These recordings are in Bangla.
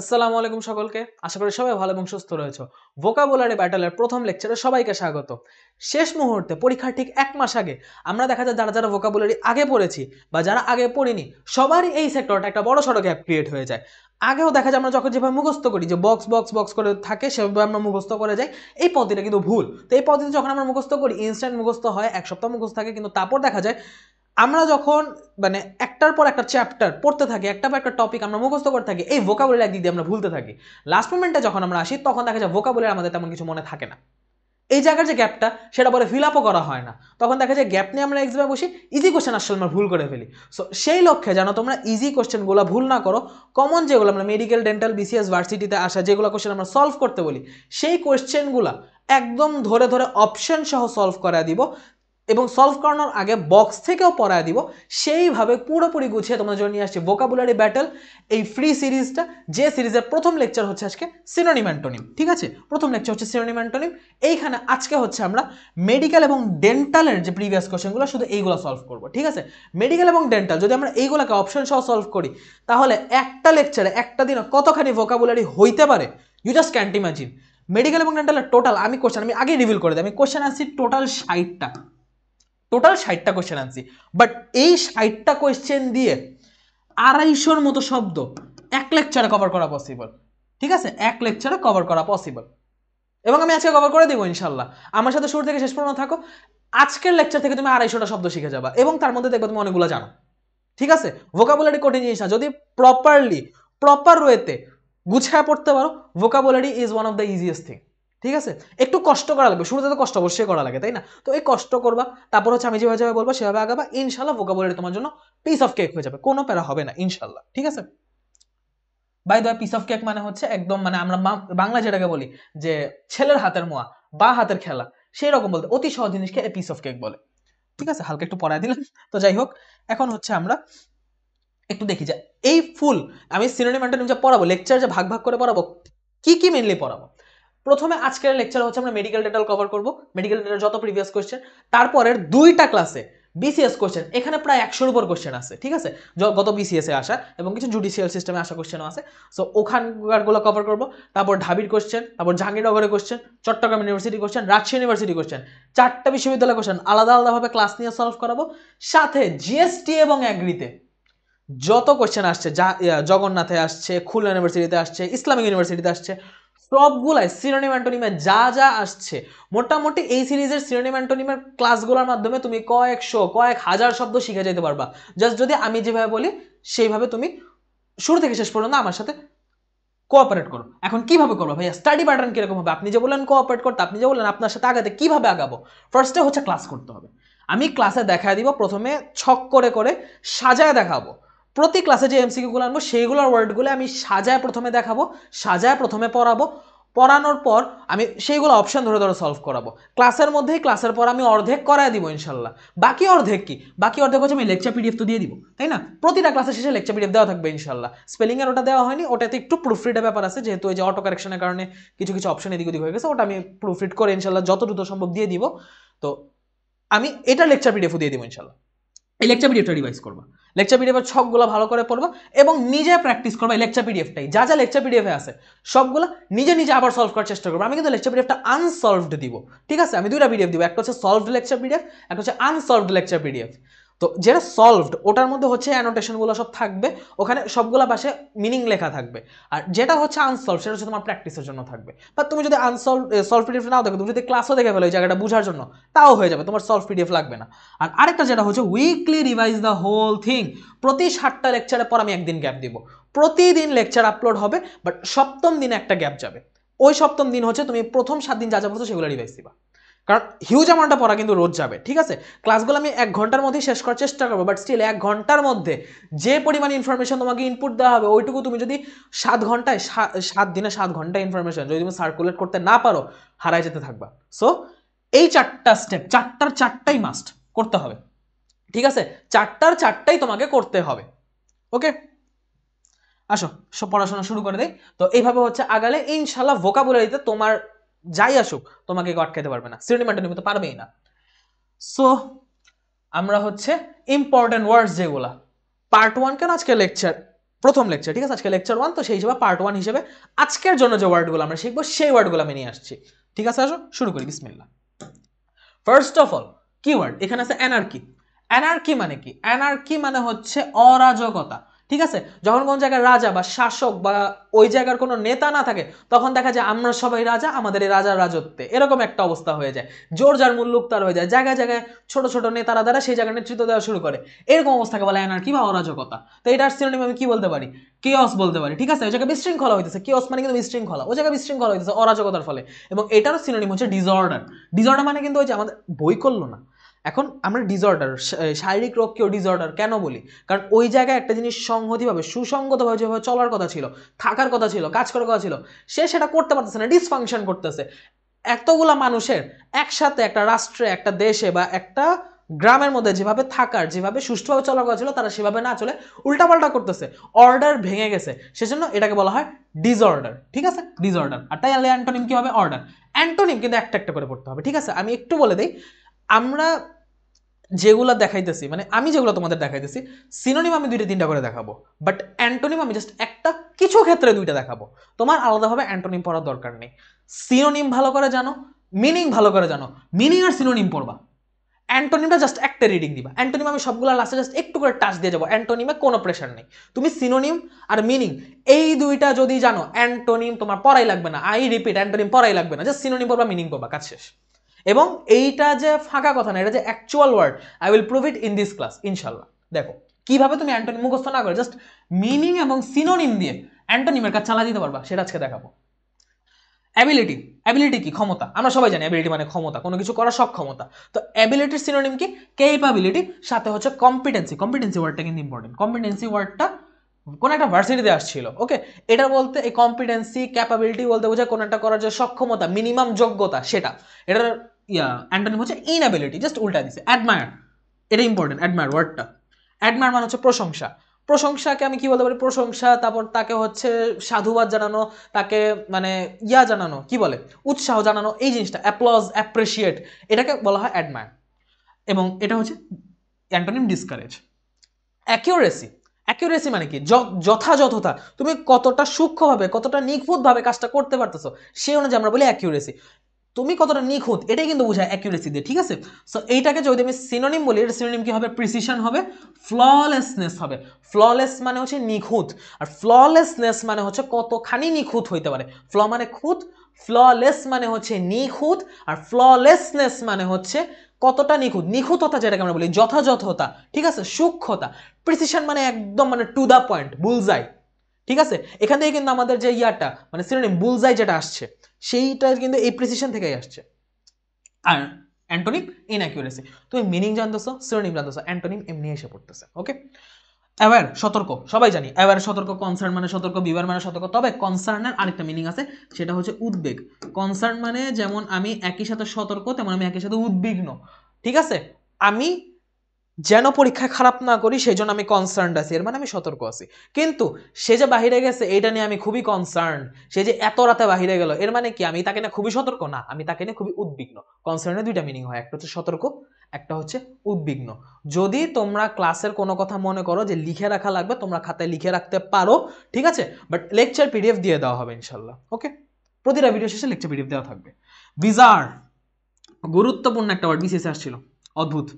আসসালামু আলাইকুম সকলকে। আশা করি সবাই ভালো এবং সুস্থ রয়েছে। ভোকাবুলারি ব্যাটলের প্রথম লেকচারে সবাইকে স্বাগত। শেষ মুহূর্তে পরীক্ষার ঠিক 1 মাস আগে আমরা দেখা যায় যারা ভোকাবুলারি আগে পড়েছি বা যারা আগে পড়িনি সবারই এই সেক্টরটা একটা বড়সড় গ্যাপ ক্রিয়েট হয়ে যায়। আগেও দেখা যায় আমরা যখন যেভাবে মুখস্থ করি যে বক্স বক্স বক্স করে থাকে সেভাবে আমরা মুখস্থ করে যাই, এই পদ্ধতিটা কিন্তু ভুল। তো এই পদ্ধতি যখন আমরা মুখস্থ করি ইনস্ট্যান্ট মুখস্থ হয়, 1 সপ্তাহ মুখস্থ থাকে, কিন্তু তারপর দেখা যায় আমরা যখন মানে একটার পর একটা চ্যাপ্টার পড়তে থাকি, একটা পর একটা টপিক আমরা মুখস্থ করতে থাকি, এই ভোকাবুলারি একদিক দিয়ে আমরা ভুলতে থাকি। লাস্ট মোমেন্টে যখন আমরা আসি তখন দেখা যায় ভোকাবুলারি আমাদের তেমন কিছু মনে থাকে না। এই জায়গার যে গ্যাপটা সেটা পরে ফিল আপও করা হয় না। তখন দেখা যায় গ্যাপ নিয়ে আমরা এক্সামে বসি, ইজি কোশ্চেন আসলে আমরা ভুল করে ফেলি। সো সেই লক্ষ্যে যেন তোমরা ইজি কোশ্চেনগুলো ভুল না করো, কমন যেগুলো আমরা মেডিকেল, ডেন্টাল, বিসিএস, ভার্সিটিতে আসা যেগুলো কোশ্চেন আমরা সলভ করতে বলি সেই কোশ্চেনগুলো একদম ধরে ধরে অপশন সহ সলভ করা দিব এবং সলভ করানোর আগে বক্স থেকেও পড়ায় দিব। সেইভাবে পুরোপুরি গুছিয়ে তোমাদের জন্য নিয়ে আসছি ভোকাবুলারি ব্যাটল, এই ফ্রি সিরিজটা, যে সিরিজের প্রথম লেকচার হচ্ছে আজকে সিনোনিম অ্যান্টোনিম। ঠিক আছে, প্রথম লেকচার হচ্ছে সিনোনিম অ্যান্টোনিম। এইখানে আজকে হচ্ছে আমরা মেডিকেল এবং ডেন্টালের যে প্রিভিয়াস কোশ্চেনগুলো শুধু এইগুলো সলভ করব। ঠিক আছে, মেডিকেল এবং ডেন্টাল যদি আমরা এইগুলোকে অপশন সহ সলভ করি তাহলে একটা লেকচারে একটা দিনে কতখানি ভোকাবুলারি হইতে পারে you just can't imagine. Medical এবং ডেন্টালের টোটাল আমি আগে রিভিল করে দিই, আমি কোশ্চেন আনছি টোটাল 60টা, টোটাল 60টা কোয়েশ্চেন আনছি। বাট এই 60টা কোয়েশ্চেন দিয়ে 250-র মতো শব্দ এক লেকচারে কভার করা পসিবল। ঠিক আছে, এক লেকচারে কভার করা পসিবল এবং আমি আজকে কভার করে দেবো ইনশাল্লাহ। আমার সাথে শুরু থেকে শেষ পর্যন্ত থাকো। আজকের লেকচার থেকে তুমি 250টা শব্দ শিখে যাবা এবং তার মধ্যে দেখবে তুমি অনেকগুলো জানো। ঠিক আছে, ভোকাবুলারি কঠিন জিনিস না, যদি প্রপার ওয়েতে গুছিয়ে পড়তে পারো vocabulary is one of the easiest thing. ঠিক আছে, একটু কষ্ট করা লাগবে, শুরুতে তো কষ্ট অবশ্যই করা লাগে, তাই না? তো এই কষ্ট করবা, তারপর হচ্ছে আমি যেভাবে বলবো সেভাবে আগাবা, ইনশাল্লাহ ভোকাবুলারি তোমার জন্য পিস অফ কেক হয়ে যাবে, কোনো প্যারা হবে না ইনশাল্লাহ। ঠিক আছে, by the piece of cake মানে হচ্ছে একদম মানে আমরা বাংলা যেটাকে বলি যে ছেলের হাতের মোয়া বা হাতের খেলা, সেই রকম বলতে অতি সহজ জিনিসকে পিস অফ কেক বলে। ঠিক আছে, হালকা একটু পড়ায় দিলাম। তো যাই হোক, এখন হচ্ছে আমরা একটু দেখি যে এই ফুল আমি সিনোনিম অ্যান্টোনিম যা পড়াবো, লেকচার যে ভাগ ভাগ করে পড়াবো, কি কি মেনলি পড়াবো। প্রথমে আজকের লেকচার হচ্ছে আমরা মেডিকেল ডেটাল কভার করব, মেডিকেল ডেটার যত প্রিভিয়াস কোশ্চেন, তারপরের 2টা ক্লাসে বিসিএস কোশ্চেন, এখানে প্রায় 100-র উপর কোশ্চেন আছে। ঠিক আছে, গত বিসিএস এ আসা এবং কিছু জুডিশিয়াল সিস্টেমে আসা কোশ্চেনও আছে। সো ওখানকারগুলো কভার করব। তারপর ঢাবির কোশ্চেন, তারপর জাহাঙ্গীরনগরের question, Chittagong university question, Rajshahi university question, 4টা বিশ্ববিদ্যালয় কোশ্চেন আলাদা আলাদাভাবে ক্লাস নিয়ে সলভ করাবো। সাথে জিএসটি এবং অ্যাগ্রিতে যত কোশ্চেন আসছে, জগন্নাথে আসছে, খুলনা ইউনিভার্সিটিতে আসছে, ইসলামিক ইউনিভার্সিটিতে আসছে, সবগুলাই সিনোনিম অ্যান্টোনিমে যা যা আসছে, মোটামুটি এই সিরিজের সিনোনিম অ্যান্টোনিমের ক্লাসগুলোর মাধ্যমে তুমি কয়েক হাজার শব্দ শিখে যেতে পারবা, জাস্ট যদি আমি যেভাবে বলি সেইভাবে তুমি শুরু থেকে শেষ পর্যন্ত আমার সাথে কোঅপারেট করো। এখন কিভাবে করবো ভাইয়া, স্টাডি প্যাটার্ন কিরকম হবে? আপনি যে বললেন কোঅপারেট করতে, আপনি যে বললেন আপনার সাথে আগাতে, কিভাবে আগাবো? ফার্স্টে হচ্ছে ক্লাস করতে হবে। আমি ক্লাসে দেখায় দিব, প্রথমে ছক করে করে সাজায় দেখাবো। প্রতি ক্লাসে যে এমসিকিউগুলো আনবো সেইগুলোর ওয়ার্ডগুলো আমি সাজায় প্রথমে দেখাবো, সাজায় প্রথমে পড়াবো, পড়ানোর পর আমি সেইগুলো অপশন ধরে ধরে সলভ করাবো। ক্লাসের মধ্যেই ক্লাসের পর আমি অর্ধেক করায় দিব ইনশাল্লাহ। বাকি অর্ধেক কি, বাকি অর্ধেক হচ্ছে আমি লেকচার পিডিএফ তো দিয়ে দিব, তাই না? প্রতিটা ক্লাসের শেষে লেকচার পিডিএফ দেওয়া থাকবে ইনশাল্লাহ। স্পেলিং এর ওটা দেওয়া হয়নি, ওটাতে একটু প্রুফরিডের ব্যাপার আছে, যেহেতু এই যে অটো কারেকশনের কারণে কিছু কিছু অপশন এদিক ওদিক হয়ে গেছে, ওটা আমি প্রুফরিড করে ইনশাল্লাহ যত দ্রুত সম্ভব দিয়ে দিব। তো আমি এটা লেকচার পিডিএফও দিয়ে দিব ইনশাল্লাহ। এই লেকচার পিডিএফটা রিভাইজ করবা, লেকচার পিডিএফের ছকগুলো ভালো করে পড়বা এবং নিজে প্র্যাকটিস করবা। এই লেকচার পিডিএফটাই যা যা লেকচার পিডিএফে আছে সবগুলো নিজে নিজে আবার সলভ করার চেষ্টা করবো। আমি কিন্তু লেকচার পিডিএফটা আনসলভড দিব। ঠিক আছে, আমি 2টা পিডিএফ দিব, একটা হচ্ছে সলভড লেকচার পিডিএফ, একটা হচ্ছে আনসলভড লেকচার পিডিএফ। তো যেটা সলভড ওটার মধ্যে হচ্ছে অ্যানোটেশনগুলো সব থাকবে, ওখানে সবগুলো পাশে মিনিং লেখা থাকবে। আর যেটা হচ্ছে আনসলভ সেটা হচ্ছে তোমার প্র্যাকটিসের জন্য থাকবে। বা তুমি যদি সলভ পিডিএফ নাও দেখো, তুমি যদি ক্লাসও দেখে ফেলো এই জায়গাটা বোঝার জন্য, তাও হয়ে যাবে, তোমার সলভ পিডিএফ লাগবে না। আর আরেকটা যেটা হচ্ছে weekly revise the whole thing. প্রতি 7টা লেকচারের পর আমি একদিন গ্যাপ দিব, প্রতিদিন লেকচার আপলোড হবে, বাট সপ্তম দিনে একটা গ্যাপ যাবে। ওই সপ্তম দিন হচ্ছে তুমি প্রথম 7 দিন যা যা পড়ছো সেগুলো রিভাইজ দিবা, কারণ হিউজ অ্যামাউন্টটা পড়া কিন্তু রোজ যাবে। ঠিক আছে, ক্লাসগুলো আমি 1 ঘন্টার মধ্যেই শেষ করার চেষ্টা করবো, বাট স্টিল 1 ঘন্টার মধ্যে যে পরিমাণ ইনফরমেশন তোমাকে ইনপুট দেওয়া হবে ওইটুকু তুমি যদি 7 ঘন্টায় 7 দিনে 7 ঘন্টা ইনফরমেশন যদি তুমি সার্কুলেট করতে না পারো, হারায় যেতে থাকবা। সো এই 4টা স্টেপ, 4টার 4টাই মাস্ট করতে হবে। ঠিক আছে, 4টার 4টাই তোমাকে করতে হবে। ওকে, আসো সব পড়াশোনা শুরু করে দেই। তো এইভাবে হচ্ছে আগালে ইনশাল্লাহ ভোকাবুলারিতে তোমার যাই আসুক তোমাকে আটকাতে পারবে না, সিনোনিম অ্যান্টোনিম তো পারবেই না। সো আমরা হচ্ছে ইম্পর্টেন্ট ওয়ার্ডস যেগুলা, পার্ট 1 কেন আজকে লেকচার প্রথম লেকচার, ঠিক আছে, আজকে লেকচার 1, তো সেই হিসেবে পার্ট 1 হিসেবে আজকের জন্য যে ওয়ার্ডগুলো আমরা শিখবো সেই ওয়ার্ডগুলো আমি নিয়ে আসছি। ঠিক আছে, আসো শুরু করি, বিসমিল্লাহ। ফার্স্ট অফ অল কিওয়ার্ড এখানে আছে অ্যানার্কি। অ্যানার্কি মানে কি? অ্যানার্কি মানে হচ্ছে অরাজকতা, ঠিক আছে। যখন কোন জায়গায় রাজা বা শাসক বা ওই জায়গার কোনো নেতা না থাকে, তখন দেখা যায় আমরা সবাই রাজা, আমাদের এই রাজার রাজত্বে, এরকম একটা অবস্থা হয়ে যায়। জোর যার মুল্লুক তার হয়ে যায়, জায়গায় জায়গায় ছোট ছোট নেতারা দ্বারা সেই জায়গায় নেতৃত্ব দেওয়া শুরু করে, এরকম অবস্থাকে বলে অ্যানার্কি বা অরাজকতা। তো এটার সিনোনিম আমি কি বলতে পারি? কেওস বলতে পারি, ঠিক আছে। ওই জায়গায় বিশৃঙ্খলা হইতেছে, কেওস মানে কিন্তু বিশৃঙ্খলা, ওই জায়গায় বিশৃঙ্খলা হইতেছে অরাজকতার ফলে। এবং এটারও সিনোনিম হচ্ছে ডিসঅর্ডার। ডিসঅর্ডার মানে কিন্তু ওই যে আমাদের বই করলো না, এখন আমরা ডিসঅর্ডার, শারীরিক রোগকেও ডিসঅর্ডার কেন বলি? কারণ ওই জায়গায় একটা জিনিস সংহতিভাবে সুসংগতভাবে যেভাবে চলার কথা ছিল, থাকার কথা ছিল, কাজ করার কথা ছিল, সে সেটা করতে পারতেছে না, ডিসফাংশন করতেছে। এতগুলা মানুষের একসাথে একটা রাষ্ট্রে, একটা দেশে বা একটা গ্রামের মধ্যে যেভাবে থাকার, যেভাবে সুষ্ঠুভাবে চলার কথা ছিল, তারা সেভাবে না চলে উল্টাপাল্টা করতেছে, অর্ডার ভেঙে গেছে, সেজন্য এটাকে বলা হয় ডিসঅর্ডার, ঠিক আছে, ডিসঅর্ডার। আর তাই অ্যান্টোনিম কি হবে? অর্ডার। অ্যান্টোনিম কিন্তু একটা একটা করে পড়তে হবে, ঠিক আছে। আমি একটু বলে দিই, আমরা যেগুলো দেখাইতেছি, মানে আমি যেগুলো তোমাদের দেখাইতেছি, সিনোনিম আমি 2-3টা করে দেখাবো, বাট অ্যান্টোনিম আমি জাস্ট একটা, কিছু ক্ষেত্রে 2টা দেখাবো। তোমার আলাদাভাবে অ্যান্টোনিম পড়ার দরকার নেই। সিনোনিম ভালো করে জানো, মিনিং ভালো করে জানো, মিনিং আর সিনোনিম পড়বা। অ্যান্টোনিমটা জাস্ট একটা রিডিং দিবা। অ্যান্টোনিম আমি সবগুলো লাস্টে জাস্ট একটু করে টাচ দিয়ে যাবো, অ্যান্টোনিমে কোনো প্রেশার নেই। তুমি সিনোনিম আর মিনিং এই 2টা যদি জানো, অ্যান্টোনিম তোমার পড়াই লাগবে না। আই রিপিট, অ্যান্টোনিম পড়াই লাগবে না, জাস্ট সিনোনিম পড়বা, মিনিং পড়বা, কাজ শেষ। এবং এইটা যে ফাঁকা কথা না, এটা যে actual word, I will prove it in this class ইনশাল্লাহ। দেখো কিভাবে তুমি অ্যান্টোনিম মুখস্থ না করে জাস্ট মিনিং এবং সিনোনিম দিয়ে অ্যান্টোনিমের কাজ চালা দিতে পারবা, সেটা আজকে দেখাবো। অ্যাবিলিটি, অ্যাবিলিটি কি? ক্ষমতা। আমরা সবাই জানি অ্যাবিলিটি মানে ক্ষমতা, কোনো কিছু করার সক্ষমতা। তো অ্যাবিলিটির সিনোনিম কি? ক্যাপাবিলিটি, সাথে হচ্ছে কম্পিটেন্সি। কম্পিটেন্সি ওয়ার্ডটা কিন্তু ইম্পর্টেন্ট। কম্পিটেন্সি ওয়ার্ডটা কোন একটা ভার্সিটিতে আসছিল, ওকে। এটা বলতে এই কম্পিটেন্সি ক্যাপাবিলিটি বলতে বোঝায় কোন একটা করার যে সক্ষমতা, মিনিমাম যোগ্যতা, সেটা। এটার অ্যান্টোনিম হচ্ছে ইনঅ্যাবিলিটি, জাস্ট উল্টা দিছে। অ্যাডমায়ার, এটা ইম্পর্টেন্ট, অ্যাডমায়ার ওয়ার্ডটা। অ্যাডমায়ার মানে হচ্ছে প্রশংসা। প্রশংসাকে আমি কি বলতে পারি? প্রশংসা, তারপর তাকে হচ্ছে সাধুবাদ জানানো, তাকে মানে জানানো, কি বলে, উৎসাহ জানানো, এই জিনিসটা, অ্যাপ্লজ, অ্যাপ্রিসিয়েট, এটাকে বলা হয় অ্যাডমায়ার। এবং এটা হচ্ছে অ্যান্টোনিম ডিসকারেজ। অ্যাকিউরেসি, অ্যাকিউরেসি মানে কি? যথাযথতা, তুমি কতটা সূক্ষ্মভাবে, কতটা নিখুঁতভাবে কাজটা করতে পারতেছো, সেই অনুযায়ী আমরা বলি অ্যাকিউরেসি। তুমি কতটা নিখুঁত, এটাই কিন্তু বোঝায় অ্যাকিউরেসি দিয়ে, ঠিক আছে। সো এইটাকে যদি আমি সিনোনিম বলি, এর সিনোনিম কি হবে? প্রিসিশন হবে, ফ্ললেসনেস হবে। ফ্ললেস মানে হচ্ছে নিখুঁত, আর ফ্ললেসনেস মানে হচ্ছে কতখানি নিখুঁত হইতে পারে। ফ্ল মানে খুঁত, ফ্ললেস মানে হচ্ছে নিখুঁত, আর ফ্ললেসনেস মানে হচ্ছে কতটা নিখুঁত। নিখুঁততা যেটাকে আমরা বলি যথাযথতা, ঠিক আছে, সূক্ষ্মতা। প্রিসিশন মানে একদম মানে টু দ্য পয়েন্ট, বুলজাই, ঠিক আছে। এখান থেকে কিন্তু আমাদের যে মানে সিনোনিম বুলজাই যেটা আসছে, সেইটা কিন্তু এই প্রিসিশন থেকেই আসছে। আর অ্যান্টোনিম ইনঅ্যাকিউরেসি। তুমি মিনিং জানতেছো, সিনোনিম জানতেছো, অ্যান্টোনিম এমনি এসে পড়তেছে, ওকে। অ্যাওয়্যার, সতর্ক, সবাই জানি অ্যাওয়্যার সতর্ক, কনসার্ন মানে সতর্ক, বিওয়্যার মানে সতর্ক। তবে কনসার্নের আরেকটা মিনিং আছে, সেটা হচ্ছে উদ্বেগ। কনসার্ন মানে যেমন আমি একই সাথে সতর্ক, তেমন আমি একই সাথে উদ্বিগ্ন, ঠিক আছে। আমি যেন পরীক্ষায় খারাপ না করি সেই জন্য আমি কনসার্নড আছি, এর মানে আমি সতর্ক আছি। কিন্তু সে যে বাহিরে গেছে এইটা নিয়ে আমি খুবই কনসার্ন, সে যে এত রাতে বাহিরে গেল, এর মানে কি আমি তাকে নিয়ে খুবই সতর্ক? না, আমি তাকে নিয়ে খুবই উদ্বিগ্ন। কনসার্নের 2টা মিনিং হয়, একটা হচ্ছে সতর্ক, একটা হচ্ছে উদ্বিগ্ন। যদি তোমরা ক্লাসের কোনো কথা মনে করো যে লিখে রাখা লাগবে, তোমরা খাতায় লিখে রাখতে পারো, ঠিক আছে, বাট লেকচার পিডিএফ দিয়ে দেওয়া হবে ইনশাল্লাহ, ওকে। প্রতিটা ভিডিও শেষে লেকচার পিডিএফ দেওয়া থাকবে। বিজার, গুরুত্বপূর্ণ একটা ওয়ার্ড, বিসিএস আসছিল, অদ্ভুত।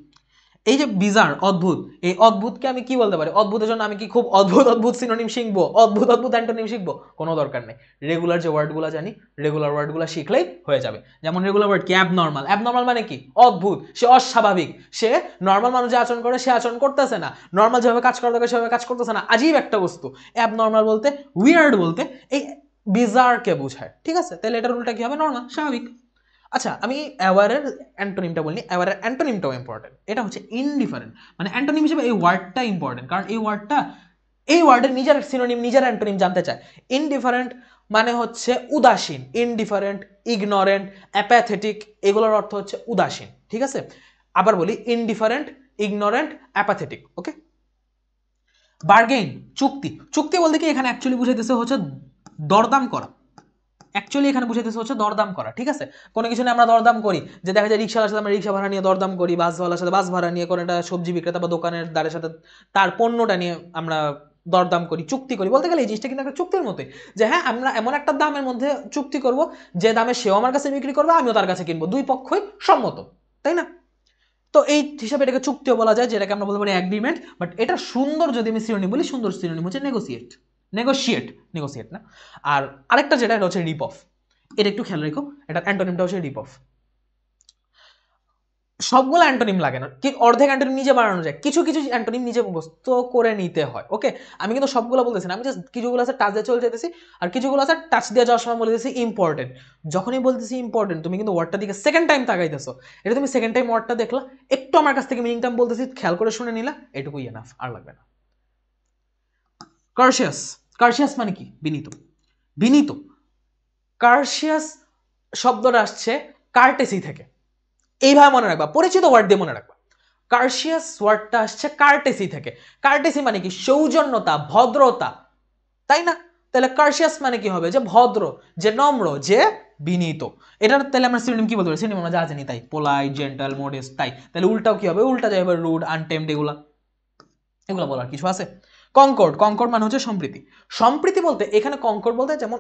এই যে বিজার, অদ্ভুত, এই অদ্ভুতকে আমি কি বলতে পারি? অদ্ভুতের জন্য আমি কি খুব অদ্ভুত অদ্ভুত সিনোনিম শিখবো, অদ্ভুত অদ্ভুত অ্যান্টোনিম শিখবো? কোনো দরকার নেই। রেগুলার যে ওয়ার্ডগুলো জানি, রেগুলার ওয়ার্ডগুলো শিখলেই হয়ে যাবে। যেমন রেগুলার ওয়ার্ড কি? অ্যাবনর্মাল। অ্যাবনর্মাল মানে কি? অদ্ভুত, সে অস্বাভাবিক, সে নর্মাল মানুষ যে আচরণ করে সে আচরণ করতেছে না, নর্মাল যেভাবে কাজ করা দরকার সেভাবে কাজ করতেছে না, আজীব একটা বস্তু। অ্যাবনর্মাল বলতে, উইয়ার্ড বলতে এই বিজারকে বোঝায়, ঠিক আছে। তাহলে এটার উল্টা কি হবে? নর্মাল, স্বাভাবিক। আচ্ছা, আমি অ্যাওয়ারের অ্যান্টোনিমটা বলি, অ্যাওয়ারের অ্যান্টোনিমটাও ইম্পর্টেন্ট। এটা হচ্ছে ইনডিফারেন্ট, মানে অ্যান্টোনিম হিসেবে এই ওয়ার্ডটা ইম্পর্টেন্ট, কারণ এই ওয়ার্ডটা, এই ওয়ার্ডের নিজের সিনোনিম, নিজের অ্যান্টোনিম জানতে চায়। ইনডিফারেন্ট মানে হচ্ছে উদাসীন, ইনডিফারেন্ট, ইগনোরেন্ট, অ্যাপ্যাথেটিক, এগুলোর অর্থ হচ্ছে উদাসীন, ঠিক আছে। আবার বলি, ইনডিফারেন্ট, ইগনোরেন্ট, অ্যাপ্যাথেটিক, ওকে। বার্গেইন, চুক্তি। চুক্তি বলতে কি এখানে অ্যাকচুয়ালি বুঝাইতেছে হচ্ছে দরদাম করা। অ্যাকচুয়ালি এখানে বুঝাইতেছে হচ্ছে দরদাম করা, ঠিক আছে। কোনো কিছু নিয়ে আমরা দরদাম করি, যে দেখা যায় রিক্সাওয়ালার সাথে আমরা রিক্সা ভাড়া নিয়ে দরদাম করি, বাসওয়ালার সাথে বাস ভাড়া নিয়ে, কোনো একটা সবজি বিক্রেতা বা দোকানের দ্বারের সাথে তার পণ্যটা নিয়ে আমরা দরদাম করি, চুক্তি করি, বলতে গেলে এই জিনিসটা কিন্তু একটা চুক্তির মতোই, যে হ্যাঁ আমরা এমন একটা দামের মধ্যে চুক্তি করব যে দামে সেও আমার কাছে বিক্রি করবে, আমিও তার কাছে কিনবো, দুই পক্ষই সম্মত, তাই না? তো এই হিসাবে এটাকে চুক্তিও বলা যায়, যেটাকে আমরা বলতে পারি এগ্রিমেন্ট। বাট এটা সুন্দর যদি আমি সিনোনিম বলি, সুন্দর সিনোনিম হচ্ছে নেগোসিয়েট, নেগোসিয়েট না। আর আরেকটা যেটা, এটা হচ্ছে রিপ অফ। এটা একটু খেয়াল রেখো, এটা অ্যান্টোনিমটা হচ্ছে রিপ অফ। সবগুলো অ্যান্টোনিম লাগে না, কি অর্ধেক অ্যান্টোনিম নিজে বানানো যায়, কিছু কিছু অ্যান্টোনিম নিজে মুখস্থ করে নিতে হয়। ওকে, আমি কিন্তু সবগুলো বলতেছি না, আমি জাস্ট কিছুগুলো আছে টাচ দিয়ে চলে যেতেছি, আর কিছুগুলো আছে টাচ দিয়ে যাওয়ার সময় বলে দিতেছি ইম্পর্টেন্ট। যখনই বলতেছি ইম্পর্টেন্ট, তুমি কিন্তু ওয়ার্ডটা দিকে সেকেন্ড টাইম তাকাইতেছো, এটা তুমি সেকেন্ড টাইম ওয়ার্ডটা দেখলা, একটু আমার কাছ থেকে মিনিংটা বলতেছি খেয়াল করে শুনে নিলা, এটুকুই এনাফ, আর লাগবে না। কার্শিয়াস, কার্শিয়াস মানে কি? বিনীত, বিনীত। কার্শিয়াস শব্দটা আসছে কার্টেসি থেকে, এইভাবে মনে রাখবা, পরিচিত ওয়ার্ড দিয়ে মনে রাখবা। কার্শিয়াস ওয়ার্ডটা আসছে কার্টেসি থেকে। কার্টেসি মানে কি? সৌজন্যতা, ভদ্রতা, তাই না? তাহলে কার্শিয়াস মানে কি হবে? যে ভদ্র, যে নম্র, যে বিনীত। এটার তাহলে আমরা সিনোনিম কি বলতে পারি? সিনোনিম আমরা যা জানি তাই, পোলাইট, জেন্টাল, মডেস্ট, তাই। তাহলে উল্টাও কি হবে? উল্টা যাবে রুড, আনটেমড, এগুলা বলার কিছু আছে? কনকর্ড, কনকর্ড মানে হচ্ছে সম্প্রীতি। সম্প্রীতি বলতে এখানে কনকর্ড বলতে যেমন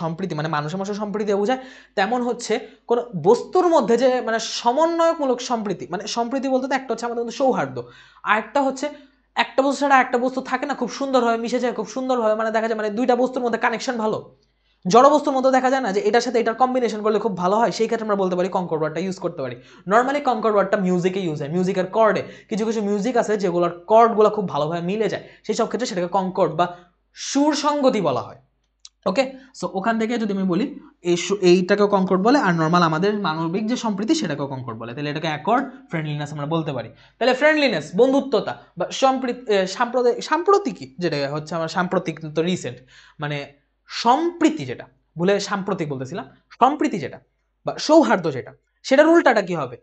সম্প্রীতি মানে মানুষের মানুষের সম্প্রীতি বোঝায়, তেমন হচ্ছে কোন বস্তুর মধ্যে যে মানে সমন্বয়মূলক সম্প্রীতি, মানে সম্প্রীতি বলতে তো একটা হচ্ছে আমাদের মধ্যে সৌহার্দ্য, আর একটা হচ্ছে একটা বস্তু ছাড়া একটা বস্তু থাকে না, খুব সুন্দরভাবে মিশে যায়, খুব সুন্দরভাবে, মানে দেখা যায় মানে দুইটা বস্তুর মধ্যে কানেকশন ভালো। জড় বস্তুর মধ্যে দেখা যায় না যে এটার সাথে এটার কম্বিনেশন করলে খুব ভালো হয়, সেই ক্ষেত্রে আমরা বলতে পারি কনকর্ড ওয়ার্ডটা ইউজ করতে পারি। নর্মালি কনকর্ড ওয়ার্ডটা মিউজিকে ইউজ হয়, মিউজিকের কর্ডে, কিছু কিছু মিউজিক আছে যেগুলোর কর্ডগুলো খুব ভালোভাবে মিলে যায়, সেই সব ক্ষেত্রে সেটাকে কনকর্ড বা সুর সঙ্গতি বলা হয়। ওকে, সো ওখান থেকে যদি আমি বলি এইটাকেও কনকর্ড বলে, আর নর্মাল আমাদের মানবিক যে সম্প্রীতি সেটাকেও কনকর্ড বলে, তাহলে এটাকে অ্যাকর্ড, ফ্রেন্ডলিনেস আমরা বলতে পারি। তাহলে ফ্রেন্ডলিনেস, বন্ধুত্বতা বা সাম্প্রতিকই, যেটা হচ্ছে আমার সাম্প্রতিক তো রিসেন্ট, মানে সম্প্রীতি, যেটা ভুলে সাম্প্রতিক বলতেছিলাম, সম্প্রীতি যেটা বা সৌহার্দ্য যেটা, সেটার উল্টাটা কি হবে?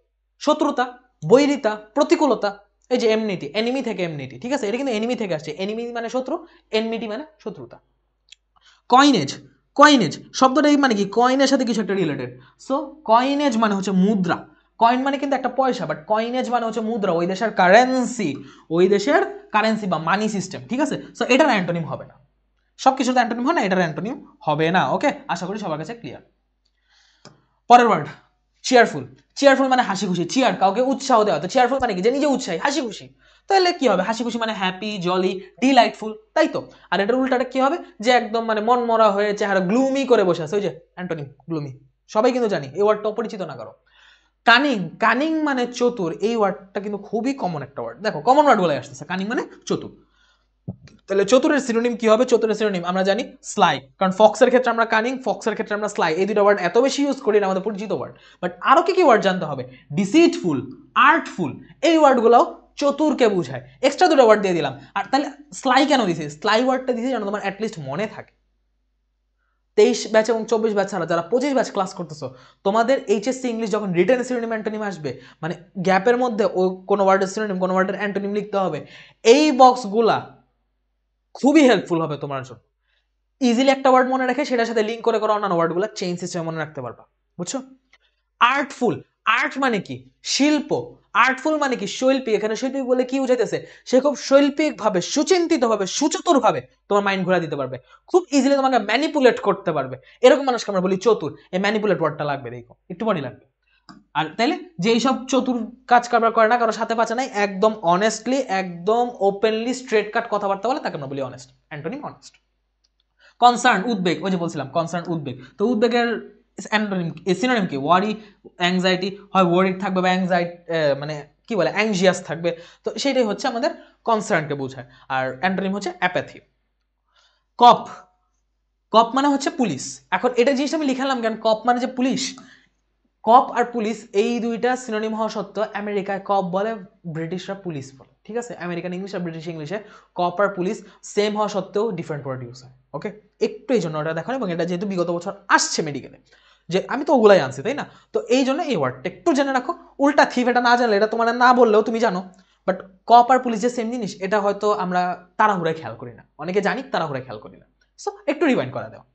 শত্রুতা, বৈরিতা, প্রতিকূলতা। এই যে এমনিটি, এনিমি থেকে এমনিটি, ঠিক আছে, এটা কিন্তু এনিমি থেকে আসছে, এনিমি মানে শত্রু, এনমিটি মানে শত্রুতা। কয়েনেজ, কয়েনেজ শব্দটা মানে কি? কয়েনের সাথে কিছু একটা রিলেটেড। সো কয়েনেজ মানে হচ্ছে মুদ্রা। কয়েন মানে কিন্তু একটা পয়সা, বাট কয়েনেজ মানে হচ্ছে মুদ্রা, ওই দেশের কারেন্সি, ওই দেশের কারেন্সি বা মানি সিস্টেম, ঠিক আছে? সো এটার অ্যান্টোনিম হবে না, সব কিছুতে অ্যান্টোনিম হয় না, এটার অ্যান্টোনিম হবে না। ওকে, আশা করি সবার কাছে ক্লিয়ার। পরের ওয়ার্ড, চেয়ারফুল। চেয়ারফুল মানে হাসি খুশি, চেয়ার কাউকে উৎসাহ দেওয়া, তো চেয়ারফুল মানে কি? যে নিজে উৎসাহী, হাসি খুশি। তাহলে কি হবে? হাসি খুশি মানে হ্যাপি, জলি, ডিলাইটফুল, তাই তো? আর এটার উল্টাটা কি হবে? যে একদম মানে মন মরা হয়ে চেহারা গ্লুমি করে বসে আছে, ওই যে অ্যান্টোনিম গ্লুমি, সবাই কিন্তু জানি, এই ওয়ার্ডটা অপরিচিত না কারো। কানিং, কানিং মানে চতুর, এই ওয়ার্ডটা কিন্তু খুবই কমন একটা ওয়ার্ড, দেখো কমন ওয়ার্ড বলে আসতেছে, কানিং মানে চতুর। তাহলে চতুরের সিনোনিম কি হবে? চতুরের সিনোনিম আমরা জানি স্লাই, কারণ ফক্সের ক্ষেত্রে আমরা কানিং, ফক্সের ক্ষেত্রে আমরা স্লাই, এই দুটো ওয়ার্ড এত বেশি ইউজ করি না, আমাদের পরিচিত ওয়ার্ড। বাট আরো কি কি ওয়ার্ড জানতে হবে? ডিসিটফুল, আর্টফুল, এই ওয়ার্ডগুলোও চতুরকে বোঝায়। এক্সট্রা দুটো ওয়ার্ড দিয়ে দিলাম। আর তাহলে স্লাই কেন দিছি? স্লাই ওয়ার্ডটা দিছি যেন তোমার অ্যাটলিস্ট মনে থাকে। 23 ব্যাচ এবং 24 ব্যাচ ছাড়া যারা 25 ব্যাচ ক্লাস করতেছো, তোমাদের এইচএসসি ইংলিশ যখন রিটেন সিনোনিম অ্যান্টোনিম আসবে, মানে গ্যাপের মধ্যে ও কোনো ওয়ার্ডের সিনোনিম কোনো ওয়ার্ডের অ্যান্টোনিম লিখতে হবে, এই বক্সগুলা খুবই হেল্পফুল হবে তোমার জন্য। ইজিলি একটা ওয়ার্ড মনে রেখে সেটার সাথে লিঙ্ক করে করে অন্যান্য ওয়ার্ডগুলো চেইন সিস্টেমে মনে রাখতে পারবা, বুঝছো? আর্টফুল, আর্ট মানে কি? শিল্প। আর্টফুল মানে কি? শৈল্পী। এখানে শৈল্পী বলে কি বুঝাইতেছে? সে খুব শৈল্পিক ভাবে, সুচিন্তিত ভাবে, সুচতুর ভাবে তোমার মাইন্ড ঘোরা দিতে পারবে, খুব ইজিলি তোমাকে ম্যানিপুলেট করতে পারবে, এরকম মানুষকে আমরা বলি চতুর। এই ম্যানিপুলেট ওয়ার্ডটা লাগবে, দেখো একটু পরই লাগবে। আর তাইলে যে এইসব চতুর কাজ কারবার করে না, কারোর সাথে পাচা নাই, একদম অনেস্টলি, একদম ওপেনলি স্ট্রেট কাট কথাবার্তা বলে, তাকে আমরা বলি অনেস্ট, অ্যান্টোনিম অনেস্ট। কনসার্ন, উদ্বেগ, ওই যে বলছিলাম কনসার্ন, উদ্বেগ। তো উদ্বেগের অ্যান্টোনিম, সিনোনিম কি? ওয়ারি, অ্যাংজাইটি, হয় ওয়ারিড থাকবে বা অ্যাংজাইটি, মানে কি বলে, অ্যাংজিয়াস থাকবে, তো সেটাই হচ্ছে আমাদের কনসার্নকে বোঝায়। আর অ্যান্টোনিম হচ্ছে অ্যাপ্যাথি। কপ, কপ মানে হচ্ছে পুলিশ। এখন এটা জিনিসটা আমি লিখালাম কেন? কপ মানে যে পুলিশ, কপ আর পুলিশ এই দুইটা সিনোনিম হওয়া সত্ত্বেও আমেরিকায় কপ বলে, ব্রিটিশরা পুলিশ বলে, ঠিক আছে? আমেরিকান ইংলিশ আর ব্রিটিশ ইংলিশে কপ আর পুলিশ সেম হওয়া সত্ত্বেও ডিফারেন্ট ওয়ার্ড ইউজ হয়। ওকে, একটু এই জন্য ওটা দেখানো, এবং এটা যেহেতু বিগত বছর আসছে মেডিকেলে, যে আমি তো ওগুলাই আনছি, তাই না? তো এই জন্য এই ওয়ার্ডটা একটু জেনে রাখো। উল্টা থিফ এটা না জানলে, এটা তোমার না বললেও তুমি জানো, বাট কপ আর পুলিশ যে সেম জিনিস, এটা হয়তো আমরা তাড়াহুড়ায় খেয়াল করি না, অনেকে জানি তাড়াহুড়ায় খেয়াল করি না। সো একটু রিমাইন্ড করা দেওয়া।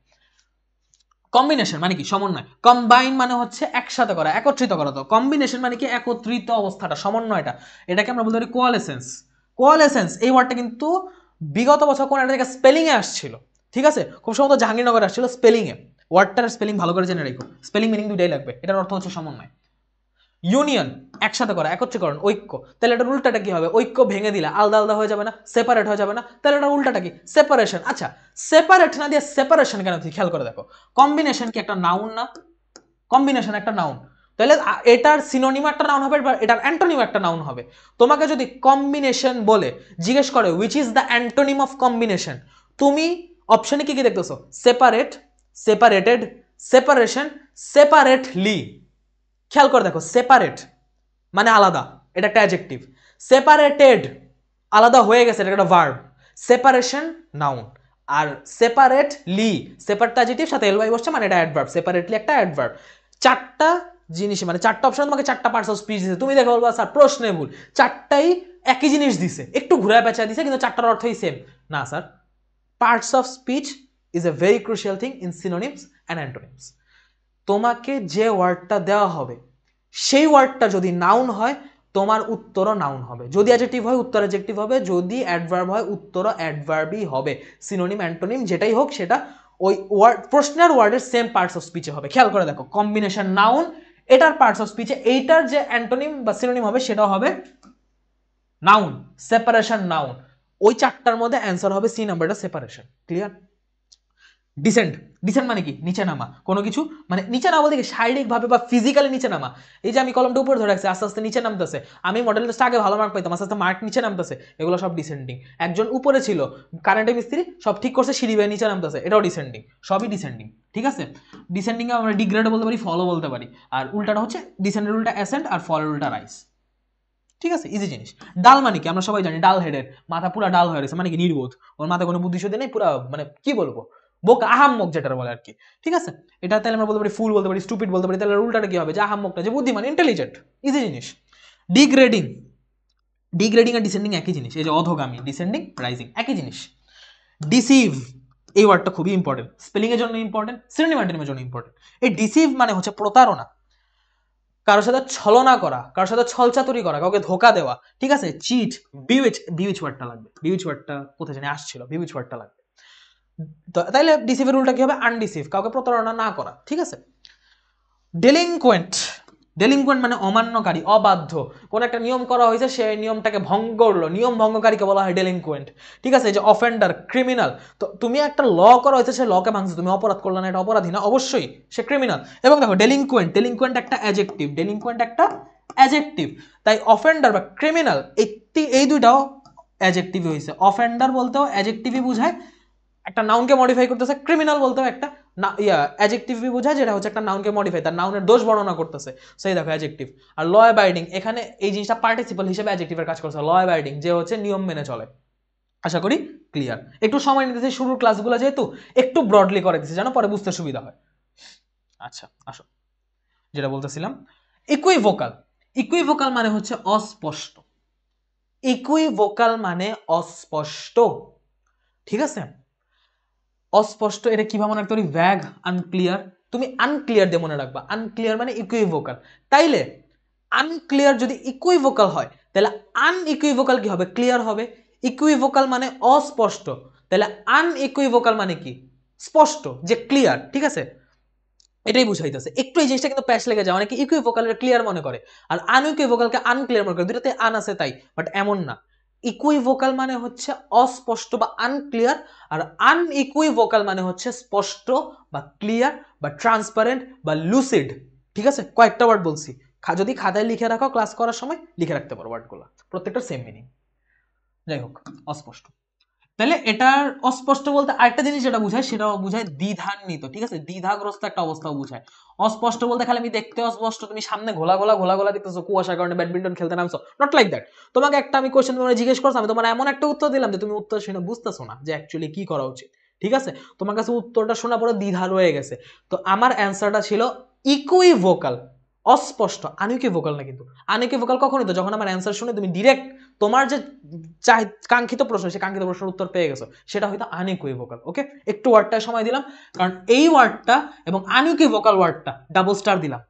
কম্বিনেশন মানে কি? সমন্বয়। কম্বাইন মানে হচ্ছে একসাথে করা, একত্রিত করা। তো কম্বিনেশন মানে কি? একত্রিত অবস্থাটা, সমন্বয়টা, এটাকে আমরা বলতে পারি কোয়ালেসেন্স। কোয়ালেসেন্স এই ওয়ার্ডটা কিন্তু বিগত বছর কোন একটা জায়গায় স্পেলিংয়ে আসছিল, ঠিক আছে, খুব সম্ভবত জাহাঙ্গীরনগর আসছিল স্পেলিংয়ে। ওয়ার্ডটার স্পেলিং ভালো করে জেনে রেখো, স্পেলিং মিনিং দুইটাই লাগবে। এটার অর্থ হচ্ছে সমন্বয়। ইউনিয়ন একসাথে করা, একত্রীকরণ, ঐক্য। তাহলে এটার উল্টাটা কি হবে? ঐক্য ভেঙে দিলে আলাদা আলাদা হয়ে যাবে না, সেপারেট হয়ে যাবে না? তাহলে এটার উল্টাটা কি? সেপারেশন। আচ্ছা, সেপারেট না দিয়ে সেপারেশন কেন? তুই খেয়াল করে দেখো, কম্বিনেশন কি একটা নাউন না? কম্বিনেশন একটা নাউন, তাহলে এটার সিনোনিম একটা নাউন হবে, এটার অ্যান্টোনিম একটা নাউন হবে। তোমাকে যদি কম্বিনেশন বলে জিজ্ঞেস করে which is the antonym of combination, তুমি অপশনে কি কি দেখতেছো? Separate, separated, separation, separately. খেয়াল করে দেখো, সেপারেট মানে আলাদা, এটা একটা অ্যাডজেক্টিভ। সেপারেটেড আলাদা হয়ে গেছে, এটা একটা ভার্ব। Separation noun. আর সেপারেটলি, সেপারেট অ্যাডজেক্টিভ সাথে এলওয়াই বসছে, মানে এটা অ্যাডভার্ব। সেপারেটলি একটা অ্যাডভার্ব। চারটা জিনিস, মানে চারটা অপশন তোমাকে চারটা পার্টস অফ স্পিচ দিছে। তুমি দেখে বলবা স্যার প্রশ্নে ভুল, চারটাই একই জিনিস দিছে, একটু ঘুরায় পেঁচা দিছে, কিন্তু চারটার অর্থই সেম। না sir, parts of speech is a very crucial thing in synonyms and antonyms. তোমাকে যে ওয়ার্ডটা দেওয়া হবে সেই ওয়ার্ডটা যদি নাউন হয়, তোমার উত্তরও নাউন হবে। যদি অ্যাডজেক্টিভ হয় উত্তর অ্যাডজেক্টিভ হবে, যদি অ্যাডভার্ব হয় উত্তরও অ্যাডভার্বই হবে। সিনোনিম অ্যান্টোনিম যেটাই হোক সেটা ওই ওয়ার্ড, প্রশ্নের ওয়ার্ডের সেম পার্টস অফ স্পিচে হবে। খেয়াল করে দেখো, কম্বিনেশন নাউন, এটার পার্টস অফ স্পিচে এইটার যে অ্যান্টোনিম বা সিনোনিম হবে সেটাও হবে নাউন। Separation noun. ওই চারটার মধ্যে অ্যান্সার হবে সি নাম্বারটা, সেপারেশন। ক্লিয়ার? ডিসেন্ট, ডিসেন্ট মানে কি? নিচে নামা কোনো কিছু, মানে নিচে নামা বলতে কি শারীরিকভাবে বা ফিজিক্যালি নিচে নামা। এই যে আমি কলমটা উপরে ধরে রাখছি, আস্তে আস্তে নিচে নামতেছে। আমি মডেল টেস্টে আগে ভালো মার্ক পাইতাম, আস্তে আস্তে মার্ক নিচে নামতেছে, এগুলো সব ডিসেন্ডিং। একজন উপরে ছিল কারেন্টের মিস্ত্রি, সব ঠিক করছে, সিঁড়ি বেয়ে নিচে নামতেছে, এটাও ডিসেন্ডিং। সবই ডিসেন্ডিং, ঠিক আছে? ডিসেন্ডিং এ আমরা ডিগ্রেডও বলতে পারি, ফলও বলতে পারি। আর উল্টাটা হচ্ছে ডিসেন্ডের উল্টা অ্যাসেন্ট, আর ফলের উল্টা রাইস। ঠিক আছে, ইজি জিনিস। ডাল মানে কি? আমরা সবাই জানি, ডাল হেডের, মাথা পুরা ডাল হয়ে গেছে, মানে কি? নির্বোধ, ওর মাথায় কোনো বুদ্ধি শুদ্ধি নেই, পুরা মানে কি বলবো, বোকা, আহাম্মক যেটা বলে আর কি। ঠিক আছে, এটা তাহলে আমরা বলতে পারি ফুল, বলতে পারি স্টুপিড, বলতে পারি। তাহলে উল্টাটা কি হবে? যে আহাম্মকটা, যে বুদ্ধিমান, ইন্টেলিজেন্ট। ইজি জিনিস। ডিগ্রেডিং, ডিগ্রেডিং আর ডিসেন্ডিং একই জিনিস। এই যে অধোগামী, ডিসেন্ডিং, রাইজিং, একই জিনিস। ডিসিভ, এই ওয়ার্ডটা খুবই ইম্পর্টেন্ট, স্পেলিং এর জন্য ইম্পর্টেন্ট, সিনোনিম অ্যান্টোনিমের জন্য ইম্পর্টেন্ট। এই ডিসিভ মানে হচ্ছে প্রতারণা, কারোর সাথে ছলনা করা, কারোর সাথে ছলচাতুরি করা, কাউকে ধোকা দেওয়া। ঠিক আছে, চিট, বিউইচ, বিউইচ ওয়ার্ডটা লাগবে। বিউইচ ওয়ার্ডটা কোথায় জানি আসছিল, বিউইচ ওয়ার্ডটা লাগবে। তাইলে ডিসিভের রুলটা কি হবে? আনডিসিভ, কাউকে প্রতারণা না করা। ঠিক আছে। ডেলিনকুয়েন্ট, ডেলিনকুয়েন্ট মানে অমান্যকারী, অবাধ্য। কোন একটা নিয়ম করা হয়েছে, সেই নিয়মটাকে ভঙ্গ করলো, নিয়ম ভঙ্গকারীকে বলা হয় ডেলিনকুয়েন্ট। ঠিক আছে, যে অফেন্ডার, ক্রিমিনাল। তো তুমি একটা ল করা হয়েছে, সেই লকে ভাঙছো, তুমি অপরাধ করলে না, এটা অপরাধী না? অবশ্যই সে ক্রিমিনাল। এবং দেখো ডেলিনকুয়েন্ট, ডেলিনকুয়েন্ট একটা অ্যাডজেক্টিভ, ডেলিনকুয়েন্ট একটা অ্যাডজেক্টিভ। তাই অফেন্ডার বা ক্রিমিনাল, এই দুইটাও অ্যাডজেক্টিভ হয়েছে। অফেন্ডার বলতেও অ্যাডজেক্টিভই বোঝায়, একটা নাউনকে মডিফাই করতেছে। ক্রিমিনাল বলতেও একটা অ্যাডজেক্টিভই বোঝায়, যেটা হচ্ছে একটা নাউনকে মডিফাই, তার নাউনের দোষ বর্ণনা করতেছে। সেই দেখো অ্যাডজেক্টিভ। আর ল অ্যাবাইডিং, এখানে এই জিনিসটা পার্টিসিপল হিসেবে অ্যাডজেক্টিভের কাজ করছে। ল অ্যাবাইডিং, যে হচ্ছে নিয়ম মেনে চলে। আশা করি ক্লিয়ার। একটু সময় নিতেছি শুরুর ক্লাসগুলো, যেহেতু একটু ব্রডলি করে দিচ্ছি, জানো, পরে বুঝতে সুবিধা হয়। আচ্ছা আসো, যেটা বলতেছিলাম, ইকুইভোকাল। ইকুইভোকাল মানে হচ্ছে অস্পষ্ট। ইকুইভোকাল মানে অস্পষ্ট। ঠিক আছে, অস্পষ্ট, এটা কিভাবে মনে রাখতে পারি? ভ্যাগ, আনক্লিয়ার। তুমি আনক্লিয়ার দিয়ে মনে রাখবা, আনক্লিয়ার মানে ইকুইভোকাল। তাইলে আনক্লিয়ার যদি ইকুইভোকাল হয়, তাহলে আনইকুইভোকাল কি হবে? ক্লিয়ার হবে। ইকুইভোকাল মানে অস্পষ্ট, তাহলে আনইকুইভোকাল মানে কি? স্পষ্ট, যে ক্লিয়ার। ঠিক আছে, এটাই বুঝাইতেছে। একটু এই জিনিসটা কিন্তু প্যাচ লেগে যায়, অনেকে ইকুইভোকালের ক্লিয়ার মনে করে, আর আনইকুইভোকালকে আনক্লিয়ার মনে করে। দুটাতে আন আছে তাই, বাট এমন না। ইকুইভোকাল মানে হচ্ছে অস্পষ্ট বা আনক্লিয়ার, আর আনইকুইভোকাল মানে হচ্ছে স্পষ্ট বা ক্লিয়ার বা ট্রান্সপারেন্ট বা লুসিড। ঠিক আছে, কয়েকটা ওয়ার্ড বলছি, যদি খাতায় লিখে রাখো, ক্লাস করার সময় লিখে রাখতে পারো ওয়ার্ডগুলো, প্রত্যেকটা সেম মিনিং। যাই হোক, অস্পষ্ট। তাহলে এটার অস্পষ্ট বলতে আরেকটা জিনিস যেটা বুঝায়, সেটাও বুঝায় দ্বিধান্বিত। ঠিক আছে, দ্বিধাগ্রস্ত একটা অবস্থাও বুঝায়। অস্পষ্ট বলতে খালি আমি দেখতে অস্পষ্ট, তুমি সামনে ঘোলা ঘোলা ঘোলা ঘোলা দেখতেছো, কুয়াশার কারণে ব্যাডমিন্টন খেলতে নামছো, নট লাইক দ্যাট। তোমাকে একটা আমি কোশ্চেন তোমার জিজ্ঞেস করছো, আমি তোমার এমন একটা উত্তর দিলাম যে তুমি উত্তর শুনে বুঝতেছো না যে অ্যাকচুয়ালি কি করা উচিত। ঠিক আছে, তোমার কাছে উত্তরটা শোনা পরে দ্বিধা রয়ে গেছে। তো আমার অ্যান্সারটা ছিল ইকুইভোকাল, অস্পষ্ট। আনইকুইভোকাল না, কিন্তু আনইকুইভোকাল কখনই তো যখন আমার অ্যান্সার শুনে তুমি ডিরেক্ট তোমার যে কাঙ্ক্ষিত প্রশ্ন, সেই কাঙ্ক্ষিত প্রশ্নের উত্তর পেয়ে গেছো, সেটা হয়তো আনইকুইভোকাল। ওকে, একটু ওয়ার্ডটা সময় দিলাম, কারণ এই ওয়ার্ডটা এবং আনইকুইভোকাল ওয়ার্ডটা ডাবল স্টার দিলাম।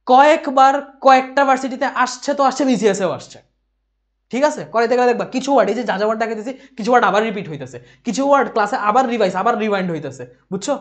কয়েকবার কয়েকটা ভার্সিটিতে আসছে, তো আসছে, বিসিএসেও আসছে। ঠিক আছে, করাইতে গেলে দেখবা কিছু ওয়ার্ড, এই যে যা যা ওয়ার্ড দেখাইতেছি, কিছু ওয়ার্ড আবার রিপিট হইতেছে, কিছু ওয়ার্ড ক্লাসে আবার রিভাইজ, আবার রিওয়াইন্ড হইতেছে, বুঝছো?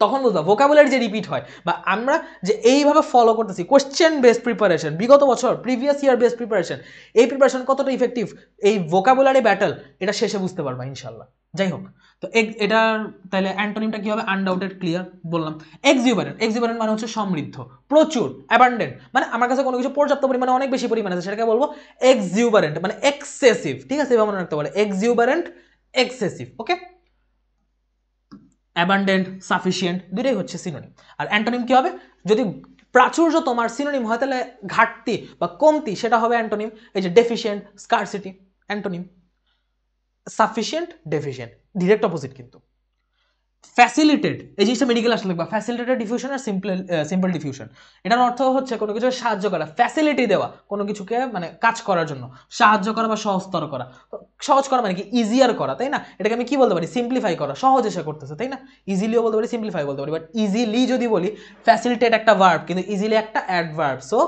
তখন বুঝবা ভোকাবুলারি যে রিপিট হয়, বা আমরা যে এইভাবে ফলো করতেছি কোশ্চেন বেসড প্রিপারেশন, বিগত বছর প্রিভিয়াস ইয়ার বেসড প্রিপারেশন, এই প্রিপারেশন কতটা ইফেক্টিভ এই ভোকাবুলারি ব্যাটল, এটা শেষে বুঝতে পারবা ইনশাল্লাহ। যাই হোক, তো এটার তাহলে অ্যান্টোনিমটা কি হবে? আনডাউটেড, ক্লিয়ার বললাম। এক্সিউবারেন্ট, এক্সিউবারেন্ট মানে হচ্ছে সমৃদ্ধ, প্রচুর, অ্যাবান্ডেন্ট মানে আমার কাছে কোনো কিছু পর্যাপ্ত পরিমাণে, অনেক বেশি পরিমাণে আছে, সেটাকে বলবো এক্সিউবারেন্ট, মানে এক্সেসিভ। ঠিক আছে, এভাবে মনে রাখতে পারে, এক্সিউবারেন্ট, এক্সেসিভ। ওকে, অ্যাবান্ডেন্ট, সাফিসিয়েন্ট দুইটাই হচ্ছে সিনোনিম। আর অ্যান্টোনিম কি হবে? যদি প্রাচুর্য তোমার সিনোনিম হয়, তাহলে ঘাটতি বা কমতি সেটা হবে অ্যান্টোনিম। এই যে deficient, scarcity, antonym. Sufficient, deficient direct opposite কিন্তু। ফ্যাসিলিটেট, এই জিনিসটা মেডিকেল আসলে দেখবা, ফ্যাসিলিটেটেড ডিফিউশন আর সিম্পল ডিফিউশন। এটার অর্থ হচ্ছে কোনো কিছু সাহায্য করা, ফ্যাসিলিটি দেওয়া, কোনো কিছুকে মানে কাজ করার জন্য সাহায্য করা বা সহজতর করা। সহজ করা মানে কি? ইজিয়ার করা, তাই না? এটাকে আমি কি বলতে পারি? সিম্পলিফাই করা, সহজে সে করতেছে, তাই না? ইজিলিও বলতে পারি, সিম্পলিফাই বলতে পারি। বাট ইজিলি যদি বলি, ফ্যাসিলিটেট একটা ভার্ব, কিন্তু ইজিলি একটা অ্যাডভার্ব, সো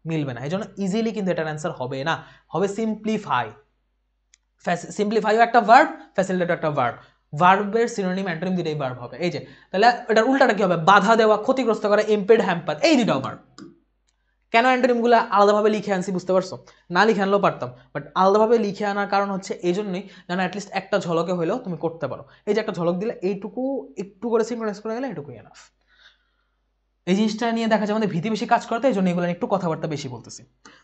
মিলবে না। এই জন্য ইজিলি কিন্তু এটার অ্যান্সার হবে না, হবে সিম্পলিফাই। সিম্পলিফাইও একটা ভার্ব, ফ্যাসিলিটেটও একটা ভার্ব। ভার্বের সিনোনিম অ্যান্টোনিম দুটোই ভার্ব হবে। এই যে তাহলে এটার উল্টাটা কি হবে? বাধা দেওয়া, ক্ষতিগ্রস্ত করা, ইম্পেড, হ্যাম্পার, এই দুটাও ভার্ব। কেন অ্যান্টোনিমগুলো আলাদাভাবে লিখে আনছি বুঝতে পারছো? না লিখে আনলেও পারতাম, বাট আলাদাভাবে লিখে আনার কারণ হচ্ছে এই জন্যই, যেন অ্যাটলিস্ট একটা ঝলকে হলেও তুমি করতে পারো। এই যে একটা ঝলক দিলে এইটুকু একটু করে সিনক্রোনাইজ করে গেলে এটুকুই এনাফ। এই জিনিসটা নিয়ে দেখা যায় আমাদের ভীতি বেশি কাজ করতে, এই জন্য এগুলো একটু কথাবার্তা বেশি বলতেছি।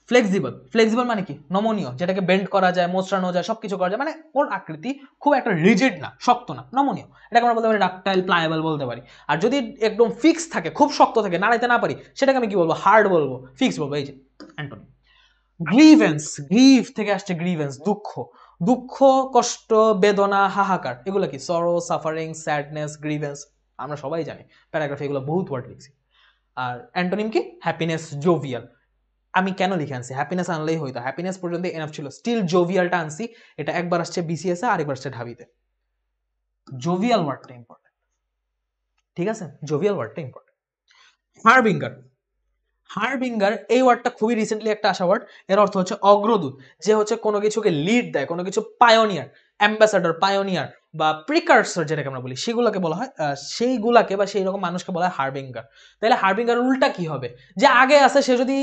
ফ্লেক্সিবল, ফ্লেক্সিবল মানে কি? নমনীয়, যেটাকে বেন্ড করা যায়, মোচড়ানো যায়, সবকিছু করা যায়, মানে ওর আকৃতি খুব একটা রিজিড না, শক্ত না, নমনীয়। এটাকে আমরা বলতে পারি ডাকটাইল, প্লায়েবল বলতে পারি। আর যদি একদম ফিক্স থাকে, খুব শক্ত থাকে, নাড়াইতে না পারি, সেটাকে আমি কি বলবো? হার্ড বলবো, ফিক্স বলবো। এই যে অ্যান্টোনিম। গ্রিভেন্স, গ্রিভ থেকে আসছে গ্রিভেন্স, দুঃখ, দুঃখ, কষ্ট, বেদনা, হাহাকার, এগুলো কি? সরো, সাফারিং, স্যাডনেস, গ্রিভেন্স, আমরা সবাই জানি, প্যারাগ্রাফে এগুলো বহুত ওয়ার্ড লিখছি। আর অ্যান্টোনিম কি? Happiness, jovial. আমি কেন লিখে আনছি? হ্যাপিনেস আনলেই হইতো, হ্যাপিনেস পর্যন্ত এনাফ ছিল, স্টিল জোভিয়ালটা আনছি। এটা একবার আসছে বিসিএস এ, আরেকবার আসছে ঢাবিতে। জোভিয়াল ওয়ার্ডটা ইম্পর্টেন্ট, ঠিক আছে? জোভিয়াল ওয়ার্ডটা ইম্পর্টেন্ট। হারবিঙ্গার, হারবিঙ্গার এই ওয়ার্ডটা খুবই রিসেন্টলি একটা আসা ওয়ার্ড। এর অর্থ হচ্ছে অগ্রদূত, যে হচ্ছে কোনো কিছুকে লিড দেয়, কোনো কিছু পায়োনিয়ার, অ্যাম্বাসাডর, পায়োনিয়ার বা প্রিকার্সর যেটাকে আমরা বলি, সেগুলোকে বলা হয়, সেইগুলাকে বা সেই রকম মানুষকে বলা হয় হারবিঙ্গার। তাহলে হারবিঙ্গার উল্টা কি হবে? যে আগে আছে সে যদি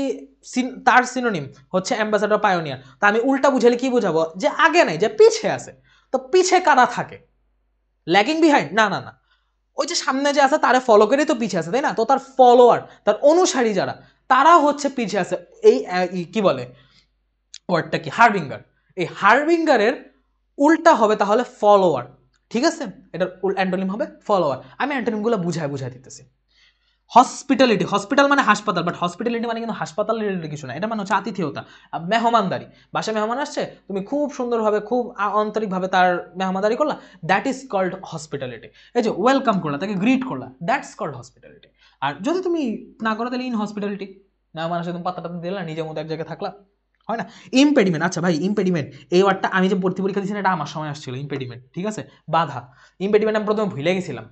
তার সিনোনিম হচ্ছে অ্যাম্বাসাডর, পায়োনিয়ার, তা আমি উল্টা বুঝালে কি বুঝাবো? যে আগে নাই, যে পিছে আছে। তো পিছে কারা থাকে? Lagging behind? না না না, ওই যে সামনে যে আছে তারা ফলো করেই তো পিছিয়ে আছে, তাই না? তো তার ফলোয়ার, তার অনুসারী যারা, তারা হচ্ছে পিছিয়ে আছে। এই কি বলে ওয়ার্ডটা কি? হারবিঙ্গার। এই হারবিঙ্গারের উল্টা হবে তাহলে ফলোয়ার, ঠিক আছে? এটার অ্যান্টোনিম হবে ফলোয়ার। আমি অ্যান্টোনিমগুলো বুঝাই দিতেছি। হসপিটালিটি, হসপিটাল মানে হাসপাতাল, বাট হসপিটালিটি মানে কিন্তু হাসপাতাল রিলেটেড কিছু না। এটা মানে হচ্ছে আতিথেয়তা, মেহমানদারি। বাসায় মেহমান আসছে, তুমি খুব সুন্দরভাবে, খুব আন্তরিকভাবে তার মেহমানদারি করলা, দ্যাট ইজ কল্ড হসপিটালিটি। এই যে ওয়েলকাম করলা, তাকে গ্রিট করলা, দ্যাটস কল্ড হসপিটালিটি। আর যদি তুমি না করো, তাহলে ইন হসপিটালিটি, মেহমান আসে তুমি পাত্তা দিলা, নিজের মতো এক জায়গায় থাকলা, হয় না? ইম্পেডিমেন্ট, আচ্ছা ভাই, ইম্পেডিমেন্ট এই ওয়ার্ডটা আমি যে ভর্তি পরীক্ষা দিয়েছি, এটা আমার সময় আসছিল। ইম্পেডিমেন্ট, ঠিক আছে? বাধা, ইম্পেডিমেন্ট আমি প্রথমে ভুলে গেছিলাম,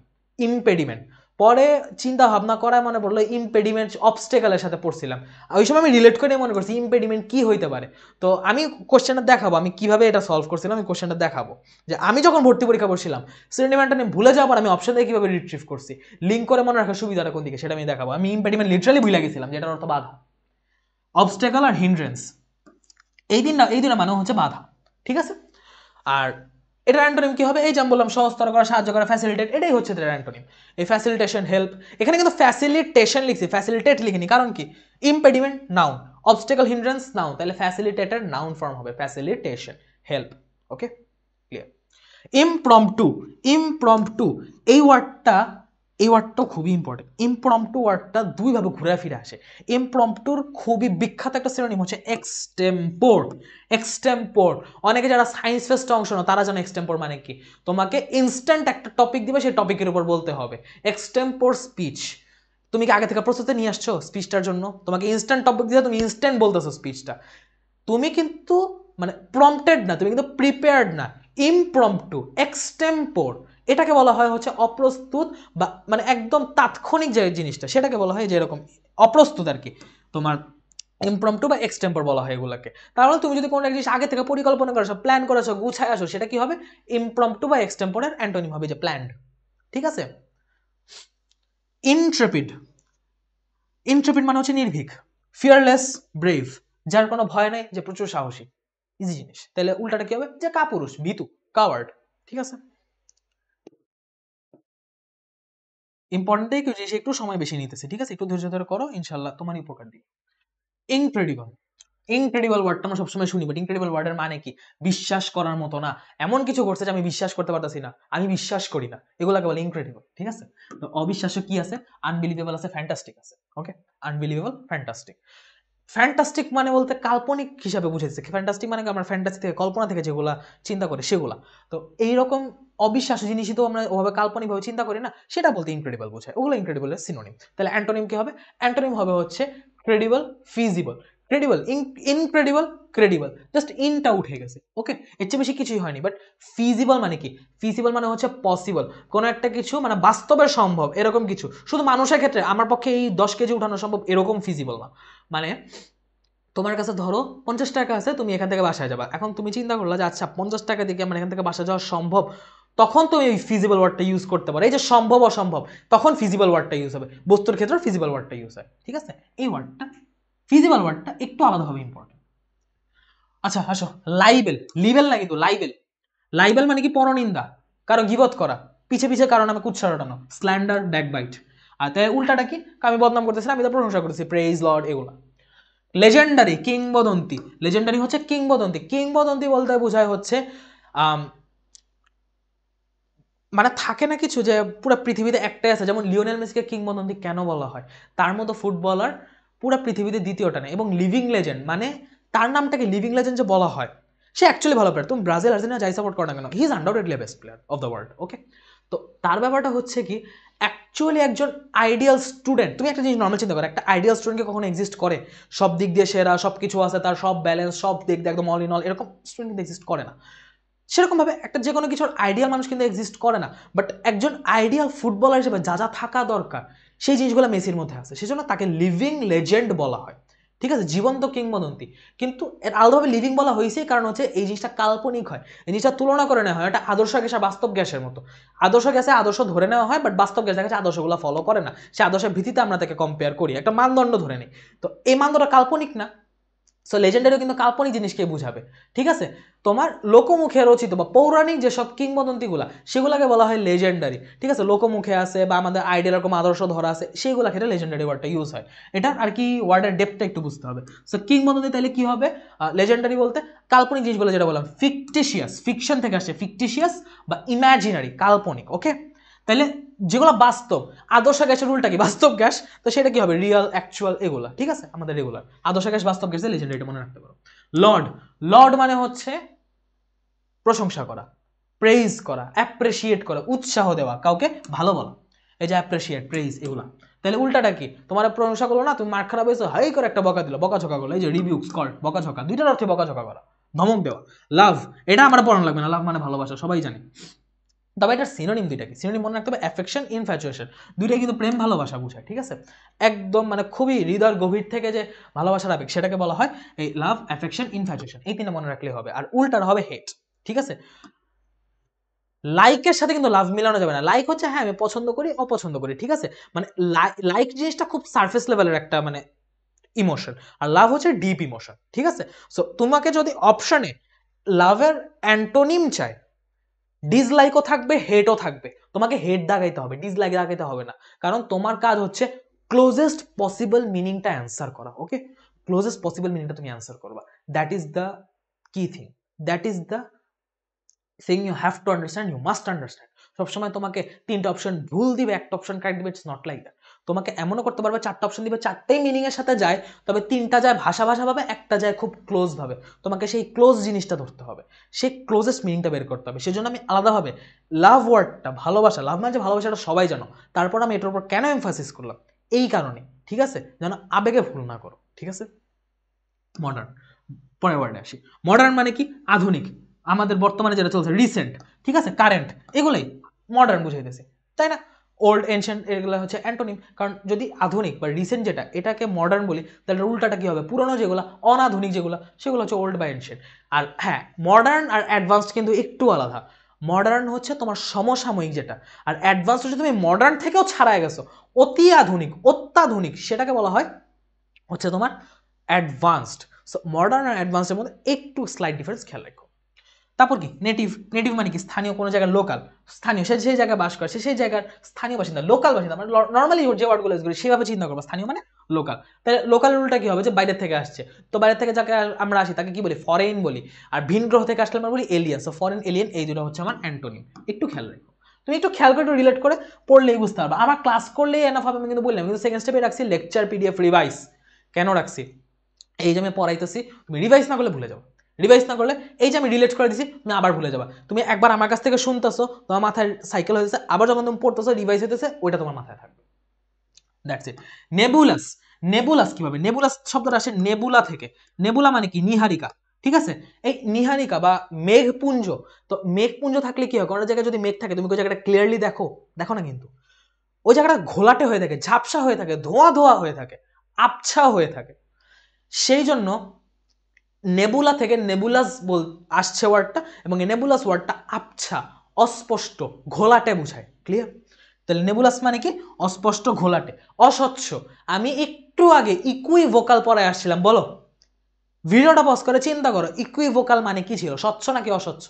ইম্পেডিমেন্ট। পরে চিন্তা ভাবনা করায় মনে পড়লো ইম্পেডিমেন্ট অবস্টেকলের সাথে পড়ছিলাম, ওই সময় আমি রিলেট করে মনে করছি ইম্পেডিমেন্ট কি হইতে পারে। তো আমি কোশ্চেনটা দেখাবো, আমি কিভাবে এটা সলভ করছিলাম, আমি কোশ্চেনটা দেখাবো যে আমি যখন ভর্তি পরীক্ষা করছিলাম সিনোনিমটা নিয়ে ভুলে যাওয়ার পর আমি অপশন দিয়ে কিভাবে রিট্রিভ করছি, লিঙ্ক করে মনে রাখার সুবিধাটা কোন দিকে, সেটা আমি দেখাবো। আমি ইম্পেডিমেন্ট লিটারালি ভুলে গেছিলাম, যেটার অর্থ বাধা। অবস্টেকল আর হিন্ড্রেন্স, এই দিনটা মানে হচ্ছে বাধা, ঠিক আছে? আর এটার অ্যান্টোনিম কি হবে? এই যে আমি বললাম, সহজতর করা, সাহায্য করা, ফ্যাসিলিটেট, এটাই হচ্ছে এটার অ্যান্টোনিম। এই ফ্যাসিলিটেশন, হেল্প, এখানে কিন্তু ফ্যাসিলিটেশন লিখছি, ফ্যাসিলিটেট লিখিনি, কারণ কি? Impediment noun, obstacle, hindrance noun, তাহলে ফ্যাসিলিটেটের নাউন ফর্ম হবে ফ্যাসিলিটেশন, হেল্প। ওকে, ক্লিয়ার। ইমপ্রম্পটু, ইমপ্রম্পটু এই ওয়ার্ডটাও খুবই ইম্পর্টেন্ট। ইমপ্রম্পটু ওয়ার্ডটা দুইভাবে ঘুরে ফিরে আসে। ইমপ্রম্পটুর খুবই বিখ্যাত একটা সিনোনিম হচ্ছে এক্সটেম্পোর। এক্সটেম্পোর, অনেকে যারা সায়েন্স ফেস্টে অংশ নাও তারা জানো এক্সটেম্পোর মানে কি। তোমাকে ইনস্ট্যান্ট একটা টপিক দিবে, সেই টপিকের উপর বলতে হবে। এক্সটেম্পোর স্পিচ, তুমি কি আগে থেকে প্রস্তুতি নিয়ে আসছো স্পিচটার জন্য? তোমাকে ইনস্ট্যান্ট টপিক দিয়ে তুমি ইনস্ট্যান্ট বলতেছো স্পিচটা, তুমি কিন্তু মানে প্রম্পটেড না, তুমি কিন্তু প্রিপেয়ার্ড না। ইমপ্রম্পটু, এক্সটেম্পোর, এটাকে বলা হয় হচ্ছে অপ্রস্তুত, বা মানে একদম তাৎক্ষণিক যে জিনিসটা, সেটাকে বলা হয় যেরকম অপ্রস্তুত আর কি। তোমার ইমপ্রম্পটু বা এক্সটেম্পর বলা হয় এগুলোকে। তাহলে তুমি যদি কোনো একটা জিনিস আগে থেকে পরিকল্পনা করেছো, প্ল্যান করেছো, গুছায় আসো, সেটা কি হবে? ইমপ্রম্পটু বা এক্সটেম্পরের অ্যান্টোনিম হবে যে প্ল্যান্ড। ঠিক আছে। ইনট্রেপিড, ইনট্রেপিড মানে হচ্ছে নির্ভীক। ফিয়ারলেস, ব্রেভ, যার কোনো ভয় নেই, যে প্রচুর সাহসী, ইজি জিনিস। তাহলে উল্টাটা কি হবে? যে কাপুরুষ, ভীতু, কাওয়ার্ড। ঠিক আছে। ইম্পর্টেন্ট কেউ জিনিস একটু সময় বেশি নিতেছে, ঠিক আছে, একটু ধৈর্য ধরে করো, ইনশাল্লাহ তোমারই উপকার দিই। ইনক্রেডিবল, ইনক্রেডিবল ওয়ার্ডটা আমরা সবসময় শুনি, বাট ইনক্রেডিবল ওয়ার্ডের মানে কি? বিশ্বাস করার মতো না, এমন কিছু ঘটছে যে আমি বিশ্বাস করতে পারতেছি না, আমি বিশ্বাস করি না, এগুলোকে বলে ইনক্রেডিবল। ঠিক আছে। তো অবিশ্বাস্য কি আছে? আনবিলিভেবল আছে, ফ্যান্টাস্টিক আছে। ওকে, আনবিলিভেবল, ফ্যান্টাস্টিক। ফ্যান্টাস্টিক মানে বলতে কাল্পনিক হিসাবে বুঝেছে। ফ্যান্টাস্টিক মানে আমরা ফ্যান্টাসি থেকে, কল্পনা থেকে যেগুলা চিন্তা করে সেগুলা। তো এইরকম অবিশ্বাস্য জিনিসই তো আমরা ওভাবে কাল্পনিকভাবে চিন্তা করি না, সেটা বলতে ইনক্রেডিবল বোঝায়। ওগুলো ইনক্রেডিবলের সিনোনিম। তাহলে অ্যান্টোনিম কি হবে? অ্যান্টোনিম হবে হচ্ছে credible, feasible. Credible, incredible, credible, just ইনটা উঠে গেছে। ওকে, এর চেয়ে বেশি কিছুই হয়নি। বাট ফিজিবল মানে কি? ফিজিবল মানে হচ্ছে পসিবল, কোনো একটা কিছু মানে বাস্তবে সম্ভব এরকম কিছু। শুধু মানুষের ক্ষেত্রে আমার পক্ষে এই 10 কেজি উঠানো সম্ভব এরকম ফিজিবল না। মানে তোমার কাছে ধরো 50 টাকা আছে, তুমি এখান থেকে বাসায় যাবা, এখন তুমি চিন্তা করলা যে আচ্ছা 50 টাকা দিয়ে আমার এখান থেকে বাসায় যাওয়া সম্ভব, তখন তুমি এই ফিজিবল ওয়ার্ডটা ইউজ করতে পারো। এই যে সম্ভব অসম্ভব, তখন ফিজিবল ওয়ার্ডটা ইউজ হবে। বস্তুর ক্ষেত্রে ফিজিবল ওয়ার্ডটা ইউজ হয়। ঠিক আছে। এই ওয়ার্ডটা, ফিজিবল ওয়ার্ডটা একটু আলাদাভাবে ইম্পর্টেন্ট। আচ্ছা আসো, লাইবেল, লিবেল না কিন্তু লাইবেল। লাইবেল মানে কি? পরনিন্দা, কারো গীবত করা, পিছে পিছে কারো নামে কুৎসা রটানো, স্ল্যান্ডার, ব্যাকবাইট। আর তাই উল্টাটা কি? আমি বদনাম করতেছি না, আমি তো প্রশংসা করতেছি, প্রেইজ, লর্ড, এগুলা। লেজেন্ডারি, কিংবদন্তি। লেজেন্ডারি হচ্ছে কিংবদন্তি। কিংবদন্তি বলতে বোঝায় হচ্ছে মানে থাকে না কিছু যে পুরো পৃথিবীতে একটাই আছে, যেমন লিওনেল মেসিকে কিংবদন্তি কেন বলা হয়? তার মতো ফুটবলার পুরো পৃথিবীতে দ্বিতীয়টা নেই। এবং লিভিং লেজেন্ড মানে তার নামটাকে লিভিং লেজেন্ড যে বলা হয়, সে অ্যাকচুয়ালি ভালো প্লেয়ার। তুমি ব্রাজিল, আর্জেন্টিনা যাই সাপোর্ট করো না কেন, he is undoubtedly best player of the world. Okay, তো তার ব্যাপারটা হচ্ছে কি, অ্যাকচুয়ালি একজন আইডিয়াল স্টুডেন্ট। তুমি একটা জিনিস নর্মাল চিন্তা করো, একটা আইডিয়াল স্টুডেন্টকে কখনো এক্সিস্ট করে? সব দিক দিয়ে সেরা, সব কিছু আছে তার, সব ব্যালেন্স, সব দিক দিয়ে একদম অল ইন অল, এরকম স্টুডেন্ট কিন্তু এক্সিস্ট করে না। সেরকমভাবে একটা যে কোনো কিছুর আইডিয়াল মানুষ কিন্তু এক্সিস্ট করে না। বাট একজন আইডিয়াল ফুটবলার হিসেবে যা যা থাকা দরকার, সেই জিনিসগুলো মেসির মধ্যে আছে, সেজন্য তাকে লিভিং লেজেন্ড বলা হয়। ঠিক আছে, জীবন্ত কিংবদন্তি। কিন্তু এর আলাদাভাবে লিভিং বলা হয়েছে কারণ হচ্ছে এই জিনিসটা কাল্পনিক হয়, এই জিনিসটা তুলনা করে নেওয়া হয়। এটা আদর্শ গ্যাস আর বাস্তব গ্যাসের মতো। আদর্শ গ্যাসে আদর্শ ধরে নেওয়া হয়, বাট বাস্তব গ্যাস দেখা যাচ্ছে আদর্শগুলো ফলো করে না, সে আদর্শের ভিত্তিতে আমরা তাকে কম্পেয়ার করি, একটা মানদণ্ড ধরে নিই। তো এই মানদণ্ডটা কাল্পনিক না। সো লেজেন্ডারিও কিন্তু কাল্পনিক জিনিসকে বুঝাবে। ঠিক আছে। তোমার লোকমুখে রচিত বা পৌরাণিক যেসব কিংবদন্তিগুলা, সেগুলোকে বলা হয় লেজেন্ডারি। ঠিক আছে, লোকমুখে আছে বা আমাদের আইডিয়াল এরকম আদর্শ ধরা আছে, সেইগুলা ক্ষেত্রে লেজেন্ডারি ওয়ার্ডটা ইউজ হয়। এটা আর কি ওয়ার্ডের ডেপথটা একটু বুঝতে হবে। সো কিংবদন্তি তাহলে কি হবে? লেজেন্ডারি বলতে কাল্পনিক জিনিসগুলো, যেটা বললাম ফিকটিশিয়াস, ফিকশন থেকে আসে, ফিকটিশিয়াস বা ইমাজিনারি, কাল্পনিক। ওকে, তাহলে যেগুলো বাস্তব, আদর্শ গ্যাসের উল্টা কি? বাস্তব গ্যাস। তো সেটা কি হবে? রিয়েল, অ্যাকচুয়াল, এগুলা। ঠিক আছে, আমাদের রেগুলার আদর্শ গ্যাস, বাস্তব গ্যাস, লেজেন্ডারি, এটা মনে রাখতে পারো। লর্ড, লর্ড মানে হচ্ছে প্রশংসা করা, প্রেইজ করা, অ্যাপ্রিসিয়েট করা, উৎসাহ দেওয়া, কাউকে ভালো বলা। এই যে অ্যাপ্রিসিয়েট, প্রেইজ, এগুলা। তাহলে উল্টাটা কি? তোমার প্রশংসা করলো না, তুমি মার খারাপ হয়েছো, হাই করে একটা বকা দিল, বকাঝকা করলো। এই যে রিভিউ, স্কল্ড, বকাঝকা, দুইটার অর্থে বকাঝকা করা, ধমক দেওয়া। লাভ, এটা আমার পড়ানো লাগবে না, লাভ মানে ভালোবাসা, সবাই জানি। তবে এটার সিনোনিম দুইটা কি? সিনোনিম মনে রাখতে হবে, অ্যাফেকশন, ইনফ্যাচুয়েশন। দুইটাই কিন্তু প্রেম ভালোবাসা বোঝায়। ঠিক আছে, একদম মানে খুবই হৃদয়ের গভীর থেকে যে ভালোবাসার আবেগ, সেটাকে বলা হয় এই লাভ, অ্যাফেকশন, ইনফ্যাচুয়েশন। এই তিনটা মনে রাখলে হবে। আর উল্টার হবে হেট। ঠিক আছে, লাইকের সাথে কিন্তু লাভ মিলানো যাবে না। লাইক হচ্ছে হ্যাঁ আমি পছন্দ করি, অপছন্দ করি। ঠিক আছে, মানে লাইক জিনিসটা খুব সারফেস লেভেলের একটা মানে ইমোশন, আর লাভ হচ্ছে ডিপ ইমোশন। ঠিক আছে, সো তোমাকে যদি অপশনে লাভের অ্যান্টোনিম চাই, ডিসলাইকও থাকবে, হেটও থাকবে, তোমাকে হেট দাগাইতে হবে, ডিসলাইক দাগাইতে হবে না। কারণ তোমার কাজ হচ্ছে ক্লোজেস্ট পসিবল মিনিংটা অ্যান্সার করা। ওকে, ক্লোজেস্ট পসিবল মিনিংটা তুমি অ্যান্সার করবা। That is the key thing, that is the thing you have to understand, you must understand. সবসময় তোমাকে তিনটা অপশন ভুল দিবে, একটা অপশন কারেক্ট দিবে, ইটস নট লাইক দ্যাট। তোমাকে এমনও করতে পারবে চারটা অপশন দিবে, চারটেই মিনিং এর সাথে যায়, তবে তিনটা যায় ভাষা ভাষা ভাবে, একটা যায় খুব ক্লোজ ভাবে। তোমাকে সেই ক্লোজ জিনিসটা ধরতে হবে, সেই ক্লোজেস্ট মিনিংটা বের করতে হবে। সেজন্য আমি আলাদাভাবে লাভ ওয়ার্ডটা, ভালোবাসা, লাভ মানে যে ভালোবাসাটা সবাই জানো, তারপর আমি এটার উপর কেন এমফাসিস করলাম, এই কারণে। ঠিক আছে, যেন আবেগে ভুল না করো। ঠিক আছে। মডার্ন, পরের ওয়ার্ডে আসি। মডার্ন মানে কি? আধুনিক, আমাদের বর্তমানে যেটা চলছে, রিসেন্ট। ঠিক আছে, কারেন্ট, এগুলোই মডার্ন বুঝাইতেছে, তাই না? ওল্ড এনশিয়েন্ট এগুলো হচ্ছে অ্যান্টোনিম, কারণ যদি আধুনিক বা রিসেন্ট যেটা এটাকে মডার্ন বলি তাহলে উল্টাটা কী হবে, পুরনো যেগুলো অনাধুনিক যেগুলো সেগুলো হচ্ছে ওল্ড বা এনশিয়েন্ট। আর হ্যাঁ, মডার্ন আর অ্যাডভান্সড কিন্তু একটু আলাদা। মডার্ন হচ্ছে তোমার সমসাময়িক যেটা, আর অ্যাডভান্স হচ্ছে তুমি মডার্ন থেকেও ছাড়াই গেছো, অতি আধুনিক অত্যাধুনিক, সেটাকে বলা হয় হচ্ছে তোমার অ্যাডভান্সড। সো মডার্ন আর অ্যাডভান্সের মধ্যে একটু স্লাইট ডিফারেন্স খেয়াল রাখো। তারপর কি নেটিভ, নেটিভ মানে কি স্থানীয়, কোনো জায়গার লোকাল, স্থানীয় সে সেই জায়গায় বাস করে, সে সেই জায়গার স্থানীয় বাসিন্দা, লোকাল বাসিন্দা মানে নর্মালি যে ওয়ার্ডগুলো ইউজ করি সেভাবে চিন্তা করবো, স্থানীয় মানে লোকাল। তাহলে লোকাল রুলটা কি হবে, যে বাইরের থেকে আসছে, তো বাইরের থেকে যাকে আমরা আসি তাকে কি বলি, ফরেন বলি, আর ভিন গ্রহ থেকে আসলে আমরা বলি এলিয়েন। সো ফরেন এলিয়েন এই দুটো হচ্ছে আমার অ্যান্টোনিম, একটু খেয়াল রাখো। তুমি একটু খেয়াল করে একটু রিলেট করে পড়লেই বুঝতে পারবে। আমার ক্লাস করলেই এনাফ হবে আমি কিন্তু বললাম, কিন্তু সেকেন্ড স্টেপে রাখছি লেকচার পিডিএফ রিভাইস। কেন রাখছি, এই যে আমি পড়াইতেছি তুমি রিভাইস না করলে ভুলে যাও, রিভাইস না করলে এই যে আমি রিলেট করে দিছি তুমি আবার ভুলে যাবা। তুমি একবার আমার কাছ থেকে শুনতেছো, তোমার মাথায় সাইকেল হয়েছে, আবার যখন তুমি পড়তেছো রিভাইস হইতেছে, ওইটা তোমার মাথায় থাকবে। That's it. নেবুলাস, নেবুলাস কিভাবে, নেবুলাস শব্দটা আসে নেবুলা থেকে। নেবুলা মানে কি, নিহারিকা, ঠিক আছে। এই নিহারিকা বা মেঘপুঞ্জ, তো মেঘপুঞ্জ থাকলে কি হয়, কোনো জায়গায় যদি মেঘ থাকে তুমি ওই জায়গাটা ক্লিয়ারলি দেখো, দেখো না কিন্তু, ওই জায়গাটা ঘোলাটে হয়ে থাকে, ঝাপসা হয়ে থাকে, ধোঁয়া ধোঁয়া হয়ে থাকে, আবছা হয়ে থাকে। সেই জন্য নেবুলা থেকে নেবুলাস বল আসছে ওয়ার্ডটা, এবং নেবুলাস ওয়ার্ডটা আবছা, অস্পষ্ট, ঘোলাটে বোঝায়। ক্লিয়ার? তাহলে নেবুলাস মানে কি, অস্পষ্ট, ঘোলাটে, অস্বচ্ছ। আমি একটু আগে ইকুইভোকাল পড়ায় আসছিলাম, বলো, ভিডিওটা পজ করে চিন্তা করো, ইকুইভোকাল মানে কি ছিল, স্বচ্ছ নাকি অস্বচ্ছ?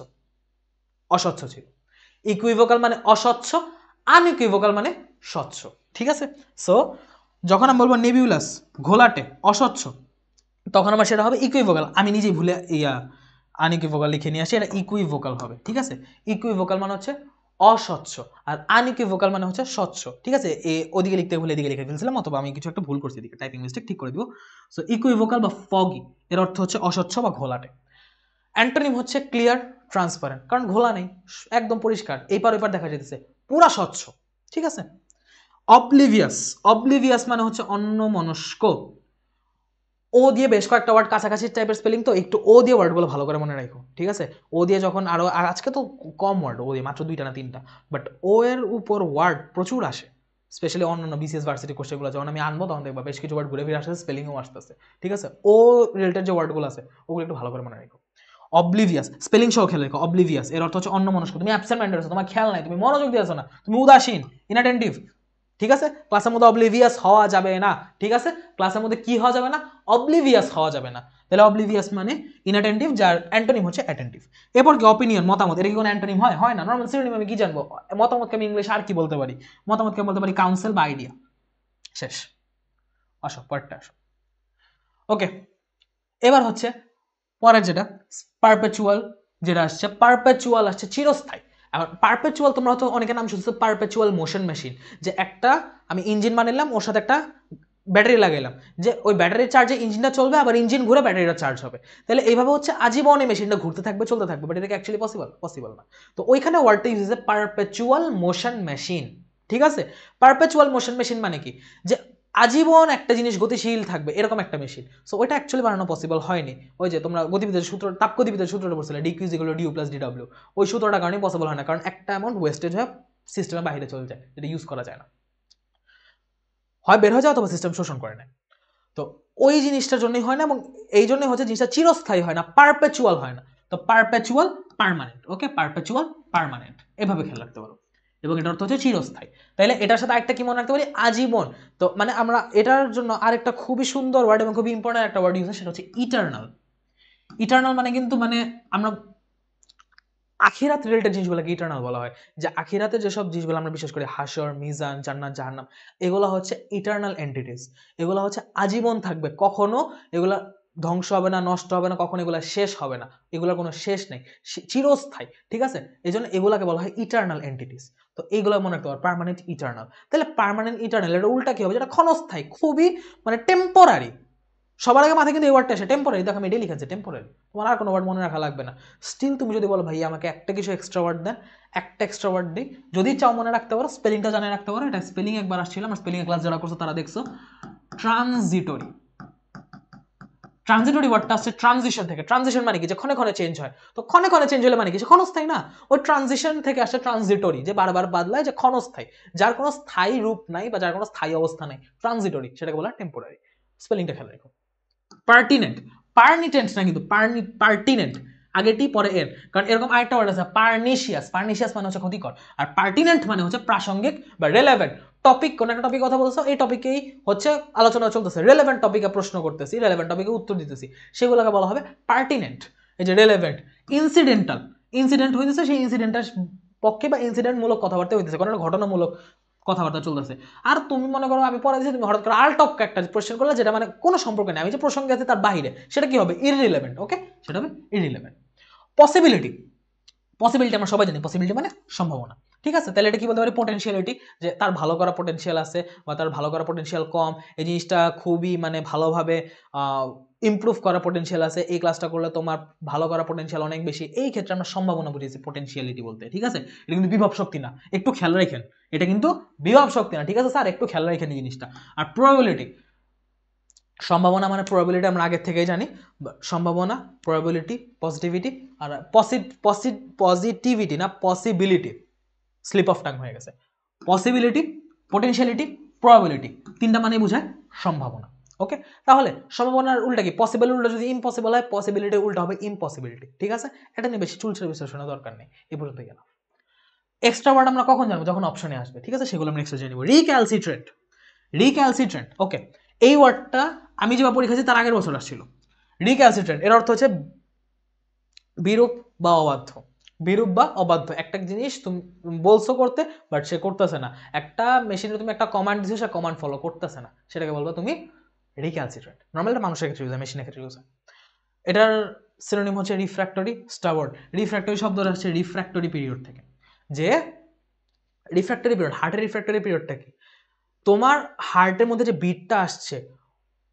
অস্বচ্ছ ছিল। ইকুইভোকাল মানে অস্বচ্ছ, আনইকুইভোকাল মানে স্বচ্ছ, ঠিক আছে। সো যখন আমি বলবো নেবুলাস ঘোলাটে অস্বচ্ছ, তখন আমার সেটা হবে ইকুইভোকাল। আমি নিজেই ভুলে আনইকুইভোকাল লিখে নিয়ে আসি, এটা ইকুইভোকাল হবে, ঠিক আছে। ইকুইভোকাল মানে হচ্ছে অস্বচ্ছ, আর আনইকুইভোকাল মানে হচ্ছে স্বচ্ছ, ঠিক আছে। ওদিকে লিখতে ভুলে এদিকে লিখে ফেলছিলাম, অথবা আমি কিছু একটা ভুল করছি এদিকে, টাইপিং মিস্টেক ঠিক করে দিব। সো ইকুইভোকাল বা ফগি এর অর্থ হচ্ছে অস্বচ্ছ বা ঘোলাটে। অ্যান্টোনিম হচ্ছে ক্লিয়ার, ট্রান্সপারেন্ট, কারণ ঘোলা নেই, একদম পরিষ্কার, এইপার ওইপার দেখা যেতেছে, পুরা স্বচ্ছ, ঠিক আছে। অবলিভিয়াস, অবলিভিয়াস মানে হচ্ছে অন্যমনস্ক। ও দিয়ে বেশ কয়েকটা ওয়ার্ড কাছাকাছি টাইপের স্পেলিং, তো একটু ও দিয়ে ওয়ার্ডগুলো ভালো করে মনে রাখো, ঠিক আছে। ও দিয়ে যখন আরো, আজকে তো কম ওয়ার্ড, ও দিয়ে মাত্র 2টা না 3টা, বাট ও এর উপর ওয়ার্ড প্রচুর আসে, স্পেশালি অন্যান্য বিসিএস ভার্সিটি কোর্সগুলো যখন আমি আনবো তখন দেখবা বেশ কিছু ওয়ার্ড ঘুরে ফিরে আসতেছে, স্পেলিংও আসতেছে, ঠিক আছে। ও রিলেটেড যে ওয়ার্ডগুলো আছে ওগুলো একটু ভালো করে মনে রাখো। অবলিভিয়াস, স্পেলিং সহ খেয়াল রেখো, অবলিভিয়াস এর অর্থ হচ্ছে অন্যমনস্ক, তুমি অ্যাবসেন্ট মাইন্ডেড আছো, তোমার খেয়াল নাই, তুমি মনোযোগ দিয়েছো না, তুমি উদাসীন, ইনঅ্যাটেন্টিভ, ঠিক আছে। ক্লাসের মধ্যে অবলিভিয়াস হওয়া যাবে না, ঠিক আছে। ক্লাসের মধ্যে কি হওয়া যাবে না, অবলিভিয়াস হওয়া যাবে না। তাহলে অবলিভিয়াস মানে ইনঅ্যাটেন্টিভ, যার অ্যান্টোনিম হচ্ছে অ্যাটেন্টিভ। এরপর কি অপিনিয়ন, মতামত, এটা কি কোনো অ্যান্টোনিম হয়? হয় না। নর্মাল সিনোনিম আমি কি জানবো, মতামতকে আমি ইংলিশ আর কি বলতে পারি, মতামতকে বলতে পারি কাউন্সিল বা আইডিয়া। শেষ। আসো পরেরটা আসো। ওকে, এবার হচ্ছে পরের যেটা পারপেচুয়াল, যেটা আসছে পারপেচুয়াল আসছে চিরস্থায়ী। এখন পারপেচুয়াল তোমরা হয়তো অনেকের নাম শুনছো পারপেচুয়াল মোশন মেশিন, যে একটা আমি ইঞ্জিন বানালাম, ওর সাথে একটা ব্যাটারি লাগাইলাম, যে ওই ব্যাটারির চার্জে ইঞ্জিনটা চলবে, আবার ইঞ্জিন ঘুরে ব্যাটারিটা চার্জ হবে। তাহলে এইভাবে হচ্ছে আজীবন এই মেশিনটা ঘুরতে থাকবে, চলতে থাকবে, বাট এটা অ্যাকচুয়ালি পসিবল? পসিবল না। তো ওইখানে ওয়ার্ডটা ইউজ হয়েছে পারপেচুয়াল মোশন মেশিন, ঠিক আছে। পারপেচুয়াল মোশন মেশিন মানে কি, যে আজীবন একটা জিনিস গতিশীল থাকবে এরকম একটা মেশিন। সো ওইটা অ্যাকচুয়ালি বানানো পসিবল হয়নি। ওই যে তোমরা গতিবিদ্যার সূত্র, তাপগতিবিদ্যার সূত্রটা পড়ছিলে, d Q is equal to d U plus d W, ওই সূত্রটার কারণে পসিবল হয় না, কারণ একটা অ্যামাউন্ট ওয়েস্টেজ হয়ে সিস্টেমের বাইরে চলে যায়, যেটা ইউজ করা যায় না, হয় বের হয়ে যায় অথবা সিস্টেম শোষণ করে নেয়। তো ওই জিনিসটার জন্যই হয় না, এবং এই জন্যই হচ্ছে জিনিসটা চিরস্থায়ী হয় না, পারপেচুয়াল হয় না। তো পারপেচুয়াল পার্মানেন্ট, ওকে, পারপেচুয়াল পার্মানেন্ট, এভাবে খেয়াল রাখতে পারো। এবং এটার অর্থ হচ্ছে চিরস্থায়ী। তাইলে এটার সাথে আরেকটা কি মনে রাখতে পারি, আজীবন। তো মানে আমরা এটার জন্য আরেকটা খুবই সুন্দর ওয়ার্ড এবং খুবই ইম্পর্টেন্ট একটা ওয়ার্ড ইউজ হয়, সেটা হচ্ছে ইটারনাল। ইটারনাল মানে কিন্তু মানে আমরা আখিরাত রিলেটেড জিনিসগুলোকে ইটারনাল বলা হয়, যে আখিরাতে যেসব জিনিসগুলো আমরা বিশেষ করে হাসর, মিজান, জান্নাত, জাহান্নাম, এগুলো হচ্ছে ইটারনাল এন্টিটিস, এগুলো হচ্ছে আজীবন থাকবে, কখনো এগুলা ধ্বংস হবে না, নষ্ট হবে না, কখনো এগুলা শেষ হবে না, এগুলোর কোনো শেষ নেই, চিরস্থায়ী, ঠিক আছে। এই জন্য এগুলাকে বলা হয় ইটারনাল এন্টিটিস। তো এইগুলো মনে রাখতে পারো, পার্মানেন্ট ইটারনাল। তাহলে পার্মানেন্ট ইটারনাল এটা উল্টা কি হবে, যেটা ক্ষণস্থায়ী, খুবই মানে টেম্পোরারি। সবার আগে মাথায় কিন্তু এই ওয়ার্ডটা আসে, টেম্পোরারি। দেখো আমি এটাই লিখেছি, টেম্পোরারি, তোমার আর কোনো ওয়ার্ড মনে রাখা লাগবে না। স্টিল তুমি যদি বলো ভাই আমাকে একটা কিছু এক্সট্রা ওয়ার্ড দেন, একটা এক্সট্রা ওয়ার্ড দিই, যদি চাও মনে রাখতে পারো, স্পেলিংটা জানে রাখতে পারো। এটা স্পেলিং একবার আসছিল, আমার স্পেলিং ক্লাস যারা করছো তারা দেখছো, ট্রানজিটরি, ট্রানজিটরি ওয়ার্ডটা আসছে ট্রানজিশন থেকে। ট্রানজিশন মানে কি, যে ক্ষণে ক্ষণে চেঞ্জ হয়। তো ক্ষণে ক্ষণে চেঞ্জ হলে মানে কি, সে ক্ষণস্থায়ী না। ওই ট্রানজিশন থেকে আসে ট্রানজিটরি, যে বারবার বদলায়, যে ক্ষণস্থায়ী, যার কোনো স্থায়ী রূপ নাই বা যার কোনো স্থায়ী অবস্থা নাই, ট্রানজিটরি, সেটাকে বলা টেম্পোরারি। স্পেলিংটা খেয়াল রাখো। পার্টিনেন্ট, পার্নিটেন্ট না কিন্তু, পার্টিনেন্ট, আগে টি পরে এর, কারণ এরকম আরেকটা ওয়ার্ড আছে পার্নিশিয়াস। পার্নিশিয়াস মানে হচ্ছে ক্ষতিকর, আর পার্টিনেন্ট মানে হচ্ছে প্রাসঙ্গিক বা রেলেভেন্ট। টপিক, কোন একটা টপিক কথা বলছো, এই টপিকেই হচ্ছে আলোচনা চলতেছে, রেলেভেন্ট টপিকে প্রশ্ন করতেছি, রেলেভেন্ট টপিকে উত্তর দিতেছি, সেগুলোকে বলা হবে পার্টিনেন্ট। এই যে রেলেভেন্ট। ইনসিডেন্টাল, ইনসিডেন্ট হইতেছে, সেই ইনসিডেন্টের পক্ষে বা ইনসিডেন্ট মূলক কথাবার্তা হইতেছে, কোনো একটা ঘটনামূলক কথাবার্তা চলতেছে। আর তুমি মনে করো আমি পড়াইছি, তুমি হঠাৎ করে আলটক একটা প্রশ্ন করলে, যেটা মানে কোনো সম্পর্ক নেই, আমি যে প্রসঙ্গে আছে তার বাইরে, সেটা কি হবে, ইররিলেভেন্ট। ওকে, সেটা হবে ইররিলেভেন্ট। পসিবিলিটি, পসিবিলিটি আমরা সবাই জানি, পসিবিলিটি মানে সম্ভাবনা। ঠিক আছে, তাহলে এটা কি বলতে পারি, পোটেনশিয়ালিটি, যে তার ভালো করা পোটেনশিয়াল আছে বা তার ভালো করা পোটেনশিয়াল কম, এই জিনিসটা খুবই মানে ভালোভাবে ইমপ্রুভ করা পোটেনশিয়াল আছে, এই ক্লাসটা করলে তোমার ভালো করা পোটেনশিয়াল অনেক বেশি, এই ক্ষেত্রে আমরা সম্ভাবনা বুঝেছি পোটেনশিয়ালিটি বলতে। ঠিক আছে, এটা কিন্তু বিভব শক্তি না, একটু খেয়াল রাখেন, এটা কিন্তু বিভব শক্তি না। ঠিক আছে স্যার, একটু খেয়াল রাখেন এই জিনিসটা। আর প্রবাবিলিটি, সম্ভাবনা মানে প্রবাবিলিটি আমরা আগের থেকেই জানি, সম্ভাবনা, প্রবাবিলিটি, পজিটিভিটি, আর পজিটিভিটি না পসিবিলিটি, স্লিপ অফ টাং হয়ে গেছে। পসিবিলিটি, পোটেনশিয়ালিটি, প্রবাবিলিটি, তিনটা মানে বোঝায় সম্ভাবনা। ওকে, তাহলে সম্ভাবনার উল্টা কি, পসিবল উল্টা যদি ইম্পসিবল হয়, পসিবিলিটির উল্টা হবে ইম্পসিবিলিটি। ঠিক আছে, এটা নিয়ে বেশি চুলচের বিশ্লেষণের দরকার নেই, এই পর্যন্ত গেলাম। এক্সট্রা ওয়ার্ড আমরা কখন জানবো, যখন অপশনে আসবে। ঠিক আছে, সেগুলো আমরা নেক্সট জেনে নিব। রিক্যালসিট্রেন্ট, রিক্যালসিট্রেন্ট, ওকে, এই ওয়ার্ডটা আমি যেভাবে পরীক্ষা তার আগের বছর আসছিল। রিক্যালসিট্রেন্ট এর অর্থ হচ্ছে বিরূপ বা অবাধ্য। বিরূপ বা অবাধ্য, একটা জিনিস তুমি বলছো করতে বাট সে করতেছে না, একটা মেশিনে তুমি একটা কমান্ড দিছো, সে কমান্ড ফলো করতেছে না, সেটাকে বলবো তুমি রিক্যালসিট্রেন্ট। নর্মালি এটা মানুষের ক্ষেত্রে ইউজ হয়, মেশিনের ক্ষেত্রে ইউজ হয়। এটার সিনোনিম হচ্ছে রিফ্র্যাক্টরি, স্টাবার্ন। রিফ্র্যাক্টরি শব্দটা হচ্ছে রিফ্র্যাক্টরি পিরিয়ড থেকে, যে রিফ্র্যাক্টরি পিরিয়ড, হার্টের রিফ্র্যাক্টরি পিরিয়ডটা কি, তোমার হার্টের মধ্যে যে বিটটা আসছে,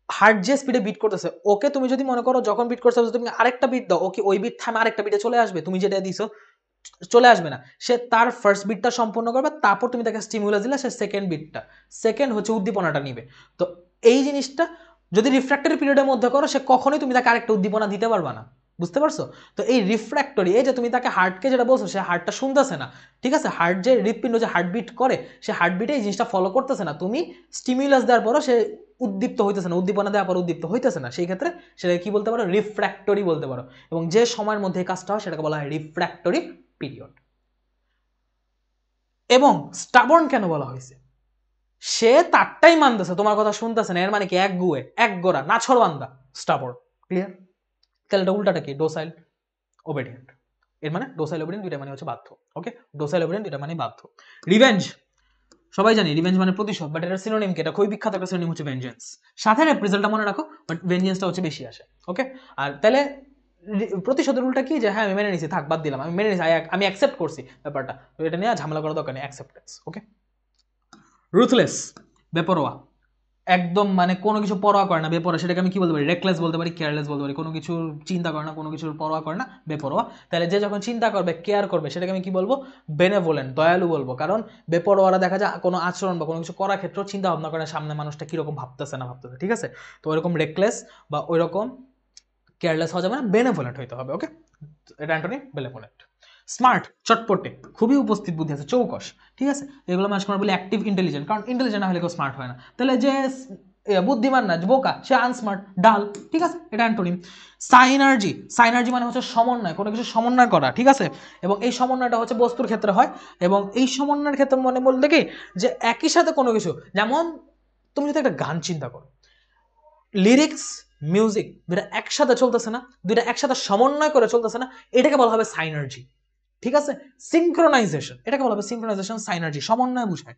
হার্ট যে স্পিডে বিট করতেছে, ওকে তুমি যদি মনে করো যখন বিট করতে তুমি আরেকটা বিট দাও, ওকে ওই বিট থামে আরেকটা বিটে চলে আসবে, তুমি যেটা দিছো চলে আসবে না, সে তার ফার্স্ট বিটটা সম্পূর্ণ করবে, তারপর তুমি তাকে স্টিমুলাস দিলে সে সেকেন্ড বিটটা, সেকেন্ড হচ্ছে উদ্দীপনাটা নিবে। তো এই জিনিসটা যদি রিফ্র্যাক্টরি পিরিয়ডের মধ্যে করো, সে কখনোই তুমি তাকে আরেকটা উদ্দীপনা দিতে পারবা না, বুঝতে পারছো? তো এই রিফ্র্যাক্টরি, এই যে তুমি তাকে হার্টকে যেটা বলছো, সে হার্টটা শুনতেছে না। ঠিক আছে, হার্ট যে হৃৎপিণ্ড যে হার্টবিট করে, সে হার্টবিটে এই জিনিসটা ফলো করতেছে না, তুমি স্টিমুলাস দেওয়ার পরও সে উদ্দীপ্ত হইতেছে না, উদ্দীপনা দেওয়ার পর উদ্দীপ্ত হইতেছে না, সেই ক্ষেত্রে সেটাকে কি বলতে পারো, রিফ্র্যাক্টরি বলতে পারো। এবং যে সময়ের মধ্যে এই কাজটা হয় সেটাকে বলা হয় রিফ্র্যাক্টরি পিরিয়ড। এবং স্টাবর্ন কেন বলা হয়েছে, সে তারটাই মানতেছে, তোমার কথা শুনতেছে না, এর মানে কি, এক গুয়ে এক গোড়া নাছর বান্দা, স্টাবর্ন। ক্লিয়ার? তাহলে এটা উল্টাটা কি, ডোসাইল ওবেডিয়েন্ট। এর মানে ডোসাইল ওবেডিয়েন্ট দুইটা মানে হচ্ছে বাধ্য। ওকে, ডোসাইল ওবেডিয়েন্ট দুইটা মানে বাধ্য। রিভেঞ্জ, সবাই জানি রিভেঞ্জ মানে প্রতিশোধ, বাট এটার সিনোনিম কি, এটা খুবই বিখ্যাত একটা সিনোনিম হচ্ছে ভেঞ্জেন্স। সাথে রিপ্রেজেন্টটা মনে রাখো, বাট ভেঞ্জেন্সটা হচ্ছে বেশি আসে। ওকে, আর তাহলে প্রতিশোধের উল্টা কি, যে হ্যাঁ আমি মেনে নিছি, থাক বাদ দিলাম, আমি মেনে নিছি, আমি অ্যাকসেপ্ট করছি ব্যাপারটা, তো এটা নিয়ে ঝামেলা করার দরকার নেই, অ্যাকসেপ্টেন্স। ওকে, রুথলেস, বেপরোয়া, একদম মানে কোনো কিছু পরোয়া করে না, বেপরোয়া, সেটাকে আমি কি বলতে পারি, রেকলেস বলতে পারি, কেয়ারলেস বলতে পারি, কোনো কিছু চিন্তা করে না, কোনো কিছুর পরোয়া করে না, বেপরোয়া। তাহলে যে যখন চিন্তা করবে, কেয়ার করবে, সেটাকে আমি কি বলবো, বেনেভোলেন্ট, দয়ালু বলবো। কারণ বেপরোয়ারা দেখা যায় কোনো আচরণ বা কোনো কিছু করার ক্ষেত্রেও চিন্তা ভাবনা করে সামনে মানুষটা কিরকম ভাবতেছে না ভাবতেছে। ঠিক আছে, তো ওইরকম রেকলেস বা ওইরকম কেয়ারলেস হওয়া যাবে না, বেনেভোলেন্ট হইতে হবে। ওকে, এটা অ্যান্টনি বেনেভোলেন্ট। স্মার্ট, চটপটে, খুবই উপস্থিত বুদ্ধি আছে, চৌকস। ঠিক আছে, এগুলো মাঝে বলি অ্যাক্টিভ ইন্টেলিজেন্ট, কারণ ইন্টেলিজেন্ট না হলে কেউ স্মার্ট হয় না। তাহলে যে বুদ্ধিমান না, বোকা, সে আনস্মার্ট, ডাল। ঠিক আছে, এটা অ্যান্টোনিম। সাইনার্জি, সাইনার্জি মানে হচ্ছে সমন্বয়, কোনো কিছু সমন্বয় করা। ঠিক আছে, এবং এই সমন্বয়টা হচ্ছে বস্তুর ক্ষেত্রে হয়, এবং এই সমন্বয়ের ক্ষেত্রে মনে বলতে কি, যে একই সাথে কোনো কিছু, যেমন তুমি যদি একটা গান চিন্তা করো, লিরিক্স মিউজিক দুটা একসাথে চলতেছে না, দুটা একসাথে সমন্বয় করে চলতেছে না, এটাকে বলা হবে সাইনার্জি। ঠিক আছে, সিনক্রোনাইজেশন, এটাকে বলা হবে সিনক্রোনাইজেশন, সাইনার্জি, সমন্বয় বুঝায়।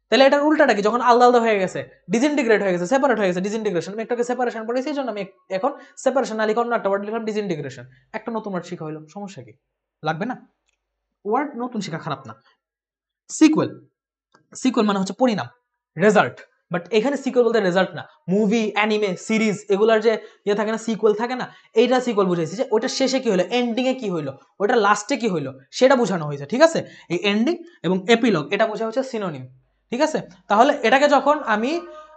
তাহলে এটার উল্টাটা কি, যখন আলাদা আলাদা হয়ে গেছে, ডিসইন্টিগ্রেট হয়ে গেছে, সেপারেট হয়ে গেছে, ডিসইন্টিগ্রেশন। আমি একটাকে সেপারেশন পড়েছি, এই জন্য আমি এখন সেপারেশন না লিখে অন্য একটা ওয়ার্ড লিখলাম, ডিসইন্টিগ্রেশন। একটা নতুন ওয়ার্ড শেখা হইলো, সমস্যা কি, লাগবে না, ওয়ার্ড নতুন শেখা খারাপ না। সিকুয়েল, সিকুয়েল মানে হচ্ছে পরিণাম, রেজাল্ট। বাট এখানে সিকুয়েল বলতে রেজাল্ট না, মুভি, অ্যানিমে, সিরিজ, এগুলার যে ইয়ে থাকে না, সিকুয়েল থাকে না, এইটা সিকুয়েল বুঝাইছি, যে ওইটা শেষে কি হলো, এন্ডিং এ কি হইলো, ওইটা লাস্টে কি হইলো, সেটা বোঝানো হয়েছে। ঠিক আছে, এই এন্ডিং এবং এপিলগ এটা বোঝা হচ্ছে সিনোনিম। ঠিক আছে, তাহলে এটাকে যখন আমি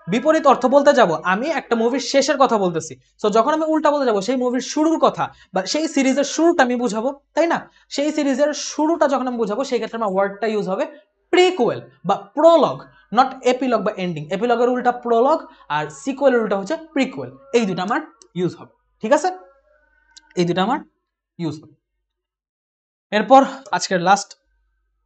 বিপরীত অর্থ বলতে যাব, আমি একটা মুভির শেষের কথা বলতেছি, সো যখন আমি উল্টা বলতে যাব সেই মুভির শুরুর কথা বা সেই সিরিজের শুরুটা আমি বুঝাবো, তাই না? সেই সিরিজের শুরুটা যখন আমি বুঝাবো সেই ক্ষেত্রে আমার ওয়ার্ডটা ইউজ হবে প্রিকুয়েল বা প্রোলগ, নট এপিলগ বা এন্ডিং। এপিলগের উল্টা প্রোলগ আর সিকুয়েলের উল্টা হচ্ছে প্রিকুয়েল। এই দুটো আমার ইউজ হবে, ঠিক আছে? এই দুটো আমার ইউজ হবে। এরপর আজকের লাস্ট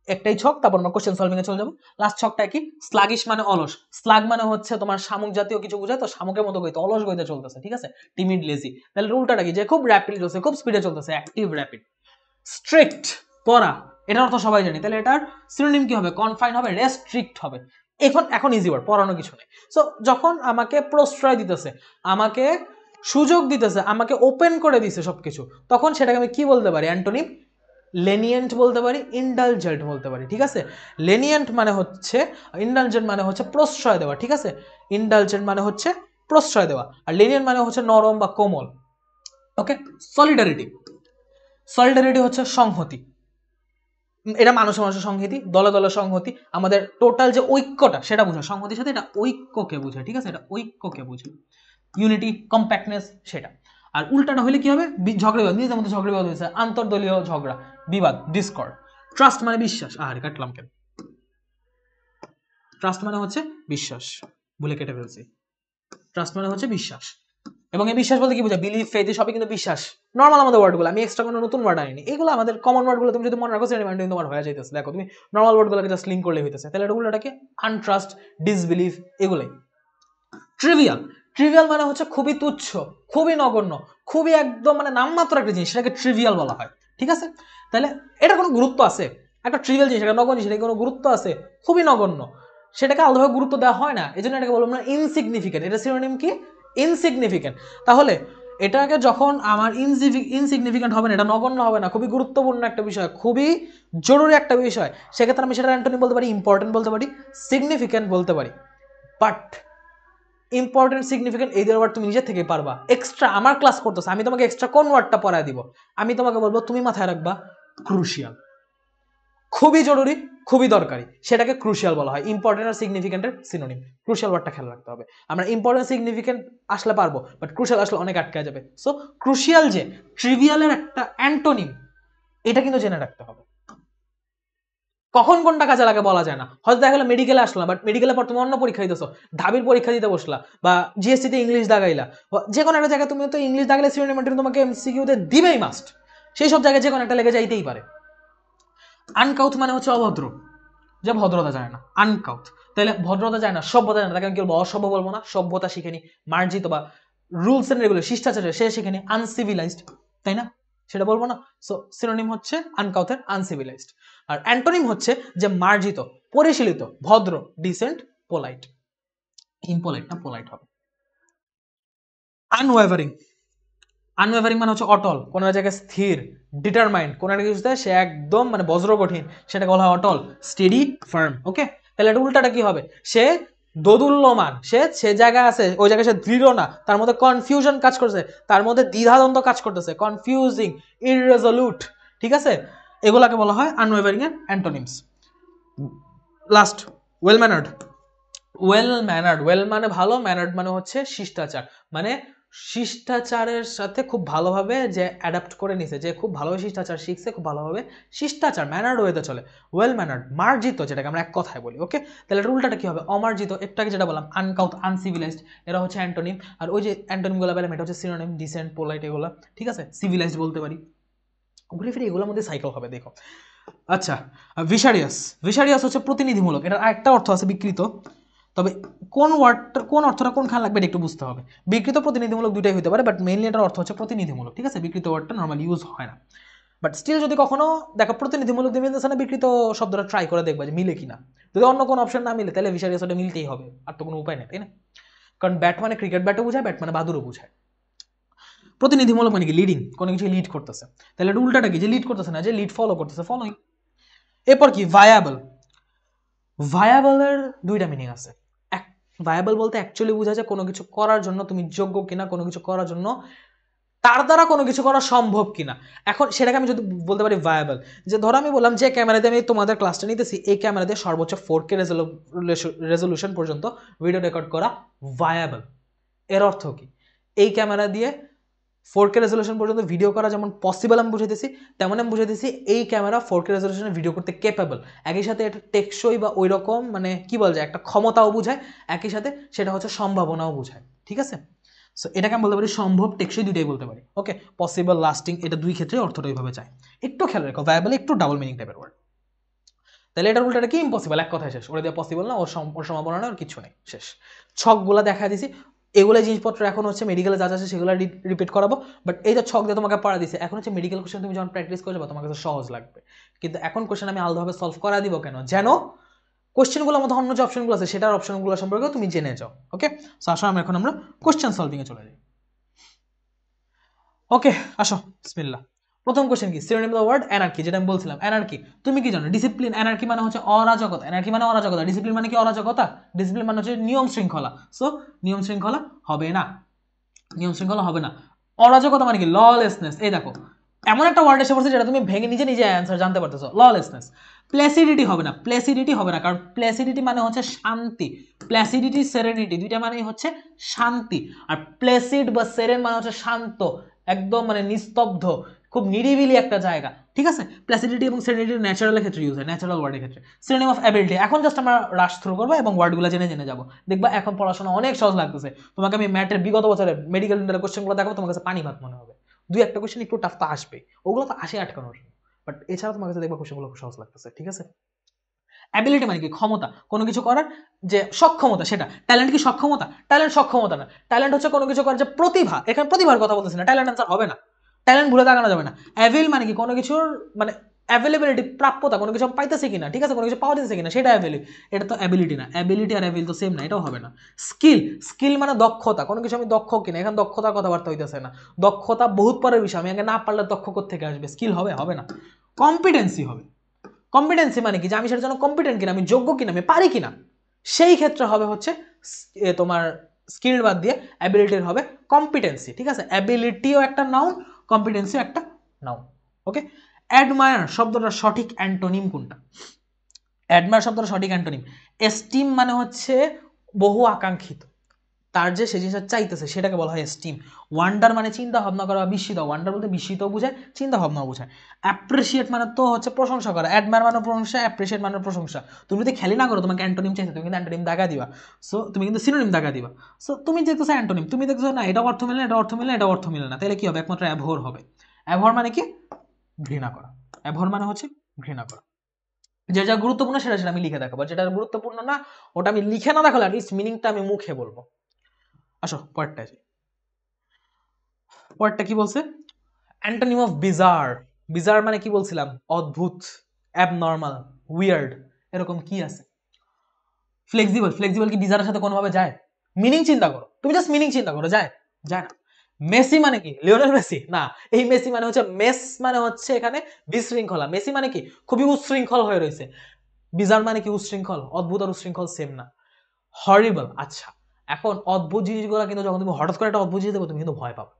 একটাই ছক, তারপর আমরা কোশ্চেন সলভিং এ চলে যাবো। লাস্ট ছকটা কি? স্লাগিশ মানে অলস। স্লাগ মানে হচ্ছে তোমার শামুক জাতীয় কিছু বোঝায়, তো শামুকের মতো গইতে, অলস গইতে চলতেছে, ঠিক আছে? Timid, lazy. তাহলে উল্টাটা কি? যে খুব র্যাপিড চলছে, খুব স্পিডে চলতেছে, অ্যাক্টিভ র্যাপিড। স্ট্রিক্ট, কড়া, এটার অর্থ সবাই জানি, তাহলে এটার সিনোনিম কি হবে? কনফাইন হবে, রেস্ট্রিক্ট হবে। এখন ইজি ওয়ার্ড, পড়ানো কিছু নেই। সো যখন আমাকে প্রশ্রয় দিতেছে, আমাকে সুযোগ দিতেছে, আমাকে ওপেন করে দিছে সবকিছু, তখন সেটাকে আমি কি বলতে পারি? অ্যান্টোনিম লেনিয়েন্ট বলতে পারি, ইন্ডালজেন্ট বলতে পারি, ঠিক আছে? লেনিয়েন্ট মানে হচ্ছে, ইন্ডালজেন্ট মানে হচ্ছে প্রশ্রয় দেওয়া, ঠিক আছে? ইন্ডালজেন্ট মানে হচ্ছে প্রশ্রয় দেওয়া, আর লেনিয়েন্ট মানে হচ্ছে নরম বা কোমল। ওকে। সলিডারিটি, সলিডারিটি হচ্ছে সংহতি। এটা মানুষের মানুষের সংহতি, দলে দলে সংহতি, আমাদের টোটাল যে ঐক্যটা সেটা বোঝায়। সংহতির সাথে এটা ঐক্যকে বোঝায়, ঠিক আছে? এটা ঐক্যকে বোঝায়, ইউনিটি, কম্প্যাক্টনেস, সেটা। আর উল্টাটা হলে কি হবে? ঝগড়া বিবাদ, নিজেদের মধ্যে ঝগড়া বিবাদ হয়েছে, আন্তর্দলীয় ঝগড়া, বিবাদ, ডিসকর্ড। ট্রাস্ট মানে বিশ্বাস, আরে কাটলাম কেন? ট্রাস্ট মানে হচ্ছে বিশ্বাস, বলে কেটে ফেলছি। ট্রাস্ট মানে হচ্ছে বিশ্বাস, এবং এই বিশ্বাস বলতে কি বোঝায়? বিলিভ, ফেথ, সবই কিন্তু বিশ্বাস। নর্মাল আমাদের ওয়ার্ডগুলো, আমি এক্সট্রা কোনো নতুন ওয়ার্ড আনিনি, এগুলো আমাদের কমন ওয়ার্ডগুলো। তুমি যদি মনে রাখো সেটা মাইন্ডে তোমার হয়ে যাইতেছে। দেখো তুমি নর্মাল ওয়ার্ডগুলোকে জাস্ট লিঙ্ক করলে হইতেছে। তাহলে এটাকে আনট্রাস্ট, ডিসবিলিভ, এগুলাই। ট্রিভিয়াল, ট্রিভিয়াল মানে হচ্ছে খুবই তুচ্ছ, খুবই নগণ্য, খুবই একদম মানে নামমাত্র একটা জিনিস, সেটাকে ট্রিভিয়াল বলা হয়, ঠিক আছে? তাহলে এটা কোনো গুরুত্ব আছে? একটা ট্রিভিয়াল জিনিস, একটা নগণ্য জিনিস, এটা কোনো গুরুত্ব আছে? খুবই নগণ্য, সেটাকে আলাদাভাবে গুরুত্ব দেওয়া হয় না, এই জন্য এটাকে বলবো আমরা ইনসিগনিফিকেন্ট। এটা সিনোনিম কি? ইনসিগনিফিকেন্ট। তাহলে এটাকে যখন আমার ইনসিগনিফিকেন্ট হবে না, এটা নগণ্য হবে না, খুবই গুরুত্বপূর্ণ একটা বিষয়, খুবই জরুরি একটা বিষয়, সেক্ষেত্রে আমি সেটা অ্যান্টোনিম বলতে পারি, ইম্পর্টেন্ট বলতে পারি, সিগনিফিকেন্ট বলতে পারি। বাট ইম্পর্টেন্ট, সিগনিফিকেন্ট, এই দুটো ওয়ার্ড তুমি নিজে থেকে পারবা। এক্সট্রা আমার ক্লাস করতেছে, আমি তোমাকে এক্সট্রা কোন ওয়ার্ডটা পড়ায় দিব? আমি তোমাকে বলবো তুমি মাথায় রাখবা ক্রুশিয়াল, খুবই জরুরি, খুবই দরকারি, সেটাকে ক্রুশিয়াল বলা হয়। ইম্পর্টেন্ট আর সিগনিফিকেন্টের সিনোনিম। ক্রুশিয়াল ওয়ার্ডটা খেয়াল রাখতে হবে। আমরা ইম্পর্টেন্ট, সিগনিফিকেন্ট আসলে পারবো, বাট ক্রুশিয়াল আসলে অনেক আটকে যাবে। সো ক্রুশিয়াল যে ট্রিভিয়ালের একটা অ্যান্টোনিম, এটা কিন্তু জেনে রাখতে হবে। কখন কোনটা কাজে লাগে বলা যায় না। হয়তো দেখা গেলো মেডিকেলে আসলাম, বাট মেডিকেলের পর তুমি অন্য পরীক্ষা দিতেছো, ঢাবির পরীক্ষা দিতে বসলা, বা জিএসসিতে ইংলিশ দাগাইলা, যে কোনো একটা জায়গায় তুমি তো ইংলিশ দাগাইলে সিনোনিম তোমাকে এমসিকিউতে দিবেই মাস্ট। সেই সব জায়গায় যে কোনো একটা লেগে যাইতেই পারে। আনকাউথ মানে হচ্ছে অভদ্র, যে ভদ্রতা জানে না, আনকাউথ। তাহলে ভদ্রতা জানে না, সভ্যতা জানে না, তাকে আমি কি বলবো? অসভ্য বলবো না, সভ্যতা শিখেনি, মার্জিত বা রুলস এন্ড রেগুলেশন, শিষ্টাচার সে শিখেনি, আনসিভিলাইজড, তাই না? সেটা বলবো না। সো সিনোনিম হচ্ছে আনকাউথের আনসিভিলাইজড। আর অ্যান্টোনিম হচ্ছে যে মার্জিত, পরিশীলিত, ভদ্র, ডিসেন্ট, পোলাইট। ইমপোলাইট না, পোলাইট হবে। আনওয়েভারিং, আনওয়েভারিং মানে হচ্ছে অটল, কোন জায়গায় স্থির, ডিটারমাইন্ড, কোন একটা কিছুতে সে একদম মানে বজ্র কঠিন, সেটাকে বলা হয় অটল, স্টেডি, ফার্ম। ওকে। তাহলে এটা উল্টাটা কি হবে? সে দোদুল্যমান, সে জায়গায় আছে, ওই জায়গায় সে দৃঢ় না, তার মধ্যে কনফিউশন কাজ করছে, তার মধ্যে দ্বিধাদ্বন্দ্ব কাজ করতেছে, কনফিউজিং, ইররেজলিউট, ঠিক আছে? এগুলাকে বলা হয় আনওয়েভারিং এর antonyms. Last, well ম্যানার্ড। Well ম্যানার্ড, well মানে ভালো, ম্যানার্ড মানে হচ্ছে শিষ্টাচার, মানে শিষ্টাচারের সাথে খুব ভালোভাবে যে অ্যাডাপ্ট করে নিছে, যে খুব ভালোভাবে শিষ্টাচার শিখছে, খুব ভালোভাবে শিষ্টাচার ম্যানার্ড ওয়েতে চলে। ওয়েল ম্যানার্ড, মার্জিত, যেটাকে আমরা এক কথায় বলি। ওকে। তাহলে এটার উল্টাটা কি হবে? অমার্জিত। একটু আগে যেটা বললাম আনকাউথ, আনসিভিলাইজড, এরা হচ্ছে অ্যান্টোনিম। আর ওই যে অ্যান্টোনিমগুলো পেলাম, এটা হচ্ছে সিনোনিম, ডিসেন্ট, পোলাইট, এগুলো, ঠিক আছে? সিভিলাইজড বলতে পারি। ঘুরে ফিরে এগুলোর মধ্যে সাইকেল হবে, দেখো। আচ্ছা, ভিশারিয়াস, ভিশারিয়াস হচ্ছে প্রতিনিধিমূলক, এটার একটা অর্থ আছে বিকৃত, তবে কোন ওয়ার্ডটা, কোন অর্থটা কোনখানে লাগবে এটা একটু বুঝতে হবে। বিকৃত, প্রতিনিধিমূলক দুইটাই হতে পারে, বাট মেইনলি এটার অর্থ হচ্ছে প্রতিনিধিমূলক, ঠিক আছে? বিকৃত ওয়ার্ডটা নর্মালি ইউজ হয় না, বাট স্টিল যদি কখনো দেখো প্রতিনিধিমূলক দিয়ে মিলতেছে না, বিকৃত শব্দটা ট্রাই করে দেখবা যে মিলে কিনা। যদি অন্য কোনো অপশন না মিলে, তাহলে ভিশারিয়াস ওটা মিলতেই হবে, আর তো কোনো উপায় নেই, তাই না? কারণ ব্যাট মানে ক্রিকেট ব্যাটও বোঝায়, ব্যাট মানে বাদুরও বোঝায়। প্রতিনিধিমূলক মানে কি? লিডিং, কোনো কিছু লিড করতেছে। তাহলে এটা উল্টাটা কি? যে লিড করতেছে না, যে লিড ফলো করতেছে, ফলোইং। এরপর কি? ভায়াবল। ভায়াবলের দুইটা মিনিং আছে। ভায়াবল বলতে অ্যাকচুয়ালি বোঝা যায় কোনো কিছু করার জন্য তুমি যোগ্য কিনা, কোনো কিছু করার জন্য তার দ্বারা কোনো কিছু করা সম্ভব কিনা। এখন সেটাকে আমি যদি বলতে পারি ভায়াবল, যে ধরো আমি বললাম যে ক্যামেরা দিয়ে আমি তোমাদের ক্লাসটা নিতেছি, এই ক্যামেরা দিয়ে সর্বোচ্চ 4K রেজলিউশন পর্যন্ত ভিডিও রেকর্ড করা ভায়াবল। এর অর্থ কি, এই ক্যামেরা দিয়ে 4K রেজলিউশন পর্যন্ত ভিডিও করা যেমন পসিবল আমি বুঝাইতেছি, তেমন আমি বুঝাইতেছি এই ক্যামেরা 4K রেজলিউশনে ভিডিও করতে কেপেবল। একই সাথে এটা টেকসই বা ওই রকম মানে কি বলা যায়, একটা ক্ষমতাও বোঝায়, একই সাথে সেটা হচ্ছে সম্ভাবনাও বোঝায়। ঠিক আছে, সো এটাকে আমি বলতে পারি সম্ভব, টেকসই, দুইটাই বলতে পারি। ওকে, পসিবল, লাস্টিং, এটা দুই ক্ষেত্রে অর্থটা ওইভাবে চায়। একটু খেয়াল রেখো, ভায়াবল একটু ডাবল মিনিং টাইপের ওয়ার্ড। তাহলে এটার উল্টাটা কি, ইম্পসিবল, এক কথায় শেষ। ওটা দিয়ে পসিবল না, ওর সম্ভাবনা না, ওর কিছু নেই, শেষ। ছকগুলা দেখা দিছি, এগুলো জিনিসপত্র এখন হচ্ছে মেডিকেলে যা আছে সেগুলো রিপিট করাবো, বাট এই যে ছক দিয়ে তোমাকে পড়া দিছে, এখন হচ্ছে মেডিকেল কোশ্চেন তুমি যখন প্র্যাকটিস করবে তোমার কাছে সহজ লাগবে, কিন্তু এখন কোশ্চেন আমি আলাদাভাবে সলভ করা দিব কেন, যেন কোশ্চেনগুলোর মধ্যে অন্য যে অপশনগুলো আছে সেটার অপশনগুলো সম্পর্কে তুমি জেনে যাও। ওকে, সো আসো এখন আমরা কোশ্চেন সলভিং এ চলে যাই। ওকে, আসো, বিসমিল্লাহ। প্রথম কোশ্চেন কি, synonym of the word anarchy, যেটা আমি বলছিলাম অ্যানার্কি তুমি কি জানো, ডিসিপ্লিন। অ্যানার্কি মানে হচ্ছে অরাজকতা, অ্যানার্কি মানে অরাজকতা। ডিসিপ্লিন মানে কি, অরাজকতা। ডিসিপ্লিন মানে হচ্ছে নিয়ম শৃঙ্খলা, সো নিয়ম শৃঙ্খলা হবে না, নিয়ম শৃঙ্খলা হবে না। অরাজকতা মানে কি, ললেসনেস। এই দেখো এমন একটা ওয়ার্ড এসে পড়ছে যেটা তুমি ভেঙে নিজে নিজে অ্যান্সার জানতে পারতেছো, ললেসনেস। প্লেসিডিটি হবে না, প্লেসিডিটি হবে না, কারণ প্লেসিডিটি মানে হচ্ছে শান্তি। প্লেসিডিটি, সেরেনিটি দুইটা মানেই হচ্ছে শান্তি, আর প্লেসিড বা সেরেন মানে হচ্ছে শান্ত, একদম মানে নিস্তব্ধ, খুব নিরিবিলি একটা জায়গা। ঠিক আছে, প্লেসিডিটি এবং সেরেনিটি ন্যাচারালের ক্ষেত্রে ইউজ হয়, ন্যাচারাল ওয়ার্ডের ক্ষেত্রে। সিনোনিম অফ অ্যাবিলিটি, এখন জাস্ট আমরা রাশ থ্রু করবো এবং ওয়ার্ডগুলো জেনে জেনে যাবো, দেখবা এখন পড়াশোনা অনেক সহজ লাগতেছে। তোমাকে আমি ম্যাথের বিগত বছরের মেডিকেল কোশ্চেনগুলো দেখাবো, তোমার কাছে পানি ভাত মনে হবে। দুই একটা কোশ্চেন একটু টাফ তো আসবে, ওগুলো তো আসে আটকানোর, বাট এছাড়া তোমার কাছে দেখবা কোশ্চেনগুলো খুব সহজ লাগতেছে। ঠিক আছে, অ্যাবিলিটি মানে কি, ক্ষমতা, কোনো কিছু করার যে সক্ষমতা, সেটা। ট্যালেন্ট কি সক্ষমতা, ট্যালেন্ট সক্ষমতা না, ট্যালেন্ট হচ্ছে কোনো কিছু করার যে প্রতিভা, এখানে প্রতিভার কথা বলতেছি না, ট্যালেন্ট অ্যান্সার হবে না, ট্যালেন্ট ভুলে তাকানো যাবে না। অ্যাভেল মানে কি, কোনো কিছুর মানে অ্যাভেলেবিলিটি, প্রাপ্যতা, কোনো কিছু পাইতেছে কিনা, ঠিক আছে, কোনো কিছু পাওয়া যাচ্ছে কিনা, সেটা অ্যাভেলি। এটা তো অ্যাবিলিটি না, অ্যাবিলিটি আর অ্যাভেল তো সেম না, এটাও হবে না। স্কিল, স্কিল মানে দক্ষতা, কোনো কিছু আমি দক্ষ কিনা, এখানে দক্ষতার কথাবার্তা হইতেছে না, দক্ষতা বহুত পরের বিষয়, আমি আগে না পারলে দক্ষ থেকে আসবে, স্কিল হবে, হবে না। কম্পিটেন্সি হবে, কম্পিটেন্সি মানে কি, যে আমি সেটার জন্য কম্পিটেন্ট কিনা, আমি যোগ্য কিনা, আমি পারি কিনা, সেই ক্ষেত্রে হবে হচ্ছে তোমার স্কিল বাদ দিয়ে অ্যাবিলিটির হবে কম্পিটেন্সি। ঠিক আছে, অ্যাবিলিটিও একটা নাউন, কম্পিটেন্সিও একটা নাউন। ওকে, অ্যাডমায়ার শব্দটার সঠিক অ্যান্টোনিম কোনটা? অ্যাডমায়ার শব্দটার সঠিক অ্যান্টোনিম, এস্টিম মানে হচ্ছে বহু আকাঙ্ক্ষিত, তার যে সে জিনিসটা চাইতেছে সেটাকে বলা হয় এস্টিম। ওয়ান্ডার মানে চিন্তা ভাবনা করা, বিস্মিত, ওয়ান্ডার বলতে বিস্মিত বোঝায়, চিন্তা ভাবনা বোঝায়। অ্যাপ্রিসিয়েট মানে তো হচ্ছে প্রশংসা করা, অ্যাডমায়ার মানে প্রশংসা, অ্যাপ্রিসিয়েট মানে প্রশংসা। তুমি যদি খেলি না করো, তোমাকে অ্যান্টোনিম চাইছে, তুমি কিন্তু অ্যান্টোনিম দাগা দিবা, সো তুমি কিন্তু সিনোনিম দাগা দিবা। সো তুমি দেখতেছো অ্যান্টোনিম, তুমি দেখতেছো না এটা অর্থ মিলে, এটা অর্থ মিলে, এটা অর্থ মিলে না, তাহলে কি হবে, একমাত্র অ্যাভোর হবে। অ্যাভোর মানে কি, ঘৃণা করা। অ্যাভোর মানে হচ্ছে ঘৃণা করা। যে যা গুরুত্বপূর্ণ সেটা সেটা আমি লিখে দেখাবো, যেটা গুরুত্বপূর্ণ না ওটা আমি লিখে না দেখালে অ্যাটলিস্ট মিনিংটা আমি মুখে বলবো। আসো পরেরটা, পরেরটা কি বলছে, অ্যান্টোনিম অফ বিজার। বিজার মানে কি বলছিলাম, অদ্ভুত, অ্যাবনর্মাল, উইয়ার্ড, এরকম কি আছে? ফ্লেক্সিবল, ফ্লেক্সিবল কি বিজারের সাথে কোনোভাবে যায়? মিনিং চিন্তা করো, তুমি জাস্ট মিনিং চিন্তা করো, যায়? যায় না। মেসি মানে কি, লিওনেল মেসি না, এই মেসি মানে হচ্ছে, মেস মানে হচ্ছে এখানে বিশৃঙ্খলা, মেসি মানে কি খুবই উচ্ছৃঙ্খল হয়ে রয়েছে। বিজার মানে কি উচ্ছৃঙ্খল, অদ্ভুত আর উচ্ছৃঙ্খল সেম না। হরিবল, আচ্ছা, এখন অদ্ভুত জিনিসগুলো কিন্তু যখন তুমি হঠাৎ করে একটা অদ্ভুত জিনিস দেবো, তুমি কিন্তু ভয় পাবে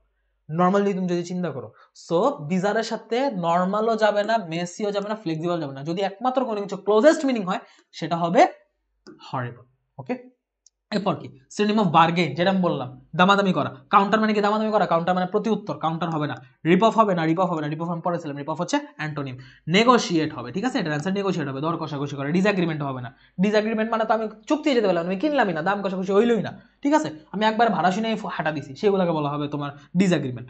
নর্মালি, তুমি যদি চিন্তা করো। সো বিজারের সাথে নর্মালও যাবে না, মেসিও যাবে না, ফ্লেক্সিবল যাবে না, যদি একমাত্র কোনো কিছু ক্লোজেস্ট মিনিং হয় সেটা হবে হরিবল। ওকে, এরপর কি, সিনোনিম অফ বার্গেন, যেটা আমি বললাম দামাদামি করা। কাউন্টার মানে কি, দামাদামি করা, কাউন্টার মানে প্রতি উত্তর, কাউন্টার হবে না। রিপ অফ হবে না, রিপ অফ হবে না, রিপ অফ আমি পড়েছিলাম, রিপ অফ হচ্ছে অ্যান্টোনিম। নেগোশিয়েট হবে, ঠিক আছে, এটার অ্যান্সার নেগোশিয়েট হবে, দর কষাকষি করে। ডিসএগ্রিমেন্ট হবে না, ডিসএগ্রিমেন্ট মানে তো আমি চুক্তি যেতে পারলাম, আমি কিনলামই না, দাম কষাকষি হইলই না, ঠিক আছে, আমি একবার ভাড়া শুনে হাঁটা দিছি, সেগুলোকে বলা হবে তোমার ডিসএগ্রিমেন্ট।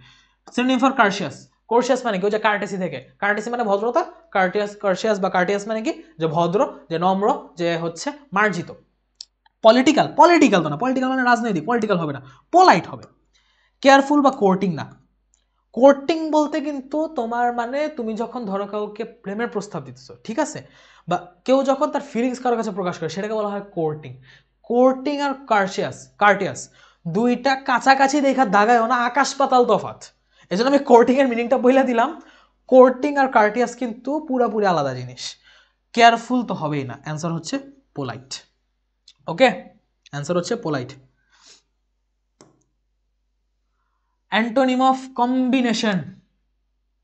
সিনোনিম ফর কার্শিয়াস, কোর্শিয়াস মানে কি, ওই যে কার্টেসি থেকে, কার্টেসি মানে ভদ্রতা, কার্টিয়াস, কার্শিয়াস বা কার্টিয়াস মানে কি, যে ভদ্র, যে নম্র, যে হচ্ছে মার্জিত। পলিটিক্যাল, পলিটিক্যাল তো না, পলিটিক্যাল মানে রাজনৈতিক, পলিটিক্যাল হবে না, পোলাইট হবে। কেয়ারফুল বা কোর্টিং না, কোর্টিং বলতে কিন্তু তোমার মানে তুমি যখন ধরো কাউকে প্রেমের প্রস্তাব দিতেছো, ঠিক আছে, বা কেউ যখন তার ফিলিংস কারোর কাছে প্রকাশ করে সেটাকে বলা হয় কোর্টিং। কোর্টিং আর কার্শিয়াস, কার্টিয়াস দুইটা কাছাকাছি দেখা দাগায় না, আকাশ পাতাল তফাৎ, এই জন্য আমি কোর্টিং এর মিনিংটা বইলা দিলাম। কোর্টিং আর কার্টিয়াস কিন্তু পুরাপুরি আলাদা জিনিস। কেয়ারফুল তো হবেই না, অ্যান্সার হচ্ছে পোলাইট। ওকে, অ্যান্সার হচ্ছে polite. Antonym of combination,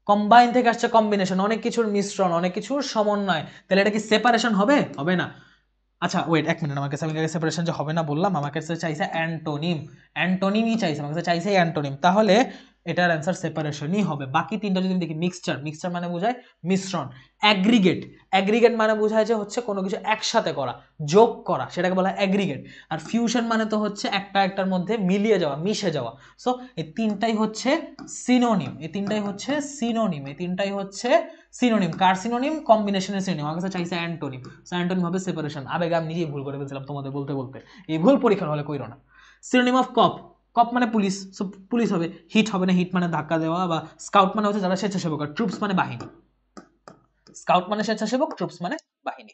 combine থেকে আসছে কম্বিনেশন, অনেক কিছুর মিশ্রণ, অনেক কিছুর সমন্বয়, তাহলে এটা কি সেপারেশন হবে? হবে না। আচ্ছা ওয়েট এক মিনিট, আমার কাছে আমি সেপারেশন যে হবে না বললাম, আমার কাছে চাইছে অ্যান্টোনিম, অ্যান্টোনিমই চাইছে, আমার কাছে চাইছে অ্যান্টোনিম, তাহলে এটার অ্যান্সার সেপারেশনই হবে। বাকি তিনটা যদি দেখি, মিক্সচার, মিক্সচার মানে বোঝায় মিশ্রণ, অ্যাগ্রিগেট, অ্যাগ্রিগেট মানে বোঝায় যে হচ্ছে কোনো কিছু একসাথে করা, যোগ করা, সেটাকে বলা হয় অ্যাগ্রিগেট। আর ফিউশন মানে তো হচ্ছে একটা একটার মধ্যে মিলিয়ে যাওয়া, মিশে যাওয়া। সো এই তিনটাই হচ্ছে সিনোনিম, এই তিনটাই হচ্ছে সিনোনিম, এই তিনটাই হচ্ছে সিনোনিম। কার সিনোনিম? কম্বিনেশনের সিনোনিম। আমার কাছে চাইছে অ্যান্টোনিম, সো অ্যান্টোনিম হবে সেপারেশন। আবেগে আমি নিজেই ভুল করে ফেলছিলাম তোমাদের বলতে বলতে, এই ভুল পরীক্ষার হলে কইরো না। সিনোনিম অফ কপ, কপ মানে পুলিশ, সো পুলিশ হবে। হিট হবে না, হিট মানে ধাক্কা দেওয়া, বা স্কাউট মানে হচ্ছে যারা স্বেচ্ছাসেবক, আর ট্রুপস মানে বাহিনী। স্কাউট মানে স্বেচ্ছাসেবক, ট্রুপস মানে বাহিনী।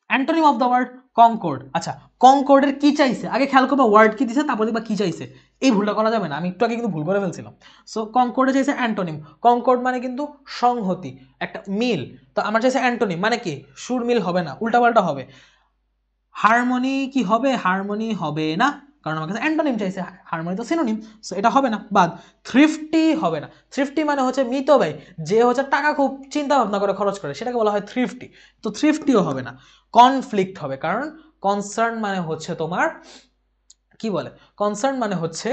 Antonym of the word concord. আচ্ছা কনকর্ডের কি চাইছে আগে খেয়াল করবা, ওয়ার্ড কি দিছে তারপর দেখবা কি চাইছে, এই ভুলটা করা যাবে না, আমি একটু আগে কিন্তু ভুল করে ফেলছিলাম। সো কনকর্ডে চাইছে অ্যান্টোনিম, কনকর্ড মানে কিন্তু সংহতি, একটা মিল। তো আমার চাইছে অ্যান্টোনিম মানে কি, সুর মিল হবে না, উল্টাপাল্টা হবে। হারমোনি কি হবে? হারমোনি হবে না, কারণ আমার কাছে অ্যান্টোনিম চাইছে, হারমোনি তো সিনোনিম, সো এটা হবে না, বাদ। থ্রিফটি হবে না, থ্রিফটি মানে হচ্ছে মিতব্যয়ী, যে হচ্ছে টাকা খুব চিন্তা ভাবনা করে খরচ করে, সেটাকে বলা হয় থ্রিফটি, তো থ্রিফটিও হবে না। কনফ্লিক্ট হবে, কারণ কনসার্ন মানে হচ্ছে তোমার কি বলে, কনসার্ন মানে হচ্ছে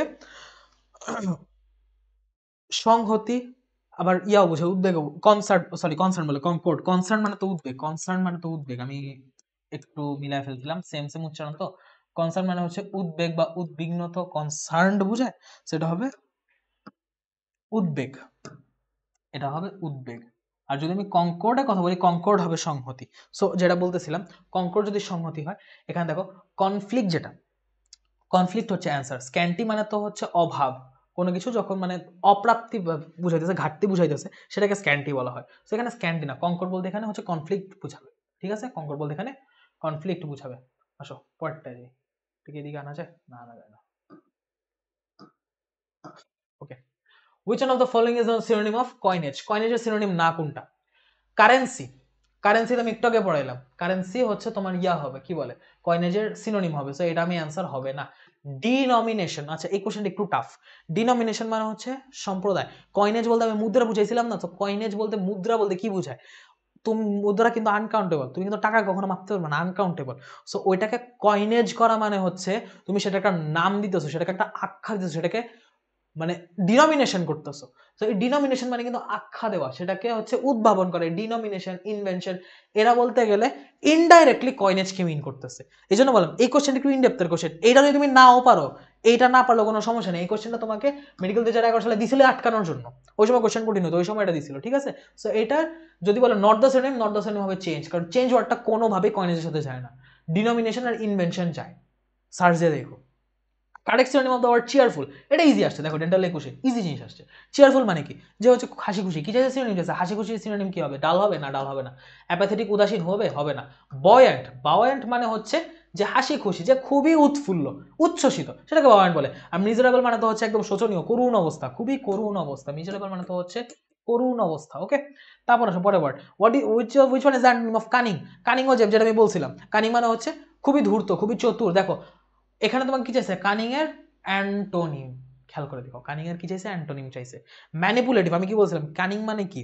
সংহতি, আবার ইয়াও বুঝে, উদ্বেগ, কনসার্ট, সরি কনসার্ন বলে কনকর্ড, কনসার্ন মানে তো উদ্বেগ, কনসার্ন মানে তো উদ্বেগ, আমি একটু মিলাই ফেলছিলাম, সেম সেম উচ্চারণ তো। কনসার্ন মানে হচ্ছে উদ্বেগ বা উদ্বিগ্ন, তো কনসার্নড বুঝায়, সেটা হবে উদ্বেগ, এটা হবে উদ্বেগ। আর যদি আমি কনকর্ডের কথা বলি, কনকর্ড হবে সংহতি। সো যেটা বলতেছিলাম, কনকর্ড যদি সংহতি হয়, এখানে দেখো কনফ্লিক্ট, যেটা কনফ্লিক্ট হচ্ছে অ্যান্সার। স্ক্যান্টি মানে তো হচ্ছে অভাব, কোনো কিছু যখন মানে অপ্রাপ্তি বুঝাইতেছে, ঘাটতি বুঝাইতেছে, সেটাকে স্ক্যান্টি বলা হয়। সো এখানে স্ক্যান্টি না, কনকর্ড বলতে এখানে হচ্ছে কনফ্লিক্ট বুঝাবে, ঠিক আছে, কনকর্ড বলতে এখানে কনফ্লিক্ট বুঝাবে। আসো পরেরটা যাই, ঠিক এদিকে আনা যায় না, আনা যায় না, okay. Which one of the following is the synonym of coinage, কয়েনেজের সিনোনিম না কোনটা? কারেন্সি, কারেন্সি আমি একটু আগে পড়াইলাম, কারেন্সি হচ্ছে তোমার ইয়া হবে কি বলে, কয়েনেজের সিনোনিম হবে, সো এটা আমি অ্যান্সার হবে না। ডিনমিনেশন, আচ্ছা এই কোশ্চেনটা একটু টাফ। ডিনমিনেশন মানে হচ্ছে সম্প্রদায়, কয়েনেজ বলতে আমি মুদ্রা বুঝাইছিলাম না, তো কয়েনেজ বলতে মুদ্রা বলতে কি বুঝায়, তুমি মুদ্রা কিন্তু আনকাউন্টেবল, তুমি কিন্তু টাকা কখনো মাপতে পারবে না, আনকাউন্টেবল। সো ওইটাকে কয়েনেজ করা মানে হচ্ছে তুমি সেটা একটা নাম দিতেছো, সেটাকে একটা আখ্যা দিতেছো, সেটাকে মানে ডিনোমিনেশন করতেছো। তো এই ডিনোমিনেশন মানে কিন্তু আখ্যা দেওয়া, সেটাকে হচ্ছে উদ্ভাবন করে, ডিনোমিনেশন, ইনভেনশন, এরা বলতে গেলে ইনডাইরেক্টলি কয়েনেজকে মিন করতেছে। এই জন্য বললাম এই কোশ্চেনটা একটু ইনডেপথের কোশ্চেন, এইটা যদি তুমি নাও পারো, এইটা না পারলেও কোনো সমস্যা নেই, এই কোশ্চেনটা তোমাকে মেডিকেল 2011 সালে দিছিল আটকানোর জন্য, ওই সময় কোশ্চেন কঠিন হতো, ওই সময় এটা দিছিল, ঠিক আছে। সো এটা যদি বলে not the same, not the same হবে চেঞ্জ, কারণ চেঞ্জ ওয়ার্ডটা কোনোভাবেই কয়েনেজের সাথে যায় না, ডিনোমিনেশন আর ইনভেনশন যায়, সার্চ দিয়ে দেখো। Correct synonym of the word cheerful, এটা ইজি আসছে, দেখো ডেন্টাল 21 ইজি জিনিস আসছে। চেয়ারফুল মানে কি, যে হচ্ছে হাসি খুশি, কি চাইছে সিনোনিম চাইছে, হাসি খুশি সিনোনিম কি হবে, ডাল হবে না, ডাল হবে না। অ্যাপাথেটিক উদাসীন হবে, হবে না। বয়ান্ট, বাওয়ান্ট মানে হচ্ছে যে হাসি খুশি, যে খুবই উৎফুল্ল, উচ্ছ্বসিত, সেটাকে বাওয়ান্ট বলে। আর মিজারেবল মানে তো হচ্ছে একদম শোচনীয়, করুণ অবস্থা, খুবই করুণ অবস্থা, মিজারেবল মানে তো হচ্ছে করুণ অবস্থা, ওকে। তারপর আসো পরের word, which one is the antonym of cunning, cunning ও যেটা আমি বলছিলাম, কানিং মানে হচ্ছে খুবই ধূর্ত, খুবই চতুর। দেখো এখানে তোমাকে কি চাইছে, কানিং এর অ্যান্টোনিম, খেয়াল করে দেখো কানিং এর কি চাইছে, অ্যান্টোনিম চাইছে। ম্যানিপুলেটিভ, আমি কি বলছিলাম, কানিং মানে কি,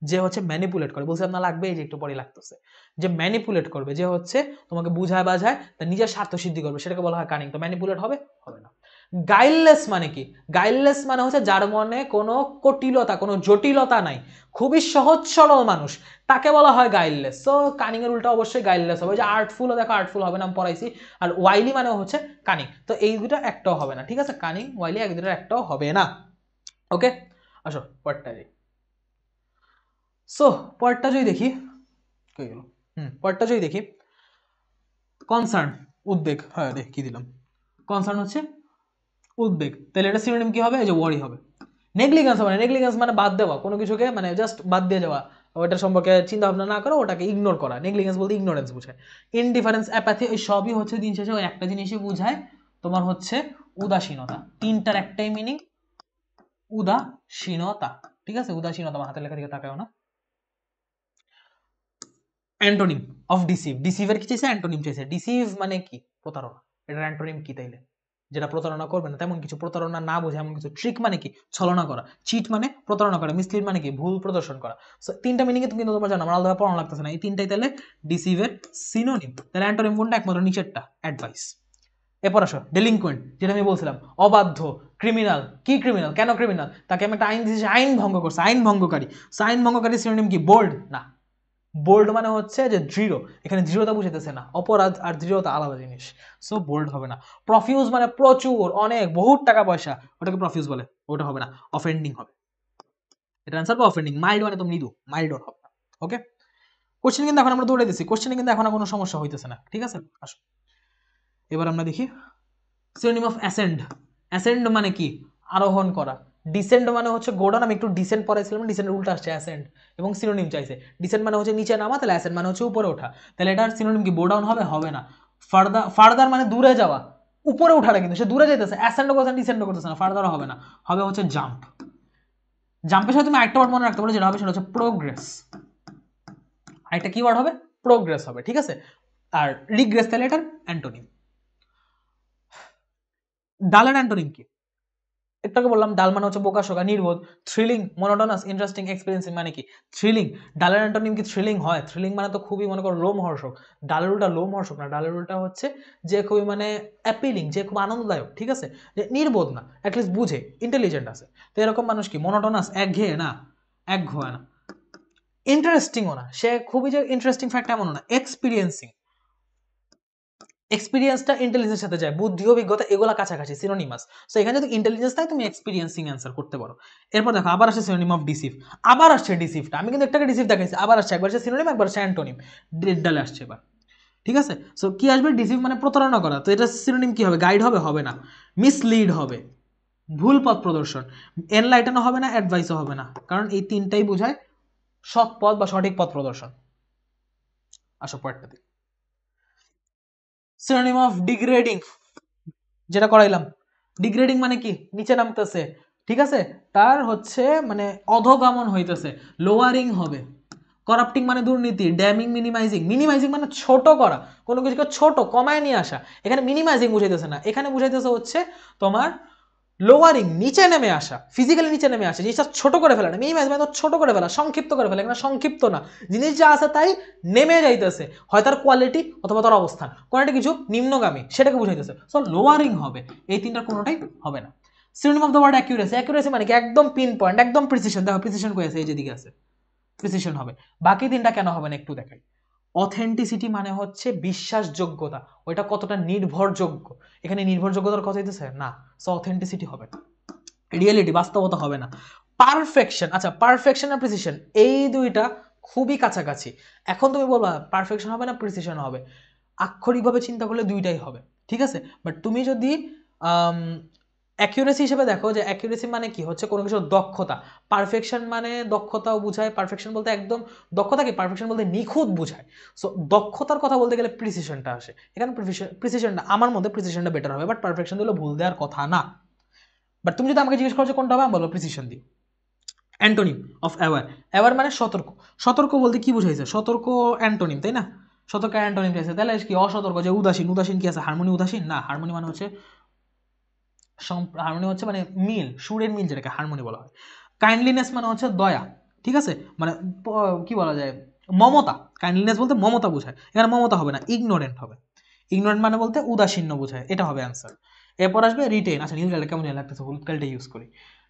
যে হচ্ছে ম্যানিপুলেট করে, বলছিলাম না লাগবে, এই যে একটু পরে লাগতেছে, যে ম্যানিপুলেট করবে, যে হচ্ছে তোমাকে বুঝায় বাঝায় তার নিজের স্বার্থ সিদ্ধি করবে, সেটাকে বলা হয় কানিং, তো ম্যানিপুলেট হবে, হবে না। গাইললেস মানে কি, গাইললেস মানে হচ্ছে যার মনে কোনো কটিলতা, কোনো জটিলতা নাই, খুবই সহজ সরল মানুষ, তাকে বলা হয় গাইললেস। সো কানিং এর উল্টা অবশ্যই গাইললেস হবে, যে আর্টফুল, দেখো আর্টফুল হবে না, আমি পড়াইছি। আর ওয়াইলি মানে হচ্ছে কানিং, তো এই দুটো একটাও হবে না, ঠিক আছে, কানিং ওয়াইলি এক দুটো একটাও হবে না, ওকে। আসো পরেরটা যাই। সো পরেরটা যদি দেখি, কই গেল, পরেরটা যদি দেখি, কনসার্ন, উদ্বেগ, হ্যাঁ দেখ কি দিলাম, কনসার্ন হচ্ছে উদ্বেগ, তাহলে এটা সিনোনিম কি হবে, এই যে ওয়ারি হবে। নেগলিগেন্স মানে, নেগলিগেন্স মানে বাদ দেওয়া, কোনো কিছুকে মানে জাস্ট বাদ দিয়ে যাওয়া, ওটার সম্পর্কে চিন্তা ভাবনা না করা, ওটাকে ইগনোর করা, নেগলিগেন্স বলতে ইগনোরেন্স বোঝায়। ইনডিফারেন্স, অ্যাপ্যাথি, ওই সবই হচ্ছে দিন শেষে ওই একটা জিনিসই বোঝায়, তোমার হচ্ছে উদাসীনতা, তিনটার একটাই মিনিং উদাসীনতা, ঠিক আছে, উদাসীনতা, আমার হাতের লেখা দিকে তাকাও না। অ্যান্টোনিম অফ ডিসিভ, ডিসিভের কি চাইছে, অ্যান্টোনিম চাইছে, ডিসিভ মানে কি, প্রতারণা, এটার অ্যান্টোনিম কি তাইলে, যেটা প্রতারণা করবে না, তেমন কিছু। প্রতারণা না বোঝে এমন কিছু। ট্রিক মানে কি? ছলনা করা। চিট মানে প্রতারণা করা। মিসলিড মানে কি? ভুল প্রদর্শন করা। সো তিনটা মিনিং কিন্তু তোমরা জানো, আমার আলাদা পড়ানো লাগতেছে না। এই তিনটাই তাহলে ডিসিভের সিনোনিম। তাহলে অ্যান্টোনিম কোনটা? একমাত্র নিচেরটা, অ্যাডভাইস। এরপর আসো ডেলিনকুয়েন্ট, যেটা আমি বলছিলাম, অবাধ্য, ক্রিমিনাল। কি ক্রিমিনাল? কেন ক্রিমিনাল? তাকে আমি একটা আইন দিয়েছি, আইন ভঙ্গ করছে, আইন ভঙ্গকারী। আইন ভঙ্গকারী সিনোনিম কি? বোল্ড না। বোল্ড মানে হচ্ছে যে দৃঢ়, এখানে দৃঢ়তা বুঝাইতেছে না, অপরাধ আর দৃঢ়তা আলাদা জিনিস। সো বোল্ড হবে না। প্রফিউজ মানে প্রচুর, অনেক, বহুত টাকা পয়সা, ওটাকে প্রফিউজ বলে, ওটা হবে না। অফেন্ডিং হবে, এটা অ্যান্সার বা অফেন্ডিং। মাইল্ড মানে তো মৃদু, মাইল্ড হবে না। ওকে, কোশ্চেন কিন্তু এখন আমরা দৌড়ে দিচ্ছি, কোশ্চেনে কিন্তু এখন কোনো সমস্যা হইতেছে না, ঠিক আছে? আসো এবার আমরা দেখি সিনোনিম অফ অ্যাসেন্ড। অ্যাসেন্ড মানে কি? আরোহণ করা। ডিসেন্ড মানে হচ্ছে গোডাউন, আমি একটু ডিসেন্ড পড়াইছিলাম, ডিসেন্ডের উল্টা আসছে অ্যাসেন্ড, এবং সিনোনিম চাইছে। ডিসেন্ড মানে হচ্ছে নিচে নামা, তাহলে অ্যাসেন্ড মানে হচ্ছে উপরে ওঠা। তাহলে এটার সিনোনিম কি? গোডাউন হবে? হবে না। ফার্দার, ফার্দার মানে দূরে যাওয়া, উপরে ওঠাটা, কিন্তু সে দূরে যেতেছে, অ্যাসেন্ডও করতেছে ডিসেন্ডও করতেছে না, ফার্দারও হবে না। হবে হচ্ছে জাম্প। জাম্পের সাথে তুমি একটা ওয়ার্ড মনে রাখতে পারো, যেটা হবে সেটা হচ্ছে প্রোগ্রেস। আরেকটা কি ওয়ার্ড হবে? প্রোগ্রেস হবে, ঠিক আছে? আর রিগ্রেস, তাহলে এটার অ্যান্টোনিম। ডালের অ্যান্টোনিম কি? একটাকে বললাম, ডাল মানে হচ্ছে বোকা শোকা, নির্বোধ। থ্রিলিং, মনোটোনাস, ইন্টারেস্টিং, এক্সপিরিয়েন্সিং মানে কি? থ্রিলিং। ডালের অ্যান্টোনিম কি থ্রিলিং হয়? থ্রিলিং মানে তো খুবই, মনে করো, লোমহর্ষক। ডালের উল্টা লোমহর্ষক না, ডালের উল্টা হচ্ছে যে খুবই মানে অ্যাপিলিং, যে খুব আনন্দদায়ক, ঠিক আছে? যে নির্বোধ না, অ্যাটলিস্ট বুঝে, ইন্টেলিজেন্ট আছে। তো এরকম মানুষ কি? মনোটোনাস, একঘেয়ে না, একঘেয়ে না। ইন্টারেস্টিংও না, সে খুবই যে ইন্টারেস্টিং ফ্যাক্ট এমনও না। এক্সপিরিয়েন্সিং, এক্সপিরিয়েন্সটা ইন্টেলিজেন্সের সাথে যায়, বুদ্ধি, অভিজ্ঞতা, এগুলা কাছাকাছি, সিনোনিমাস। সো এখানে যদি ইন্টেলিজেন্স থাকে, তুমি এক্সপিরিয়েন্সিং অ্যান্সার করতে পারো। এরপর দেখো আবার আসছে সিনোনিম অফ ডিসিভ। আবার আসছে ডিসিভটা, আমি কিন্তু একটাকে ডিসিভ দেখাইছি, আবার আসছে, একবার সে সিনোনিম, একবার সে অ্যান্টোনিম, ডালে আসছে এবার, ঠিক আছে? সো কি আসবে? ডিসিভ মানে প্রতারণা করা, তো এটা সিনোনিম কি হবে? গাইড হবে? হবে না। মিসলিড হবে, ভুল পথ প্রদর্শন। এনলাইটেনও হবে না, অ্যাডভাইসও হবে না, কারণ এই তিনটাই বোঝায় সৎ পথ বা সঠিক পথ প্রদর্শন। আসো পরেরটা দিই, সিনোনিম অফ ডিগ্রেডিং, যেটা করাইলাম। ডিগ্রেডিং মানে কি? নিচে নামতেছে, ঠিক আছে? তার হচ্ছে মানে অধগমন হইতেছে, লোয়ারিং হবে। করাপ্টিং মানে দুর্নীতি। ড্যামিং, মিনিমাইজিং। মিনিমাইজিং মানে ছোট করা, কোনো কিছুকে ছোট কমায় নিয়ে আসা। এখানে মিনিমাইজিং বুঝাইতেছে না, এখানে বুঝাইতেছে হচ্ছে তোমার লোয়ারিং, নিচে নেমে আসা, ফিজিক্যালি নিচে নেমে আসা, জিনিসটা ছোট করে ফেলা না। মিনিমাইজ মানে ছোট করে ফেলা, সংক্ষিপ্ত করে ফেলা। এখানে সংক্ষিপ্ত না, জিনিস যা আছে তাই নেমে যাইতেছে, হয় তার কোয়ালিটি অথবা তার অবস্থান, কোয়ালিটি কিছু নিম্নগামী, সেটাকে বুঝাইতেছে। সো লোয়ারিং হবে, এই তিনটার কোনোটাই হবে না। Synonym of the word accuracy. Accuracy মানে কি? একদম পিন পয়েন্ট, একদম প্রিসিশন। দেখো প্রিসিশন কই আছে? এই যেদিকে আছে, প্রিসিশন হবে। বাকি তিনটা কেন হবে না একটু দেখাই। অথেন্টিসিটি মানে হচ্ছে বিশ্বাসযোগ্যতা, ওইটা কতটা নির্ভরযোগ্য। এখানে নির্ভরযোগ্যতার কথা হইতেছে না, সো অথেন্টিসিটি হবে না। রিয়েলিটি, বাস্তবতা হবে না। পারফেকশন, আচ্ছা, পারফেকশন আর প্রিসিশন এই দুইটা খুবই কাছাকাছি। এখন তুমি বলবা পারফেকশন হবে না প্রিসিশন হবে, আক্ষরিকভাবে চিন্তা করলে দুইটাই হবে, ঠিক আছে? বাট তুমি যদি অ্যাকিউরেসি হিসেবে দেখো, যে অ্যাকিউরেসি মানে কি? হচ্ছে কোনো কিছুর দক্ষতা। পারফেকশন মানে দক্ষতাও বুঝায়, পারফেকশন বলতে একদম দক্ষতা কি? পারফেকশন বলতে নিখুঁত বুঝায়। সো দক্ষতার কথা বলতে গেলে প্রিসিশনটা আসে এখানে। প্রিসিশনটা আমার মধ্যে, প্রিসিশনটা বেটার হবে, বাট পারফেকশন দিলে ভুল দেওয়ার কথা না। বাট তুমি যদি আমাকে জিজ্ঞেস করো যে কোনটা হবে, আমি বলবো প্রিসিশন দিই। Antonym of aware. অ্যাওয়ার মানে সতর্ক। সতর্ক বলতে কি বুঝাইছে? সতর্ক অ্যান্টোনিম, তাই না? সতর্ক অ্যান্টোনিম চাইছে, তাহলে কি? অসতর্ক, যে উদাসীন। উদাসীন কি আছে? হারমোনি উদাসীন না, হারমোনি মানে হচ্ছে হারমোনি হচ্ছে মানে মিল, সুরের মিল, যেটাকে হারমোনি বলা হয়। কাইন্ডলিনেস মানে হচ্ছে দয়া, ঠিক আছে? মানে কি বলা যায়? মমতা। কাইন্ডলিনেস বলতে মমতা বোঝায়, এখানে মমতা হবে না, ইগনোরেন্ট হবে। ইগনোরেন্ট মানে বলতে উদাসীন্য বোঝায়, এটা হবে অ্যান্সার। এরপর আসবে রিটেইন। আচ্ছা, নিউট্রালটা কেমন লাগতেছে? হলুদকালটা ইউজ করি।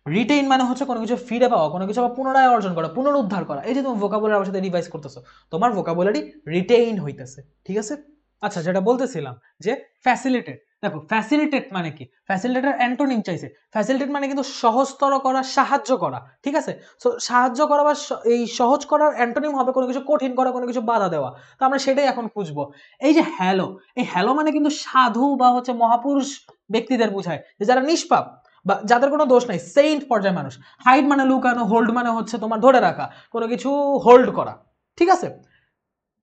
রিটেইন মানে হচ্ছে কোনো কিছু ফিরে পাওয়া, কোনো কিছু আবার পুনরায় অর্জন করা, পুনরুদ্ধার করা। এই যে তুমি ভোকাবুলারি আমার সাথে রিভাইজ করতেছো, তোমার ভোকাবুলারি রিটেইন হইতেছে, ঠিক আছে? আচ্ছা, যেটা বলতেছিলাম যে ফ্যাসিলিটেট, দেখো ফ্যাসিলিটেট মানে কি? ফ্যাসিলিটেটের অ্যান্টোনিম চাইছে। ফ্যাসিলিটেট মানে কিন্তু সহজতর করা, সাহায্য করা, ঠিক আছে? সো সাহায্য করা বা এই সহজ করার অ্যান্টোনিম হবে কোনো কিছু কঠিন করা, কোনো কিছু বাধা দেওয়া। তো আমরা সেটাই এখন খুঁজবো। এই যে হ্যালো, এই হ্যালো মানে কিন্তু সাধু বা হচ্ছে মহাপুরুষ ব্যক্তিদের বোঝায়, যে যারা নিষ্পাপ বা যাদের কোনো দোষ নাই, সেইন্ট পর্যায়ের মানুষ। হাইড মানে লুকানো, হোল্ড মানে হচ্ছে তোমার ধরে রাখা, কোনো কিছু হোল্ড করা, ঠিক আছে?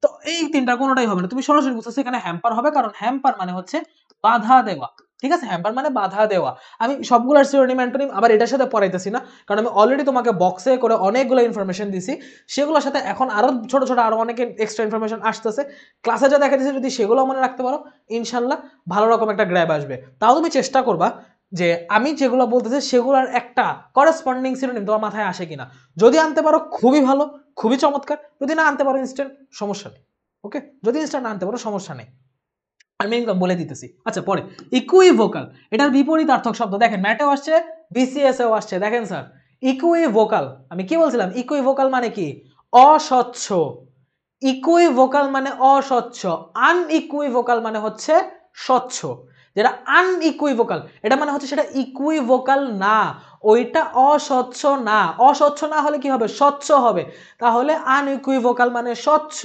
তো এই তিনটা কোনোটাই হবে না। তুমি সরাসরি বুঝতেছো এখানে হ্যাম্পার হবে, কারণ হ্যাম্পার মানে হচ্ছে বাধা দেওয়া। ঠিক আছে, হ্যাম্পার মানে বাধা দেওয়া। আমি সবগুলোর সিনোনিম অ্যান্টোনিম আবার এটার সাথে পড়াইতেছি না, কারণ আমি অলরেডি তোমাকে বক্সে করে অনেকগুলো ইনফরমেশন দিছি, সেগুলোর সাথে এখন আরো ছোট ছোট আরো অনেক এক্সট্রা ইনফরমেশন আসতেছে, ক্লাসে যা দেখা দিচ্ছে যদি সেগুলো মনে রাখতে পারো ইনশাল্লাহ ভালো রকম একটা গ্র্যাব আসবে। তাও তুমি চেষ্টা করবা যে আমি যেগুলো বলতেছি সেগুলোর একটা করেসপন্ডিং সিনোনিম তোমার মাথায় আসে কিনা, যদি আনতে পারো খুবই ভালো, খুবই চমৎকার, যদি না আনতে পারো ইনস্ট্যান্ট সমস্যা নেই। ওকে, যদি ইনস্ট্যান্ট না আনতে পারো সমস্যা নেই, আমি বলে দিতেছি। আচ্ছা, পরে ইকুইভোকাল, এটার বিপরীতার্থক শব্দ দেখেন ম্যাটেও আসছে, বিসিএস এও আসছে। দেখেন স্যার, ইকুইভোকাল, আমি কি বলছিলাম, ইকুইভোকাল মানে কি, অস্বচ্ছ। ইকুইভোকাল মানে অস্বচ্ছ, আনইকুইভোকাল মানে হচ্ছে স্বচ্ছ। যেটা আনইকুইভোকাল এটা মানে হচ্ছে সেটা ইকুইভোকাল না, ওইটা অস্বচ্ছ না। অস্বচ্ছ না হলে কি হবে, স্বচ্ছ হবে। তাহলে আনইকুইভোকাল মানে স্বচ্ছ।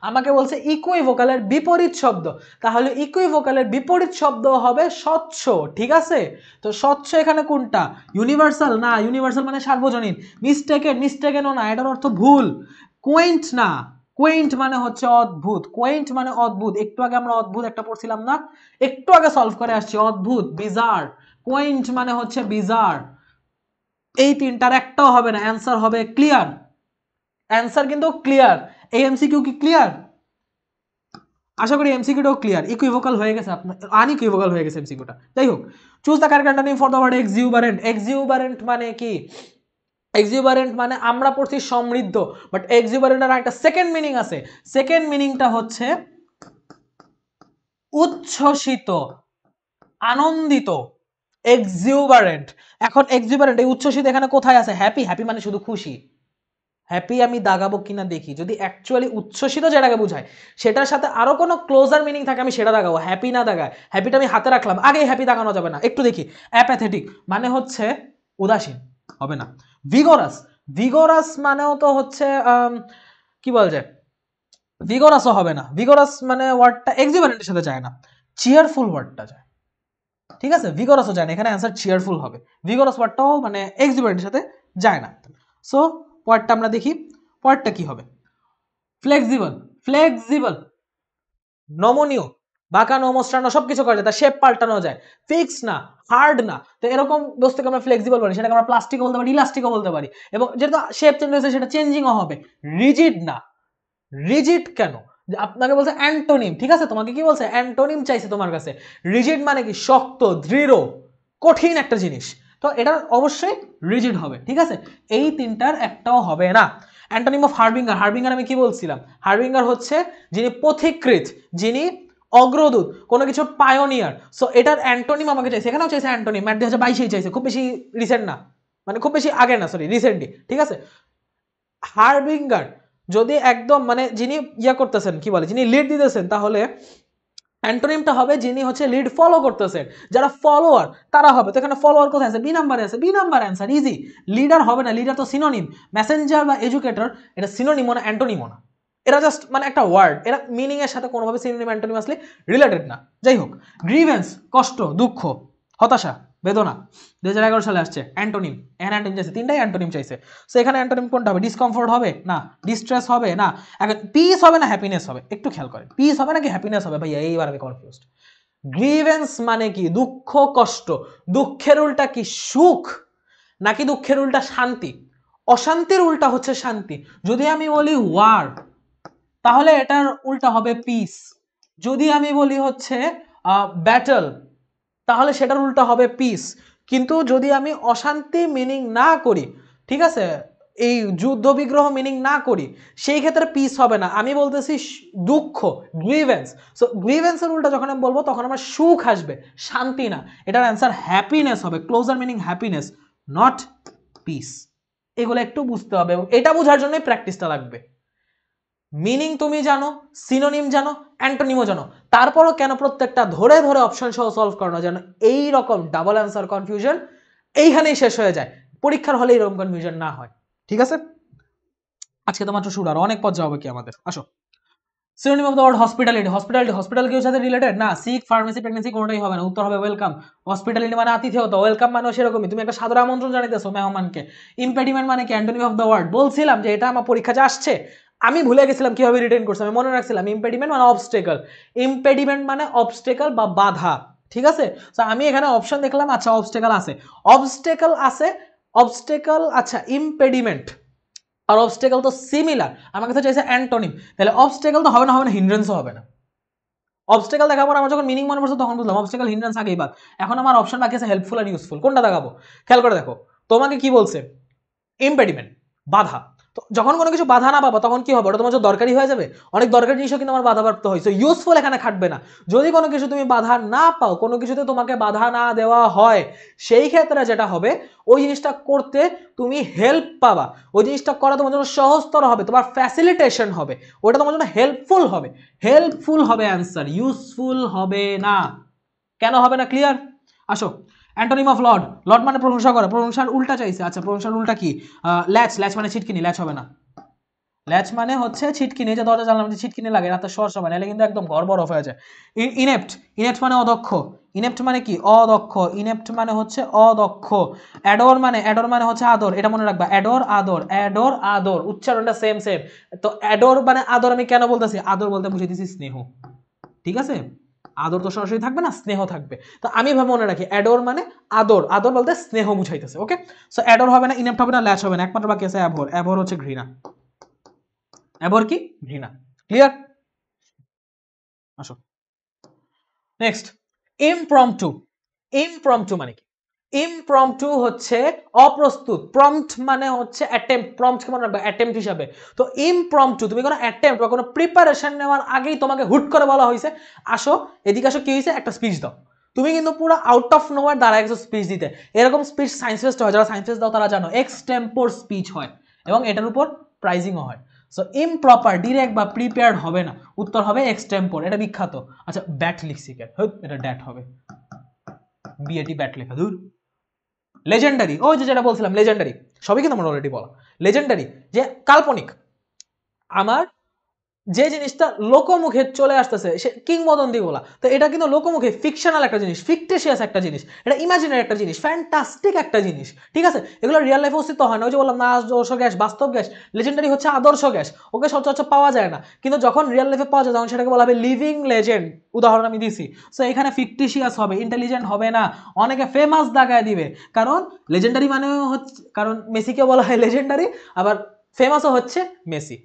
আমাকে বলছে ইকুইভোকালের বিপরীত শব্দ, তাহলে ইকুইভোকালের বিপরীত শব্দ হবে স্বচ্ছ। ঠিক আছে, তো স্বচ্ছ এখানে কোনটা, ইউনিভার্সাল না, ইউনিভার্সাল মানে সার্বজনীন। মিস্টেকেন, মিস্টেকেনও না, এটার অর্থ ভুল। কোয়েন্ট না, কোয়েন্ট মানে হচ্ছে অদ্ভুত, কোয়েন্ট মানে অদ্ভুত। একটু আগে আমরা অদ্ভুত একটা পড়ছিলাম না, একটু আগে সলভ করে আসছি, অদ্ভুত, বিজার। কোয়েন্ট মানে হচ্ছে বিজার। এই তিনটার একটাও হবে না, অ্যান্সার হবে ক্লিয়ার। অ্যান্সার কিন্তু ক্লিয়ার। এই এমসিকিউ কি ক্লিয়ার? আশা করি এমসিকিউটাও ক্লিয়ার। ইকুইভোকাল হয়ে গেছে আপনার, আনইকুইভোকাল হয়ে গেছে এমসিকিউটা। যাই হোক, choose the correct antonym for the word exuberant. Exuberant মানে কি, এক্সিউবারেন্ট মানে আমরা পড়ছি সমৃদ্ধ, বাট এক্সিউবারেন্টের একটা সেকেন্ড মিনিং আছে। সেকেন্ড মিনিংটা হচ্ছে উচ্ছ্বসিত, আনন্দিত, এক্সিউবারেন্ট। এখন এক্সিউবারেন্ট, এই উচ্ছ্বসিত এখানে কোথায় আছে, হ্যাপি, হ্যাপি মানে শুধু খুশি। হ্যাপি আমি দাগাবো কিনা দেখি, যদি অ্যাকচুয়ালি উচ্ছ্বসিত যেটাকে বোঝায় সেটার সাথে আরো কোনো ক্লোজার মিনিং থাকে আমি সেটা দাগাবো, হ্যাপি না দাগায়। হ্যাপিটা আমি হাতে রাখলাম, আগে হ্যাপি দাগানো যাবে না, একটু দেখি। অ্যাপ্যাথেটিক মানে হচ্ছে উদাসীন, হবে না। ভিগোরাস, ভিগোরাস মানেও তো হচ্ছে কি বলা যায়, ভিগোরাসও হবে না। ভিগোরাস মানে ওয়ার্ডটা এক্সিউবারেন্টের সাথে যায় না, চিয়ারফুল ওয়ার্ডটা যায়। ঠিক আছে, ভিগোরাসও যায় না, এখানে অ্যান্সার চিয়ারফুল হবে। ভিগোরাস ওয়ার্ডটাও মানে এক্সিউবারেন্টের সাথে যায় না। সো পয়েন্টটা আমরা দেখি, পয়েন্টটা কি হবে। ফ্লেক্সিবল, ফ্লেক্সিবল, নমনীয়, বাঁকানো মোচড়ানো সবকিছু করা যায়, তার শেপ পাল্টানো যায়। ফিক্স না, হার্ড না, তো এরকম বস্তুকে আমরা ফ্লেক্সিবল বলি, সেটাকে আমরা প্লাস্টিকও বলতে পারি, ইলাস্টিকও বলতে পারি, এবং যেহেতু শেপ চেঞ্জ হয়েছে সেটা চেঞ্জিংও হবে। রিজিড না, রিজিড কেন, আপনাকে বলছে অ্যান্টোনিম। ঠিক আছে, তোমাকে কি বলছে, অ্যান্টোনিম চাইছে তোমার কাছে। রিজিড মানে কি, শক্ত, দৃঢ়, কঠিন একটা জিনিস, তো এটা অবশ্যই রিজিড হবে। ঠিক আছে, এই তিনটার একটাও হবে না। অ্যান্টোনিম অফ হারবিঙ্গার, হারবিঙ্গার আমি কি বলছিলাম, হারবিঙ্গার হচ্ছে যিনি পথিকৃৎ, যিনি অগ্রদূত, কোনো কিছুর পায়োনিয়ার। সো এটার অ্যান্টোনিম আমাকে চাইছে, এখানেও চাইছে অ্যান্টোনিম, ম্যাট 2022 চাইছে, খুব বেশি রিসেন্ট না, মানে খুব বেশি আগে না, সরি রিসেন্টলি। ঠিক আছে, হারবিঙ্গার যদি একদম মানে যিনি ইয়া করতেছেন, কি বলে, যিনি লিড দিতেছেন, তাহলে অ্যান্টোনিমটা হবে যিনি হচ্ছে লিড ফলো করতেছেন, যারা ফলোয়ার তারা হবে। তো এখানে ফলোয়ার কোথায় আছে, বি নাম্বারে আছে, B number answer, easy. Leader হবে না, লিডার তো সিনোনিম। মেসেঞ্জার বা এডুকেটর এটা সিনোনিমও না, অ্যান্টোনিমও না, এরা জাস্ট মানে একটা ওয়ার্ড, এরা মিনিং এর সাথে কোনোভাবে সিনোনিম অ্যান্টোনিম আসলে রিলেটেড না। যাই হোক, গ্রিভেন্স কষ্ট, দুঃখ, হতাশা, বেদনা 2011 সালে আসছে, অ্যান্টোনিম। এখানে অ্যান্টোনিম চাইছে, তিনটাই অ্যান্টোনিম চাইছে। সো এখানে অ্যান্টোনিম কোনটা হবে, ডিসকমফোর্ট হবে না, ডিস্ট্রেস হবে না, এখন পিস হবে না হ্যাপিনেস হবে, একটু খেয়াল করেন, পিস হবে নাকি হ্যাপিনেস হবে, ভাইয়া এইবার আমি কনফিউজড। গ্রিভেন্স মানে কি, দুঃখ কষ্ট, দুঃখের উল্টা কি সুখ, নাকি দুঃখের উল্টা শান্তি, অশান্তির উল্টা হচ্ছে শান্তি। যদি আমি বলি ওয়ার, তাহলে এটার উল্টা হবে পিস। যদি আমি বলি হচ্ছে ব্যাটল, তাহলে সেটার উল্টা হবে পিস। কিন্তু যদি আমি অশান্তি মিনিং না করি, ঠিক আছে, এই যুদ্ধ বিগ্রহ মিনিং না করি, সেই ক্ষেত্রে পিস হবে না। আমি বলতেছি দুঃখ, গ্রিভেন্স। সো গ্রিভেন্সের উল্টা যখন আমি বলবো তখন আমার সুখ আসবে, শান্তি না। এটার অ্যান্সার হ্যাপিনেস হবে, closer meaning happiness, not peace. এগুলো একটু বুঝতে হবে, এবং এটা বোঝার জন্যই প্র্যাকটিসটা লাগবে। মিনিং তুমি জানো, সিনোনিম জানো, অ্যান্টোনিমও জানো, তারপরও কেন প্রত্যেকটা ধরে ধরে অপশন সহ সলভ করানো, যেন এই রকম ডাবল অ্যান্সার কনফিউশন এইখানেই শেষ হয়ে যায়, পরীক্ষার হলে এইরকম কনফিউশন না হয়। ঠিক আছে, আজকে তো মাত্র শুরু, আর অনেক পথ যাবে কি আমাদের। আসো, synonym of the word hospitality. Hospitality, hospital কি সাথে রিলেটেড না, সিক, ফার্মেসি, প্রেগন্যান্সি কোনোটাই হবে না, উত্তর হবে ওয়েলকাম। হসপিটালিটি মানে আতিথেয়তা, ওয়েলকাম মানে সেরকমই, তুমি একটা সাদর আমন্ত্রণ জানাইতেছো মেহমানকে। ইম্পেডিমেন্ট মানে কি, অ্যান্টোনিম অফ দ্য ওয়ার্ড, বলছিলাম যে এটা আমার পরীক্ষাতে আসছে, আমি ভুলে গেছিলাম কিভাবে রিটেন করছি, আমি মনে রাখছিলাম ইম্পেডিমেন্ট মানে অবস্টেকল। ইম্পেডিমেন্ট মানে অবস্টেকল বা বাধা। ঠিক আছে, তো আমি এখানে অপশন দেখলাম, আচ্ছা অবস্টেকল আছে, অবস্টেকল আছে, অবস্টেকল আচ্ছা ইম্পেডিমেন্ট আর অবস্টেকল তো সিমিলার, আমার কাছে চাইছে অ্যান্টোনিম, তাহলে অবস্টেকল তো হবে না, হিন্ড্রেন্সও হবে না। অবস্টেকল দেখার পর আমার যখন মিনিং মনে পড়ছে তখন বুঝলাম অবস্টেকল হিন্ড্রেন্স আগেই বাদ। এখন আমার অপশন বাকি আছে হেল্পফুল আর ইউজফুল, কোনটা দেখাবো? খেয়াল করে দেখো, তোমাকে কি বলছে? ইম্পেডিমেন্ট, বাধা। তো যখন কোনো কিছু বাধা না পাবো তখন কি হবে? ওটা তোমার জন্য দরকারি হয়ে যাবে। অনেক দরকারি জিনিসও কিন্তু আমার বাধাপ্রাপ্ত হয়েছে, ইউজফুল এখানে খাটবে না। যদি কোনো কিছু তুমি বাধা না পাও, কোনো কিছুতে তোমাকে বাধা না দেওয়া হয়, সেই ক্ষেত্রে যেটা হবে, ওই জিনিসটা করতে তুমি হেল্প পাবা, ওই জিনিসটা করা তোমার জন্য সহজতর হবে, তোমার ফ্যাসিলিটেশন হবে, ওটা তোমার জন্য হেল্পফুল হবে। হেল্পফুল হবে অ্যান্সার, ইউজফুল হবে না। কেন হবে না? ক্লিয়ার? আসো, অ্যান্টোনিম অফ লর্ড, লর্ড মানে প্রশংসা করে, প্রশংসার উল্টা চাইছে। আচ্ছা প্রশংসার উল্টা কি? ল্যাচ, ল্যাচ মানে ছিটকিনি, ল্যাচ হবে না। ল্যাচ মানে হচ্ছে ছিটকিনি, যে দরজা জানলার মধ্যে ছিটকিনি লাগে, রাতে শর্ট হবে না, এলে কিন্তু একদম ঘর বরফ হয়ে যায়। ইনেপ্ট, ইনেপ্ট মানে অদক্ষ, ইনেপ্ট মানে কি? অদক্ষ, ইনেপ্ট মানে হচ্ছে অদক্ষ। অ্যাডোর মানে, অ্যাডোর মানে হচ্ছে আদর, এটা মনে রাখবা, অ্যাডোর আদর, অ্যাডোর আদর, উচ্চারণটা সেম সেম। তো অ্যাডোর মানে আদর, আমি কেন বলতেছি? আদর বলতে বুঝিয়ে দিছি স্নেহ, ঠিক আছে? আদর তো সরাসরি থাকবে না, স্নেহ থাকবে। তো আমি ভাবে মনে রাখি অ্যাডোর মানে আদর, আদর বলতে স্নেহ বুঝাইতেছে। ওকে, সো অ্যাডোর হবে না, ইনেপ্ট হবে না, ল্যাচ হবে না, একমাত্র বাকি আছে অ্যাভোর। অ্যাভোর হচ্ছে ঘৃণা, অ্যাভোর কি? ঘৃণা। ক্লিয়ার? আসো নেক্সট, ইমপ্রম্পটু। ইমপ্রম্পটু মানে কি? ইমপ্রম্পটু হচ্ছে অপ্রস্তুত, প্রম্পট মানে হচ্ছে অ্যাটেম্প্ট, প্রম্পট কেমন রাখবে? অ্যাটেম্প্ট হিসাবে। তো ইমপ্রম্পটু, তুমি কোনো অ্যাটেম্প্ট বা কোনো প্রিপারেশন নেওয়ার আগেই তোমাকে হুট করে বলা হয়েছে আসো, এদিকে আসো, কি হয়েছে? একটা স্পিচ দাও। তুমি কিন্তু পুরো আউট অফ নোয়ার দাঁড়ায় গেছো স্পিচ দিতে। এরকম স্পিচ সায়েন্স ফেস্ট হয়, যারা সায়েন্স ফেস্ট দাও তারা জানো, এক্সটেম্পোর স্পিচ হয় এবং এটার উপর প্রাইজিংও হয়। সো ইমপ্রপার, ডিরেক্ট বা প্রিপেয়ার্ড হবে না, উত্তর হবে এক্সটেম্পোর, এটা বিখ্যাত। আচ্ছা ব্যাট লিখছি কেন? এটা ড্যাট হবে, বিএটি ব্যাট লেখা, দূর। লেজেন্ডারি, ওই যে যেটা বলছিলাম লেজেন্ডারি, সবই কিন্তু আমার অলরেডি বলা। লেজেন্ডারি যে কাল্পনিক, আমার যে জিনিসটা লোকমুখে চলে আসতেছে সে কিংবদন্তি বলা, তো এটা কিন্তু লোকমুখে ফিকশনাল একটা জিনিস, ফিকটেশিয়াস একটা জিনিস, এটা ইমাজিনারি একটা জিনিস, ফ্যান্টাস্টিক একটা জিনিস, ঠিক আছে? এগুলো রিয়েল লাইফে অস্তিত্ব হয় না। ওই যে বললাম না, আদর্শ গ্যাস, বাস্তব গ্যাস। লেজেন্ডারি হচ্ছে আদর্শ গ্যাস, ওকে সচরাচর পাওয়া যায় না, কিন্তু যখন রিয়েল লাইফে পাওয়া যায় তখন সেটাকে বলা হবে লিভিং লেজেন্ড। উদাহরণ আমি দিছি। সো এখানে ফিকটিশিয়াস হবে, ইন্টেলিজেন্ট হবে না, অনেকে ফেমাস দাগায় দিবে, কারণ লেজেন্ডারি মানে হচ্ছে, কারণ মেসিকে বলা হয় লেজেন্ডারি, আবার ফেমাসও হচ্ছে মেসি,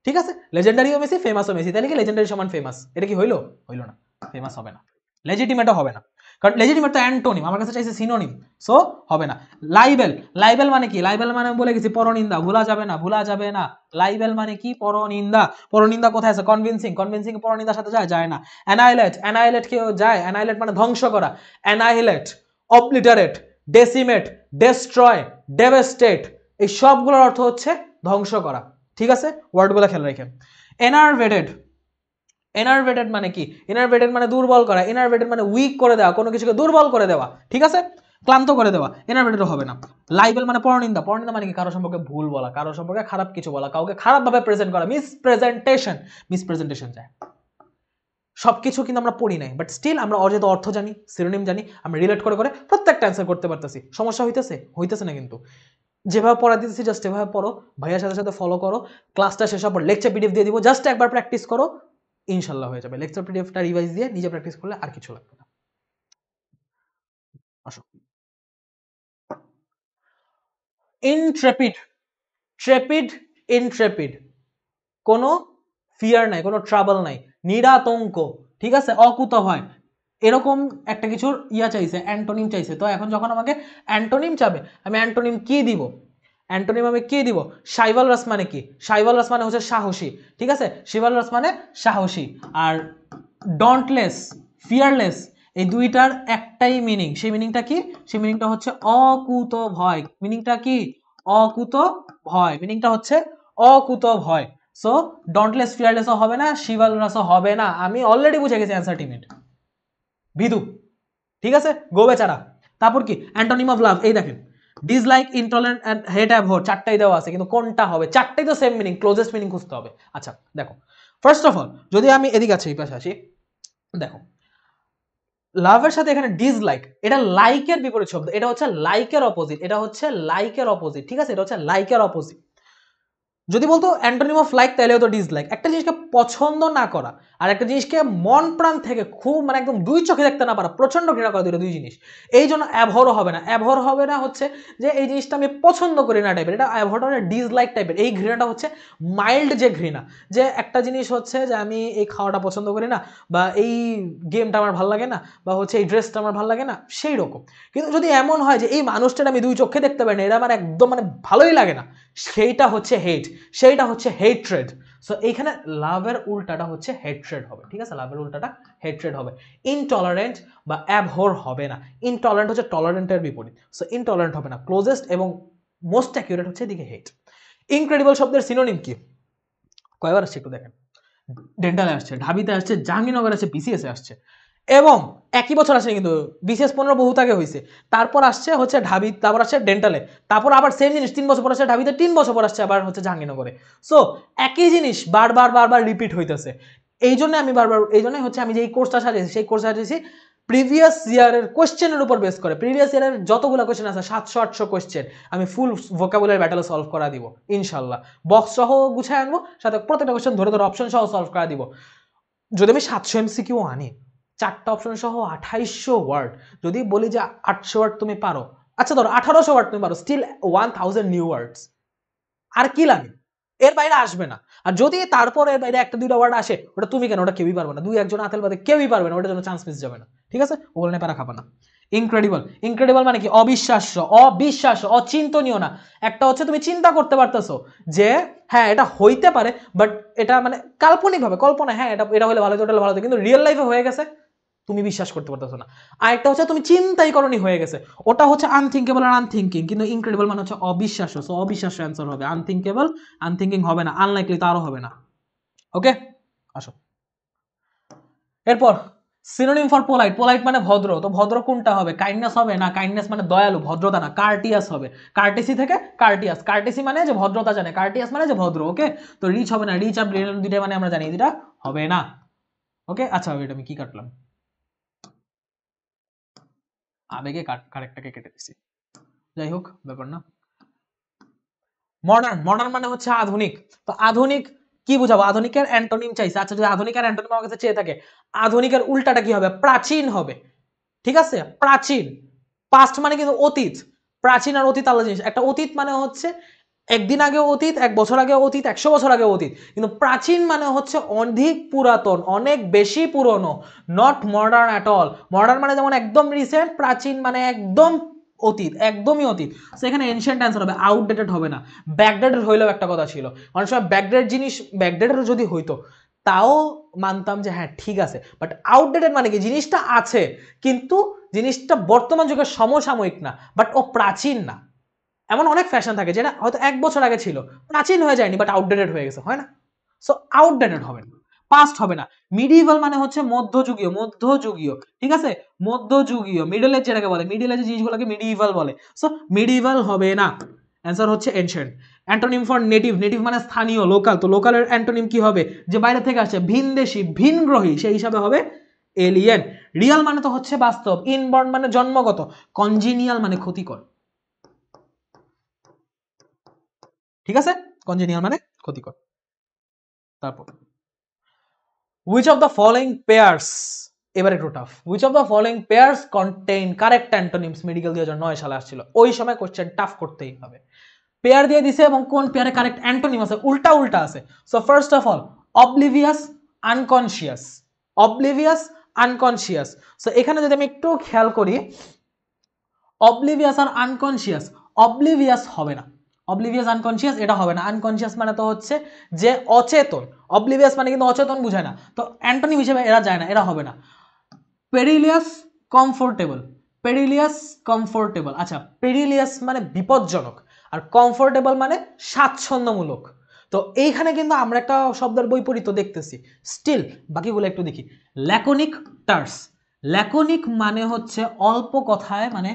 ঠিক আছে? লেজেন্ডারিও মেসি, ফেমাসও মেসি, তাহলে কি লেজেন্ডারি সমান ফেমাস? এটা কি হইলো? হইলো না, ফেমাস হবে না, লেজিটিমেটও হবে না, কারণ লেজিটিমেট তো অ্যান্টোনিম, আমার কাছে চাইছে সিনোনিম, সো হবে না। লাইবেল, লাইবেল মানে কি? লাইবেল মানে বলে গেছি পরনিন্দা, ভুলা যাবে না, ভুলা যাবে না। লাইবেল মানে কি? পরনিন্দা। পরনিন্দা কোথায় আছে? কনভিনসিং, কনভিনসিং পরনিন্দার সাথে যায়? যায় না। অ্যানাইলেট, অ্যানাইলেট কেউ যায়? অ্যানাইলেট মানে ধ্বংস করা, অ্যানাইলেট, অবলিটারেট, ডেসিমেট, ডেস্ট্রয়, ডেভাস্টেট, এই সবগুলোর অর্থ হচ্ছে ধ্বংস করা, ঠিক আছে? ওয়ার্ডগুলো খেয়াল রাখেন। এনারভেটেড, এনারভেটেড মানে কি? এনারভেটেড মানে দুর্বল করা, এনারভেটেড মানে উইক করে দেওয়া, কোনো কিছুকে দুর্বল করে দেওয়া, ঠিক আছে? ক্লান্ত করে দেওয়া, এনারভেটেড হবে না। লাইবেল মানে পরনিন্দা, পরনিন্দা মানে কি? কারো সম্পর্কে ভুল বলা, কারো সম্পর্কে খারাপ কিছু বলা, কাউকে খারাপভাবে প্রেজেন্ট করা, মিসপ্রেজেন্টেশন, মিসপ্রেজেন্টেশন যায়। সবকিছু কিন্তু আমরা পড়ি নাই, বাট স্টিল আমরা অযথা অর্থ জানি, সিনোনিম জানি, আমরা রিলেট করে করে প্রত্যেকটা অ্যান্সার করতে পারতেছি। সমস্যা হইতেছে? হইতেছে না কিন্তু। যেভাবে পড়া দিতেছি জাস্ট এভাবে পড়ো, ভাইয়ার সাথে সাথে ফলো করো, ক্লাসটা শেষ হওয়ার পর লেকচার পিডিএফ দিয়ে দিব, জাস্ট একবার প্র্যাকটিস করো, ইনশাল্লাহ হয়ে যাবে। লেকচার পিডিএফটা রিভাইজ দিয়ে নিজে প্র্যাকটিস করলে আর কিছু লাগবে না। আসো, ইনট্রেপিড, ট্রেপিড, ইনট্রেপিড, কোনো ফিয়ার নাই, কোনো ট্রাবল নাই, নিরাতঙ্ক, ঠিক আছে? অকুতভয়, এরকম একটা কিছুর ইয়া চাইছে, অ্যান্টোনিম চাইছে। তো এখন যখন আমাকে অ্যান্টোনিম চাবে, আমি অ্যান্টোনিম কি দিব? অ্যান্টোনিম আমি কি দিব? শাইভালরাস মানে কি? শাইভালরাস মানে হচ্ছে সাহসী, ঠিক আছে? শিভালরাস মানে সাহসী। আর ডন্টলেস, ফিয়ারলেস, এই দুইটার একটাই মিনিং, সেই মিনিংটা কি? সেই মিনিংটা হচ্ছে অকুত ভয়। মিনিংটা কি? অকুত ভয়, মিনিংটা হচ্ছে অকুত ভয়। সো ডন্টলেস, ফিয়ারলেসও হবে না, শিভালরাসও হবে না, আমি অলরেডি বুঝে গেছি অ্যান্সার টিমেট, ভিদু, ঠিক আছে? গো বেচারা। তারপর কি? অ্যান্টোনিম অফ লাভ, এই দেখেন, dislike, intolerant and hate abhor, চারটাই দেওয়া আছে, কিন্তু কোনটা হবে? চারটাই তো সেম মিনিং, ক্লোজেস্ট মিনিং খুঁজতে হবে। আচ্ছা দেখো, ফার্স্ট অফ অল যদি আমি এদিকে আছে এই পাশে আসি, দেখো লাভের সাথে এখানে ডিসলাইক, এটা লাইকের বিপরীত শব্দ, এটা হচ্ছে লাইকের অপোজিট, এটা হচ্ছে লাইকের অপোজিট, ঠিক আছে? এটা হচ্ছে লাইকের অপোজিট। যদি বলতো অ্যান্টোনিম অফ লাইক তাহলে হতো ডিসলাইক। একটা জিনিসকে পছন্দ না করা আর একটা জিনিসকে মন প্রাণ থেকে খুব মানে একদম দুই চোখে দেখতে না পারা, প্রচন্ড ঘৃণা করা, দুই জিনিস। এই জন্য অ্যাভরও হবে না। অ্যাভর হবে না হচ্ছে যে এই জিনিসটা আমি পছন্দ করি না টাইপের, এটা অ্যাভরটা মানে ডিসলাইক টাইপের। এই ঘৃণাটা হচ্ছে মাইল্ড যে ঘৃণা, যে একটা জিনিস হচ্ছে যে আমি এই খাওয়াটা পছন্দ করি না, বা এই গেমটা আমার ভালো লাগে না, বা হচ্ছে এই ড্রেসটা আমার ভালো লাগে না, সেই রকম। কিন্তু যদি এমন হয় যে এই মানুষটার আমি দুই চোখে দেখতে পারি না, এটা আমার একদম মানে ভালোই লাগে না, সেইটা হচ্ছে হেট, সেইটা হচ্ছে হেট্রেড। সো এইখানে লাভের উল্টাটা হচ্ছে হেট্রেড হবে, ঠিক আছে? লাভের উল্টাটা হেট্রেড হবে। ইনটলারেন্ট বা অ্যাবহর হবে না। ইনটলারেন্ট হচ্ছে টলারেন্টের বিপরীত, সো ইনটলারেন্ট হবে না। ক্লোজেস্ট এবং মোস্ট অ্যাকিউরেট হচ্ছে এদিকে হেট। ইনক্রেডিবল শব্দের সিনোনিম কি? কয়বার আসছে একটু দেখেন। ডেন্টালে আসছে, ঢাবিতে আসছে, জাহাঙ্গীরনগর আসছে, বিসিএস আসছে, এবং একই বছর আসে কিন্তু বিসিএস 15 বহুত আগে হয়েছে, তারপর আসছে হচ্ছে ঢাবি, তারপর আসছে ডেন্টালে, তারপর আবার সেম জিনিস 3 বছর পর আসছে ঢাবিতে, 3 বছর পর আসছে আবার হচ্ছে জাহাঙ্গীরনগরে। সো একই জিনিস বারবার বারবার রিপিট হইতেছে। এই জন্য আমি বারবার, এই জন্যই হচ্ছে আমি যে এই কোর্সটা সাজিয়েছি, সেই কোর্স সাজিয়েছি প্রিভিয়াস ইয়ারের কোয়েশ্চেনের উপর বেস করে। প্রিভিয়াস ইয়ারের যতগুলো কোয়েশ্চেন আছে 700-800 কোয়েশ্চেন আমি ফুল ভোকাবুলারি ব্যাটেল সলভ করা দিব ইনশাল্লাহ। বক্স সহ গুছায় আনবো, সাথে প্রত্যেকটা কোয়েশ্চেন ধরে ধরে অপশন সহ সলভ করা দিব। যদি আমি 700 এমসিকিউ আনি, 4টা অপশন সহ 2800 ওয়ার্ড, যদি বলি যে 800 ওয়ার্ড তুমি পারো, আচ্ছা ধরো 1800 ওয়ার্ড তুমি পারো, স্টিল 1000 নিউ ওয়ার্ডস। আর কি লাগে? এর বাইরে আসবে না। আর যদি তারপর এর বাইরে একটা দুইটা ওয়ার্ড আসে, ওটা তুমি কেন, ওটা কেউই পারবে না, দুই একজন আতেল বাদে কেউই পারবে না, ওটার জন্য চান্স মিস যাবে না, ঠিক আছে? ওগুলো নিয়ে প্যারা খাবা না। ইনক্রেডিবল, ইনক্রেডিবল মানে কি? অবিশ্বাস্য, অবিশ্বাস্য, অচিন্তনীয় না। একটা হচ্ছে তুমি চিন্তা করতে পারতেছো যে হ্যাঁ এটা হইতে পারে, বাট এটা মানে কাল্পনিক ভাবে কল্পনা, হ্যাঁ এটা এটা হলে ভালো হতো, ওটা ভালো হতো, কিন্তু রিয়েল লাইফে হয়ে গেছে, তুমি বিশ্বাস করতে পারতেছো না। আর একটা হচ্ছে তুমি চিন্তাই করনি হয়ে গেছে, ওটা হচ্ছে আনথিঙ্কেবল আর আনথিঙ্কিং, কিন্তু ইনক্রেডিবল মানে হচ্ছে অবিশ্বাস্য। সো অবিশ্বাস্য অ্যান্সার হবে। আনথিঙ্কেবল, আনথিঙ্কিং হবে না, আনলাইকলি তো আরো হবে না। ওকে, আসো এরপর সিনোনিম ফর পোলাইট। পোলাইট মানে ভদ্র, তো ভদ্র কোনটা হবে? কাইন্ডনেস হবে না, কাইন্ডনেস মানে দয়ালু, ভদ্রতা না, কার্টিয়াস হবে। কার্টেসি থেকে কার্টিয়াস, কার্টেসি মানে যে ভদ্রতা জানে, কার্টিয়াস মানে যে ভদ্র। ওকে, তো রিচ হবে না, রিচ আর ব্রিলিয়ান্ট দুইটা মানে আমরা জানি, দুইটা হবে না। ওকে, আচ্ছা এটা আমি কি কাটলাম, আবেগে কারেক্টটাকে কেটে দিছি, যাই হোক ব্যাপার না। মডার্ন, মডার্ন মানে হচ্ছে আধুনিক। তো আধুনিক কি বুঝাবো? আধুনিকের অ্যান্টোনিম চাইছে। আচ্ছা যদি আধুনিকের অ্যান্টোনিম আমার কাছে চেয়ে থাকে, আধুনিকের উল্টাটা কি হবে? প্রাচীন হবে, ঠিক আছে? প্রাচীন, পাস্ট মানে কিন্তু অতীত। প্রাচীন আর অতীত আলাদা জিনিস। একটা অতীত মানে হচ্ছে একদিন আগে অতীত, 1 বছর আগে অতীত, 100 বছর আগে অতীত। কিন্তু প্রাচীন মানে হচ্ছে অধিক পুরাতন, অনেক বেশি পুরনো, not modern at all. Modern মানে যেমন একদম রিসেন্ট, প্রাচীন মানে একদম অতীত, একদমই অতীত। সেখানে এনশিয়েন্ট অ্যান্সার হবে, আউটডেটেড হবে না। ব্যাকডেটেড হইলেও একটা কথা ছিল, অনেক সময় ব্যাকডেটেড জিনিস, ব্যাকডেটেড যদি হইতো তাও মানতাম যে হ্যাঁ ঠিক আছে, বাট আউটডেটেড মানে কি? জিনিসটা আছে কিন্তু জিনিসটা বর্তমান যুগের সমসাময়িক না, বাট ও প্রাচীন না। এমন অনেক ফ্যাশন থাকে যেটা হয়তো 1 বছর আগে ছিল, প্রাচীন হয়ে যায়নি, বাট আউটডেটেড হয়ে গেছে, হয় না? সো আউটডেটেড হবে না, পাস্ট হবে না। মিডিভাল মানে হচ্ছে মধ্যযুগীয়, মধ্যযুগীয়, ঠিক আছে? মধ্যযুগীয়, মিডল এজ যেটাকে বলে, মিডল এজ জিনিসগুলোকে মিডিভাল বলে। সো মিডিভাল হবে না, অ্যান্সার হচ্ছে ancient. Antonym for native, native মানে স্থানীয়, লোকাল। তো লোকালের অ্যান্টোনিম কি হবে? যে বাইরে থেকে আসে, ভিনদেশী, ভিনগ্রহী, সেই হিসাবে হবে এলিয়েন। রিয়াল মানে তো হচ্ছে বাস্তব, ইনবর্ন মানে জন্মগত, কনজিনিয়াল মানে ক্ষতিকর, ঠিক আছে? কনজেনিয়াল মানে ক্ষতিকর। তারপর which of the following pairs, এবার একটু tough, which of the following pairs contain correct antonyms, medical 2009 সালে আসছিল, ওই সময় কোশ্চেন টাফ করতেই হবে। পেয়ার দিয়ে দিছে এবং কোন পেয়ারে কারেক্ট অ্যান্টোনিম আছে, উল্টা উল্টা আছে। So first of all oblivious, unconscious, oblivious, unconscious. So এখানে যদি আমি একটু খেয়াল করি, অবলিভিয়াস আর আনকনশিয়াস, অবলিভিয়াস হবে না, অবলিভিয়াস আনকনশিয়াস এটা হবে না। আনকনশিয়াস মানে তো হচ্ছে যে অচেতন, অবলিভিয়াস মানে কিন্তু অচেতন বুঝায় না, তো অ্যান্টোনিম হিসেবে এরা যায় না, এরা হবে না। পেরিলিয়াস, কমফোর্টেবল, পেরিলিয়াস কমফোর্টেবল। আচ্ছা পেরিলিয়াস মানে বিপজ্জনক, আর কমফোর্টেবল মানে স্বাচ্ছন্দ্যমূলক। তো এইখানে কিন্তু আমরা একটা শব্দের বৈপরীত্য দেখতেছি। স্টিল বাকিগুলো একটু দেখি। ল্যাকোনিক, টার্স। ল্যাকোনিক মানে হচ্ছে অল্প কথায়, মানে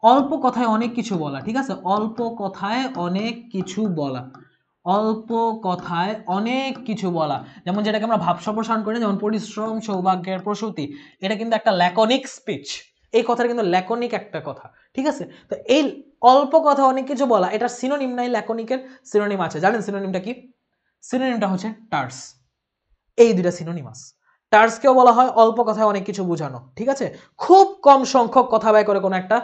অল্প কথায় অনেক কিছু বলা, ঠিক আছে? অল্প কথায় অনেক কিছু বলা, অল্প কথায় অনেক কিছু বলা। যেমন যেটাকে আমরা ভাব সম্প্রসারণ করি, যেমন পরিশ্রম, সৌভাগ্যের প্রসূতি, এটা কিন্তু একটা ল্যাকনিক স্পিচ। এই কথাটা কিন্তু ল্যাকনিক একটা কথা, ঠিক আছে? তো এই অল্প কথা অনেক কিছু বলা, এটা সিনোনিম নাই, ল্যাকোনিকের সিনোনিম আছে। জানেন সিনোনিমটা কি? সিনোনিমটা হচ্ছে টার্স। এই দুইটা সিনোনিমাস। টার্সকেও বলা হয় অল্প কথায় অনেক কিছু বোঝানো, ঠিক আছে? খুব কম সংখ্যক কথা ব্যয় করে কোনো একটা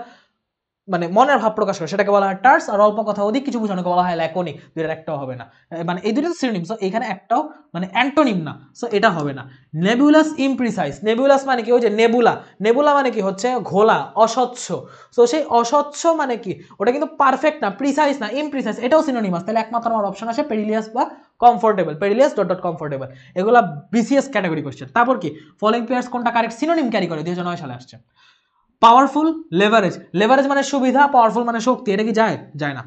মানে মনের ভাব প্রকাশ করে, সেটাকে বলা হয় টার্স। আর অল্প কথা অধিক কিছু বোঝানোকে বলা হয় ল্যাকোনিক। দুইটার একটাও হবে না, মানে এই দুইটা সিনোনিম। সো এখানে একটাও মানে অ্যান্টোনিম না, সো এটা হবে না। নেবুলাস ইমপ্রিসাইজ, নেবুলাস মানে কি? ওই যে নেবুলা, নেবুলা মানে কি হচ্ছে ঘোলা, অস্বচ্ছ। সো সেই অস্বচ্ছ মানে কি? ওটা কিন্তু পারফেক্ট না, প্রিসাইজ না, ইমপ্রিসাইজ, এটাও সিনোনিমাস। তাহলে একমাত্র আমার অপশন আছে পেরিলিয়াস বা কমফোর্টেবল, পেরিলিয়াস ডট ডট কমফোর্টেবল। এগুলা বিসিএস ক্যাটাগরি কোশ্চেন। তারপর কি ফলোইং পেয়ার্স কোনটা কারেক্ট সিনোনিম ক্যারি করে? 2009 সালে আসছে। পাওয়ারফুল, লেভারেজ, লেভারেজ মানে সুবিধা, পাওয়ারফুল মানে শক্তি, এটা কি যায়? যায় না,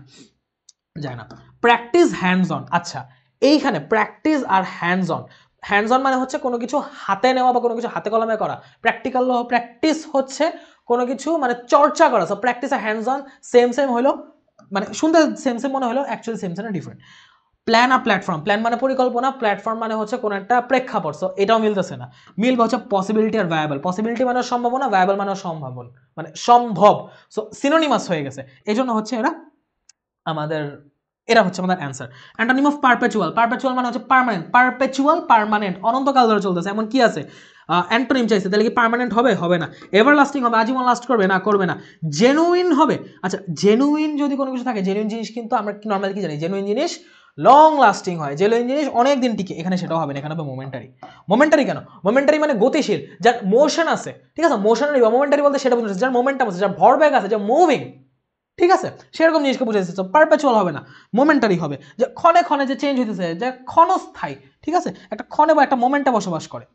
যায় না। প্র্যাকটিস হ্যান্ডস অন, আচ্ছা এইখানে প্র্যাকটিস আর হ্যান্ডস অন, হ্যান্ডস অন মানে হচ্ছে কোনো কিছু হাতে নেওয়া বা কোনো কিছু হাতে কলমে করা, প্র্যাকটিক্যাল প্র্যাকটিস হচ্ছে কোনো কিছু মানে চর্চা করা। সো প্র্যাকটিস আর হ্যান্ডস অন সেম সেম হলো, মানে শুনতে সেম সেম মনে হলো, actually same same different. Plan আর প্ল্যাটফর্ম, প্ল্যান মানে পরিকল্পনা, প্ল্যাটফর্ম মানে হচ্ছে কোনো একটা প্রেক্ষাপট। সো এটাও মিলতেছে না। মিলবে হচ্ছে পসিবিলিটি আর ভায়াবল, পসিবিলিটি মানে সম্ভাবনা, ভায়াবল মানে সম্ভাবনা, মানে সম্ভব। সো সিনোনিমাস হয়ে গেছে, এই জন্য হচ্ছে এরা আমাদের, এরা হচ্ছে আমাদের answer. Antonym of perpetual, perpetual মানে হচ্ছে পার্মানেন্ট, পারপেচুয়াল পার্মানেন্ট, অনন্তকাল ধরে চলতেছে, এমন কি আছে? অ্যান্টোনিম চাইছে, তাহলে কি পার্মানেন্ট হবে? হবে না। এভারলাস্টিং হবে, আজীবন লাস্ট করবে? না, করবে না। জেনুইন হবে, আচ্ছা জেনুইন যদি কোনো কিছু থাকে, জেনুইন জিনিস কিন্তু আমরা নর্মালি কি জানি, জেনুইন জিনিস লং লাস্টিং হয়, জেনুইন জিনিস অনেক দিন টিকে। এখানে সেটাও হবে না, এখানে হবে মোমেন্টারি। মোমেন্টারি কেন? মোমেন্টারি মানে গতিশীল, যার মোশন আছে, ঠিক আছে? মোশনারি বা মোমেন্টারি বলতে সেটা বুঝেছে যার মোমেন্টাম আছে, যার ভরবেগ আছে, যার মুভিং, ঠিক আছে? সেরকম জিনিসকে বুঝাইছে। পারপেচুয়াল হবে না, মোমেন্টারি হবে, যে ক্ষণে ক্ষণে যে চেঞ্জ হইতেছে, যে ক্ষণস্থায়ী, ঠিক আছে? একটা ক্ষণে বা একটা মোমেন্টে বসবাস করে।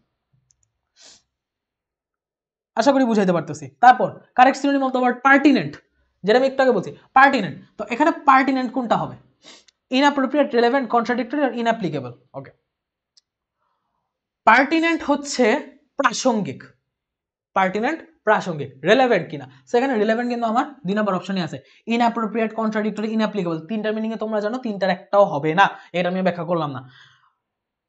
আশা করি বুঝাইতে পারতেছি। তারপর correct synonym of the word pertinent, যেটা আমি একটু আগে বলছি পার্টিনেন্ট। তো এখানে পার্টিনেন্ট কোনটা হবে? ইনঅ্যাপ্রোপ্রিয়েট, রিলেভেন্ট, কন্ট্রাডিক্টরি আর ইনঅ্যাপ্লিকেবল। ওকে, পার্টিনেন্ট হচ্ছে প্রাসঙ্গিক, পার্টিনেন্ট প্রাসঙ্গিক, রিলেভেন্ট কিনা। সেখানে রিলেভেন্ট কিন্তু আমার 2 নম্বর অপশনই আছে। ইনঅ্যাপ্রোপ্রিয়েট, কন্ট্রাডিক্টরি, ইনঅ্যাপ্লিকেবল, তিনটার মিনিংয়ে তোমরা জানো, তিনটার একটাও হবে না, এটা আমি ব্যাখ্যা করলাম না।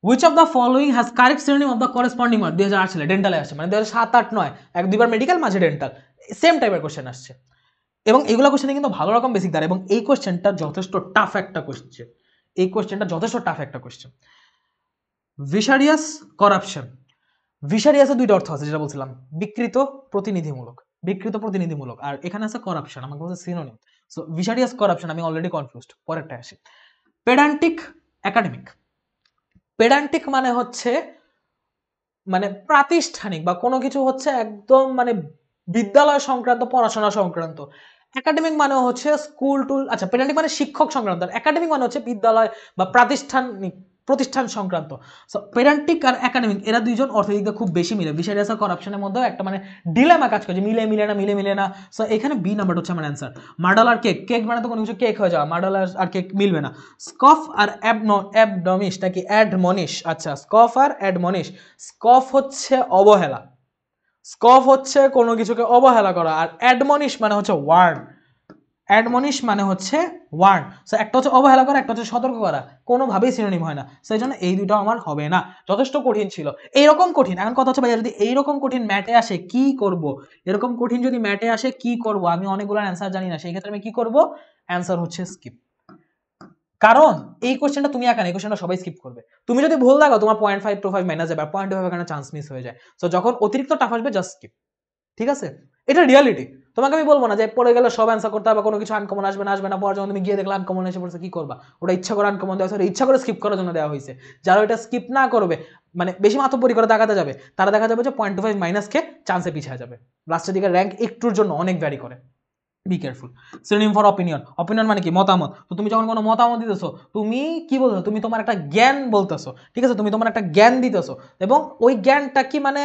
Which of the following has correct synonym of the corresponding word? 2008 সালে ডেন্টালে আসছে, মানে 2007, 8, 9 এক দুইবার মেডিকেল, মাঝে ডেন্টাল, সেম টাইপের কোশ্চেন আসছে। এবং এইগুলো কোশ্চেনে কিন্তু ভালো রকম বেসিক দাঁড়ায়, এবং এই কোশ্চেনটা যথেষ্ট টাফ একটা কোশ্চেন, এই কোশ্চেনটা যথেষ্ট টাফ একটা কোশ্চেন। ভিসারিয়াস করাপশন, ভিসারিয়াসের দুইটা অর্থ আছে, যেটা বলছিলাম, বিকৃত প্রতিনিধিমূলক, বিকৃত প্রতিনিধিমূলক, আর এখানে আছে করাপশন, আমাকে বলছে সিনোনিম। সো ভিসারিয়াস করাপশন, আমি অলরেডি কনফিউজড, পরেরটা আসি। পেডান্টিক একাডেমিক, পেডান্টিক মানে হচ্ছে মানে প্রাতিষ্ঠানিক বা কোনো কিছু হচ্ছে একদম মানে বিদ্যালয় সংক্রান্ত, পড়াশোনা সংক্রান্ত। একাডেমিক মানে হচ্ছে স্কুল টুল, আচ্ছা পেডান্টিক মানে শিক্ষক সংক্রান্ত, আর একাডেমিক মানে হচ্ছে বিদ্যালয় বা প্রাতিষ্ঠানিক, প্রতিষ্ঠান সংক্রান্ত। সো পেডান্টিক আর একাডেমিক এরা দুইজন অর্থদিক দিয়ে খুব বেশি মিলে। ভিসারিয়াস আর করাপশনের মধ্যেও একটা মানে ডিলেমা কাজ করে, মিলে মিলে না, মিলে মিলে না। সো এখানে বি নাম্বারটা হচ্ছে আমার অ্যান্সার। মার্ডাল আর কেক, কেক মানে তো কোনো কিছু কেক হয়ে যাওয়া, মার্ডাল আর কেক মিলবে না। স্কফ আর অ্যাবডমিশ নাকি অ্যাডমনিশ, আচ্ছা স্কফ আর অ্যাডমনিশ। স্কফ হচ্ছে অবহেলা, স্কফ হচ্ছে কোনো কিছুকে অবহেলা করা, আর অ্যাডমনিশ মানে হচ্ছে ওয়ার্ন, অ্যাডমনিশ মানে হচ্ছে ওয়ার্ন। সো একটা হচ্ছে অবহেলা করা, একটা হচ্ছে সতর্ক করা, কোনোভাবেই সিনোনিম হয় না। সেই জন্য এই দুটো আমার হবে না। যথেষ্ট কঠিন ছিল, এইরকম কঠিন। এখন কথা হচ্ছে ভাইয়া যদি এইরকম কঠিন ম্যাটে আসে কি করব, এরকম কঠিন যদি ম্যাটে আসে কি করব, আমি অনেকগুলো অ্যান্সার জানি না, সেই ক্ষেত্রে আমি কি করব? অ্যান্সার হচ্ছে স্কিপ। কারণ এই কোশ্চেনটা তুমি একা না, এই কোশ্চেনটা সবাই স্কিপ করবে। তুমি যদি ভুল লাগো তোমার 0.525 মাইনাস যাবে, আর 0.25 এখানে চান্স মিস হয়ে যায়। সো যখন অতিরিক্ত টাফ আসবে জাস্ট স্কিপ, ঠিক আছে? এটা রিয়ালিটি। তোমাকে আমি বলবো না যে পড়ে গেলে সব অ্যান্সার করতে হবে, কোনো কিছু আনকমন আসবে না, আসবে না, পর যখন তুমি গিয়ে দেখলে আনকমন এসে পড়ছে কি করবা? ওটা ইচ্ছা করে আনকমন দেওয়া হয়েছে, ইচ্ছা করে স্কিপ করার জন্য দেওয়া হয়েছে। যারা ওটা স্কিপ না করবে, মানে বেশি মাতব্বরি করে দেখাতে যাবে, তারা দেখা যাবে যে 0.25 মাইনাস কে চান্সে পিছিয়ে যাবে, লাস্টের দিকে র্যাঙ্ক একটুর জন্য অনেক ভ্যারি করে। Be careful. Synonym for opinion, opinion মানে কি? মতামত। তো তুমি যখন কোনো মতামত দিতেছো, তুমি কি বলছো? তুমি তোমার একটা জ্ঞান বলতেছো, ঠিক আছে? তুমি তোমার একটা জ্ঞান দিতেছো, এবং ওই জ্ঞানটা কি মানে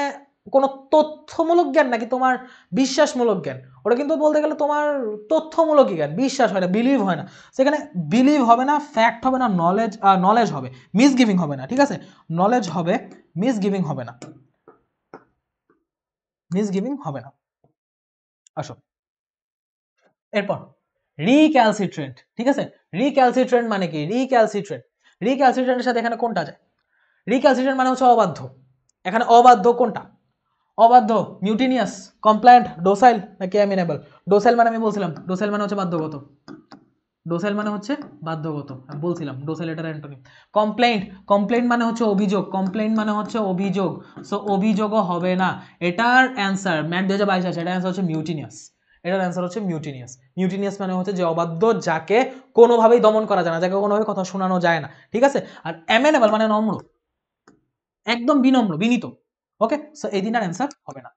কোনো তথ্যমূলক জ্ঞান নাকি তোমার বিশ্বাসমূলক জ্ঞান? ওটা কিন্তু বলতে গেলে তোমার তথ্যমূলকই জ্ঞান, বিশ্বাস হয় না, বিলিভ হয় না। সেখানে বিলিভ হবে না, ফ্যাক্ট হবে না, নলেজ নলেজ হবে, মিসগিভিং হবে না, ঠিক আছে? নলেজ হবে, মিসগিভিং হবে না, মিসগিভিং হবে না। আসো এরপর রিক্যালসিট্রেন্ট, ঠিক আছে? রিক্যালসিট্রেন্ট মানে কি? রিক্যালসিট্রেন্ট, রিক্যালসিট্রেন্টের সাথে এখানে কোনটা যায়? রিক্যালসিট্রেন্ট মানে হচ্ছে অবাধ্য। এখানে অবাধ্য কোনটা? অবাধ্য, মিউটিনিয়াস, কমপ্লায়েন্ট, ডোসাইল নাকি অ্যামিনেবল? ডোসাইল মানে আমি বলছিলাম, ডোসাইল মানে হচ্ছে বাধ্যগত, ডোসাইল মানে হচ্ছে বাধ্যগত, আমি বলছিলাম ডোসাইল এটার অ্যান্টোনিম। কমপ্লেইন্ট, কমপ্লেইন্ট মানে হচ্ছে অভিযোগ, কমপ্লেইন্ট মানে হচ্ছে অভিযোগ, সো অভিযোগও হবে না। এটার অ্যান্সার ম্যাট 2022 আছে, এটার অ্যান্সার হচ্ছে মিউটিনিয়াস, এটার অ্যান্সার হচ্ছে মিউটিনিয়াস। মিউটিনিয়াস মানে হচ্ছে যে অবাধ্য, যাকে কোনোভাবেই দমন করা যায় না, যাকে কোনোভাবে কথা শোনানো যায় না, ঠিক আছে। আর অ্যামেনেবল মানে নম্র, একদম বিনম্র, বিনীত। ওকে, সো এই দিনটার অ্যান্সার হবে না।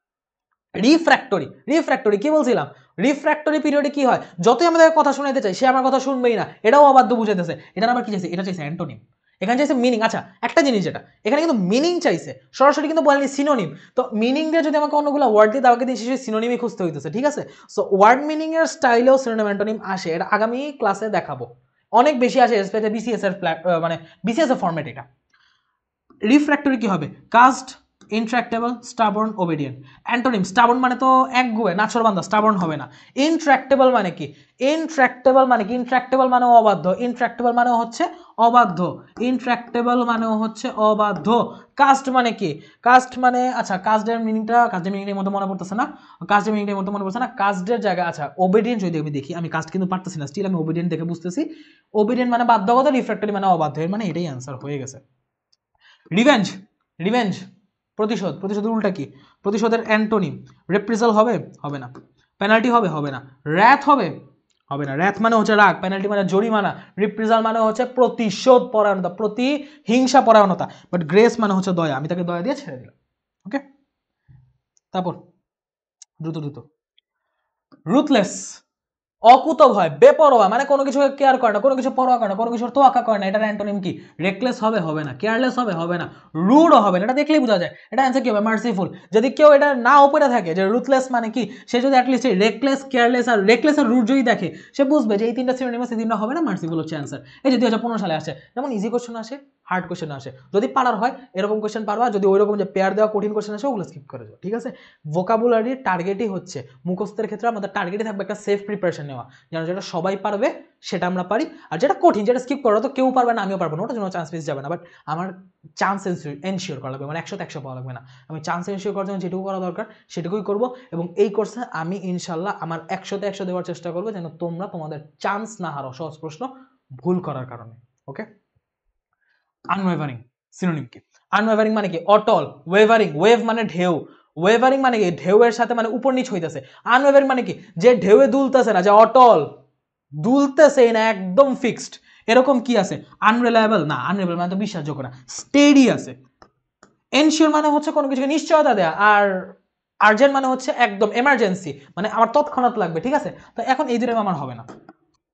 রিফ্র্যাক্টরি, রিফ্র্যাক্টরি কি বলছিলাম, রিফ্র্যাক্টরি পিরিয়ডে কি হয়, যতই আমাদের কথা শুনাইতে চাই সে আমার কথা শুনবেই না, এটাও অবাধ্য বুঝাইতেছে। এটা আবার কি চাইছে, এটা চাইছে অ্যান্টোনিম, এখানে চাইছে মিনিং। আচ্ছা একটা জিনিস, যেটা এখানে কিন্তু মিনিং চাইছে, সরাসরি কিন্তু বলেনি সিনোনিম। তো মিনিং দিয়ে যদি আমাকে অন্যগুলো ওয়ার্ড দিয়ে আমাকে দিয়ে শেষে সিনোনিমই খুঁজতে হইতেছে, ঠিক আছে। সো ওয়ার্ড মিনিং এর স্টাইলেও সিনোনিম অ্যান্টোনিম আসে, এটা আগামী ক্লাসে দেখাবো, অনেক বেশি আসে, স্পেশালি বিসিএস এর মানে বিসিএস এর ফরম্যাট। এটা রিফ্র্যাক্টরি কি হবে, কাস্ট, ইনট্রাক্টেবল, স্টাবর্ন, ওবেডিয়েন্ট। অ্যান্টোনিম, স্টাবর্ন মানে তো একগুয়ে নাছোড়বান্দা, স্টাবর্ন হবে না। ইনট্রাক্টেবল মানে কি, ইনট্রাক্টেবল মানে কি, ইনট্রাক্টেবল মানে অবাধ্য, ইনট্রাক্টেবল মানে হচ্ছে অবাধ্য, ইনট্রাক্টেবল মানে হচ্ছে অবাধ্য। কাস্ট মানে কি, কাস্ট মানে আচ্ছা কাস্টের মিনিংটা, কাস্টের মিনিংটার মধ্যে মনে পড়তেছে না, কাস্টের মিনিংটার মধ্যে মনে পড়ছে না, কাস্টের জায়গা আচ্ছা ওবেডিয়েন্ট যদি আমি দেখি, আমি কাস্ট কিন্তু পারতেছি না, স্টিল আমি ওবেডিয়েন্ট দেখে বুঝতেছি, ওবেডিয়েন্ট মানে বাধ্যগত, রিফ্র্যাক্টরি মানে অবাধ্য, এর মানে এটাই অ্যান্সার হয়ে গেছে। রিভেঞ্জ, রিভেঞ্জ প্রতিশোধ, প্রতিশোধের উল্টা কি, প্রতিশোধের অ্যান্টোনিম। রেপ্রিসাল হবে, হবে না। পেনাল্টি হবে, হবে না। র্যাথ হবে, হবে না। র্যাথ মানে হচ্ছে রাগ, পেনাল্টি মানে জরিমানা, রিপ্রিসাল মানে হচ্ছে প্রতিশোধ পরায়ণতা, প্রতিহিংসা পরায়ণতা, বাট গ্রেস মানে হচ্ছে দয়া, আমি তাকে দয়া দিয়ে ছেড়ে দিলাম। ওকে, তারপর দ্রুত দ্রুত, রুথলেস, অকুতভয়, বেপরোয়া মানে কোনো কিছু কেয়ার করে না, কোনো কিছু পরোয়া করে না, কোনো কিছুর তোয়াক্কা করে না, এটার অ্যান্টোনিম কি, রেকলেস হবে, হবে না। কেয়ারলেস হবে, হবে না। রুডও হবে না, এটা দেখলেই বোঝা যায়। এটা অ্যান্সার কি হবে, মার্সিফুল। যদি কেউ এটা না উপরে থাকে যে রুথলেস মানে কি, সে যদি অ্যাটলিস্ট রেকলেস, কেয়ারলেস আর রুড যদি দেখে, সে বুঝবে যে এই তিনটা সিনোনিমাস, এই তিনটা হবে না, মার্সিফুল হচ্ছে অ্যান্সার। এই যে 2015 সালে আসে, যেমন ইজি কোশ্চেন আসে, হার্ড কোশ্চেন আসে, যদি পারার হয় এরকম কোশ্চেন পারবা, যদি ওইরকম যে পেয়ার দেওয়া কঠিন কোশ্চেন আসে ওগুলো স্কিপ করে যাও, ঠিক আছে। ভোকাবুলারির টার্গেটই হচ্ছে, মুখস্থের ক্ষেত্রে আমাদের টার্গেটই থাকবে একটা সেফ প্রিপারেশন নেওয়া, যেন যেটা সবাই পারবে সেটা আমরা পারি, আর যেটা কঠিন, যেটা স্কিপ করো তো কেউ পারবে না, আমিও পারবো না, ওটার জন্য চান্স মিস যাবে না। বাট আমার চান্স এনশিওর করা লাগবে, মানে 100-100 পাওয়া লাগবে না, আমি চান্স এনশিওর করার জন্য যেটুকু করা দরকার সেটুকুই করবো। এবং এই কোর্সে আমি ইনশাল্লাহ আমার 100-100 দেওয়ার চেষ্টা করবো, যেন তোমরা তোমাদের চান্স না হারো সহজ প্রশ্ন ভুল করার কারণে। ওকে, আনওয়েভারিং সিনোনিম কি, আনওয়েভারিং মানে কি, অটল, ওয়েভারিং, ওয়েভ মানে ঢেউ, ওয়েভারিং মানে কি ঢেউয়ের সাথে মানে উপর নিচ হইতেছে, আনওয়েভারিং মানে কি যে ঢেউয়ে দুলতেছে না, যে অটল দুলতেছে না, একদম ফিক্সড, এরকম কি আছে, আনরিলায়েবল না, আনরিলায়েবল মানে তো বিশ্বাসযোগ্য না, স্টেডি আছে। এনশিওর মানে হচ্ছে কোনো কিছুকে নিশ্চয়তা দেয়া, আর আর্জেন্ট মানে হচ্ছে একদম এমার্জেন্সি, মানে আমার তৎক্ষণাৎ লাগবে, ঠিক আছে। তো এখন এই দুটো আমার হবে না,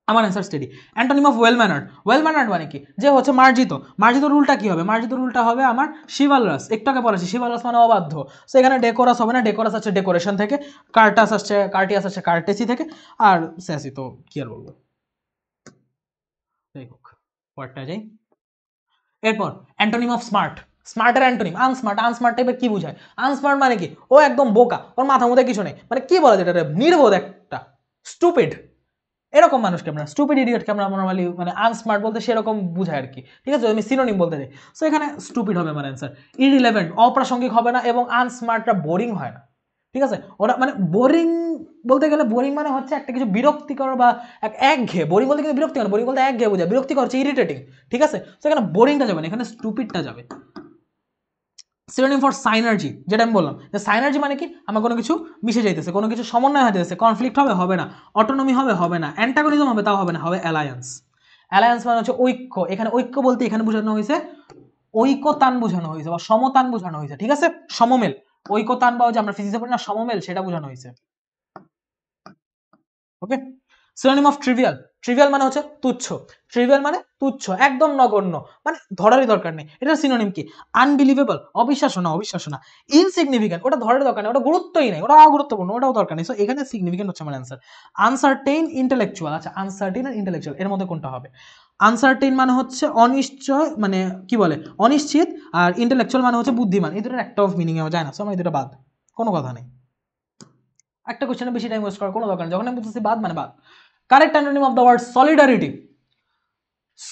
আমার answer steady. Antonym of well ম্যানার্ড, well ম্যানার্ড মানে কি, যে হচ্ছে মার্জিত, মার্জিত রুলটা কি হবে, মার্জিত রুলটা হবে আমার শিভালরাস, একটু আগে বলেছি শিভালরাস মানে অবাধ্য, সো এখানে ডেকোরাস হবে না, ডেকোরাস আছে ডেকোরেশন থেকে, কার্টাস আসছে, কার্টিয়াস আসছে কার্টেসি থেকে, আর স্যাসি তো কি আর বলবো, যাই হোক পরটা যাই। এরপর অ্যান্টোনিম অফ স্মার্ট, স্মার্টের অ্যান্টোনিম আনস্মার্ট, আনস্মার্ট টাইপের কি বোঝায়, আনস্মার্ট মানে কি, ও একদম বোকা, ওর মাথার মধ্যে কিছু নেই, মানে কি বলা যায় এটা, নির্বোধ একটা, স্টুপিড, এরকম মানুষকে আমরা স্টুপিড ইডিয়টকে আমরা নরমালি মানে আনস্মার্ট বলতে সেরকম বুঝায় আর কি, ঠিক আছে, আমি সিনোনিম বলতে চাই। সো এখানে স্টুপিড হবে আমার অ্যান্সার। ইররিলেভেন্ট, অপ্রাসঙ্গিক হবে না, এবং আনস্মার্টটা বোরিং হয় না, ঠিক আছে। ওরা মানে বোরিং বলতে গেলে, বোরিং মানে হচ্ছে একটা কিছু বিরক্তিকর বা একঘেয়ে, বোরিং বলতে কিন্তু বিরক্তিকর, বোরিং বলতে একঘেয়ে বোঝায়, বিরক্তিকর হচ্ছে ইরিটেটিং, ঠিক আছে। তো এখানে বোরিংটা যাবে না, এখানে স্টুপিডটা যাবে। সিনোনিম ফর সাইনার্জি, যেটা আমি বললাম যে সাইনার্জি মানে কি, আমার কোনো কিছু মিশে যাইতেছে, কোনো কিছু সমন্বয় হয়ে যাচ্ছে, কনফ্লিক্ট হবে, হবে না। অটোনমি হবে, হবে না। অ্যান্টাগনিজম হবে, তাও হবে না, হবে অ্যালায়েন্স। অ্যালায়েন্স মানে হচ্ছে ঐক্য, এখানে ঐক্য বলতে এখানে বোঝানো হয়েছে ঐকতান বোঝানো হয়েছে, বা সমতান বোঝানো হয়েছে, ঠিক আছে, সমমেল, ঐকতান বা যে আমরা ফিজিক্সে পড়ি না সমমেল, সেটা বোঝানো হয়েছে। ওকে, সিনোনিম অফ ট্রিভিয়াল, ট্রিভিয়াল মানে হচ্ছে তুচ্ছ, ট্রিভিয়াল মানে তুচ্ছ, একদম নগণ্য, মানে ধরারই দরকার নেই। এটা সিনোনিম কি, আনবিলিভেবল, অবিশ্বাস্য না, অবিশ্বাস্য না। ইনসিগনিফিক্যান্ট, ওটা ধরার দরকার নেই, ওটা গুরুত্বই নেই, ওটা অগুরুত্বপূর্ণ, ওটাও দরকার নেই। সো এখানে সিগনিফিক্যান্ট হচ্ছে আমার অ্যান্সার। আনসার্টেইন, ইন্টেলেকচুয়াল, আচ্ছা আনসার্টেইন আর ইন্টেলেকচুয়াল এর মধ্যে কোনটা হবে, আনসার্টেইন মানে হচ্ছে অনিশ্চয়, মানে কি বলে অনিশ্চিত, আর ইন্টেলেকচুয়াল মানে হচ্ছে বুদ্ধিমান, এই দুটোর একটা অফ মিনিং যায় না, সো আমার এই দুটো বাদ, কোনো কথা নেই। একটা কোশ্চেনে বেশি টাইম ওয়েস্ট করার কোনো দরকার নেই, যখন আমি বলতেছি বাদ মানে বাদ। Correct antonym of the word solidarity,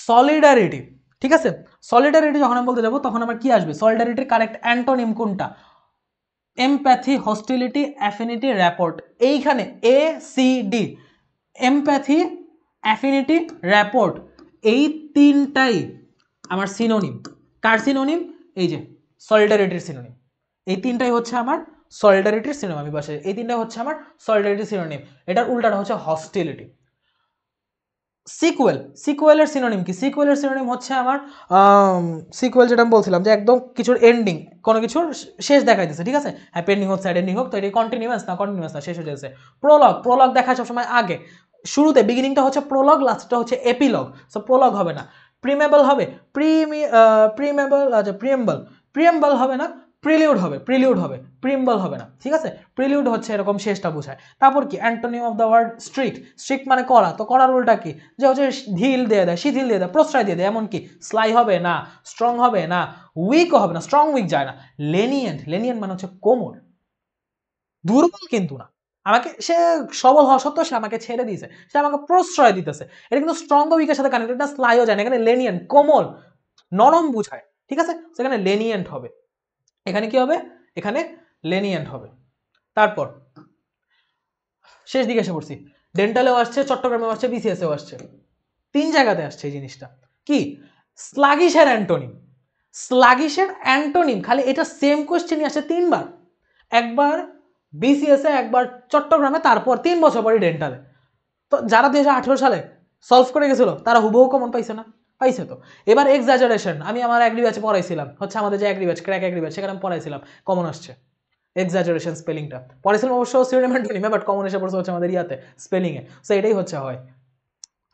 solidarity, ঠিক আছে। সলিডারিটি যখন আমি বলতে যাবো তখন আমার কি আসবে, সলিডারিটির কারেক্ট অ্যান্টোনিম কোনটা, এমপ্যাথি, হস্টিলিটি, অ্যাফিনিটি, র্যাপোর্ট, এইখানে A C D, empathy, affinity, rapport, এই তিনটাই আমার সিনোনিম। কার সিনোনিম? এই যে সলিডারিটির সিনোনিম। এই তিনটাই হচ্ছে আমার সলিডারিটির সিনোনিম। আমি বসে এই তিনটাই হচ্ছে আমার সলিডারিটির সিনোনিম। এটার উল্টাটা হচ্ছে হস্টিলিটি। সিকুয়েল, সিকুয়েলের সিনোনিম কি? সিকুয়েলের সিনোনিম হচ্ছে আমার সিকুয়েল, যেটা আমি বলছিলাম যে একদম কিছুর এন্ডিং, কোনো কিছুর শেষ দেখাইতেছে, ঠিক আছে? হ্যাঁ, পেন্ডিং হোক, সাইড এন্ডিং হোক, তো এটি কন্টিনিউয়াস না, কন্টিনিউয়াস না, শেষ হয়ে যাচ্ছে। প্রোলগ, প্রোলগ দেখায় সবসময় আগে, শুরুতে, বিগিনিংটা হচ্ছে প্রোলগ, লাস্টটা হচ্ছে এপিলগ। সো প্রোলগ হবে না, প্রিমেবল হবে, প্রিমেবল, আচ্ছা প্রিয়েম্বল, প্রিয়েম্বল হবে না, প্রিলিউড হবে, প্রিলিউড হবে, প্রিম্বল হবে না, ঠিক আছে? প্রিলিউড হচ্ছে এরকম শেষটা বোঝায়। তারপর কি? Antonym of the word strict, strict মানে কড়া, তো কড়ার উল্টা কি? যে হচ্ছে ঢিল দিয়ে দেয়, শিথিল দিয়ে দেয়, প্রশ্রয় দিয়ে দেয়, এমন কি? স্লাই হবে না, স্ট্রং হবে না, উইকও হবে না, স্ট্রং উইক যায় না। লেনিয়েন্ট, লেনিয়েন্ট মানে হচ্ছে কোমল, দুর্বল কিন্তু না, আমাকে সে সবল হওয়া সত্ত্বেও সে আমাকে ছেড়ে দিয়েছে, সে আমাকে প্রশ্রয় দিতেছে, এটা কিন্তু স্ট্রং বা উইকের সাথে কানেক্টেড না, স্লাইও যায় না, এখানে লেনিয়েন্ট, কোমল, নরম বুঝায়, ঠিক আছে? সেখানে লেনিয়েন্ট হবে, এখানে কি হবে? এখানে লেনিয়েন্ট হবে। তারপর শেষ দিকে এসে পড়ছি, ডেন্টালেও আসছে, চট্টগ্রামেও আসছে, বিসিএসেও আসছে, তিন জায়গাতে আসছে এই জিনিসটা কি? স্লাগিশের অ্যান্টোনিম, স্লাগিশের অ্যান্টোনিম, খালি এটা সেম কোশ্চেনই আসে তিনবার, একবার বিসিএসে, একবার চট্টগ্রামে, তারপর 3 বছর পরে ডেন্টালে। তো যারা 2018 সালে সলভ করে গেছিল তারা হুবহু কমন পাইছে না? পাইছে তো। এবার এক্সাজারেশন, আমি আমার অ্যাগ্রি ব্যাচে পড়াইছিলাম, হচ্ছে আমাদের যে agree batch, crack agree batch, সেখানে আমি পড়াইছিলাম, কমন আসছে এক্সাজারেশন স্পেলিংটা, পড়াইছিলাম অবশ্য সিনোনিম অ্যান্টোনিমে, বাট কমন এসে পড়ছে হচ্ছে আমাদের ইয়াতে, স্পেলিংয়ে। সো এটাই হচ্ছে হয়।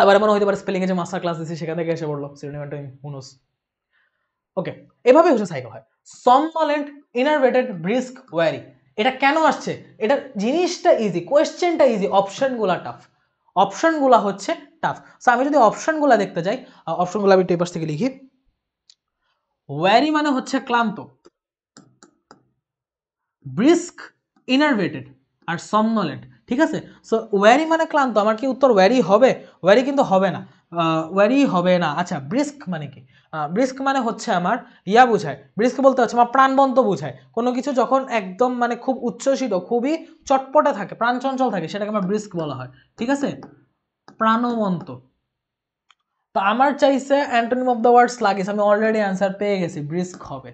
আবার এমন হইতে পারে স্পেলিংয়ে যে মাস্টার ক্লাস দিচ্ছি সেখান থেকে এসে পড়লো সিনোনিম অ্যান্টোনিম, হুনোস। ওকে, এভাবে হচ্ছে সাইকেল হয়। সমনলেন্ট, ইনারভেটেড, ব্রিস্ক, ওয়ারি, এটা কেন আসছে? এটা জিনিসটা ইজি, কোয়েশ্চেনটা ইজি, অপশনগুলা টাফ, অপশনগুলা হচ্ছে টাফ। সো আমি যদি অপশনগুলা দেখতে যাই, অপশনগুলো আমি পেপার থেকে লিখি। ওয়ারি মানে হচ্ছে ক্লান্ত, ব্রিস্ক ইনারভেটেড, আর সমনলেন্ট, ঠিক আছে? সো ওয়ারি মানে ক্লান্ত, আমার কি উত্তর ওয়ারি হবে? ওয়ারি কিন্তু হবে না, ওয়ারি হবে না। আচ্ছা, ব্রিস্ক মানে কি? ব্রিস্ক মানে হচ্ছে আমার ইয়া বোঝায়, ব্রিস্ক বলতে হচ্ছে আমার প্রাণবন্ত বোঝায়, কোনো কিছু যখন একদম মানে খুব উচ্ছ্বসিত, খুবই চটপটে থাকে, প্রাণচঞ্চল থাকে, সেটাকে আমার ব্রিস্ক বলা হয়, ঠিক আছে? প্রাণবন্ত। তো আমার চাইছে antonym of the word sluggish, আমি অলরেডি অ্যান্সার পেয়ে গেছি, ব্রিস্ক হবে,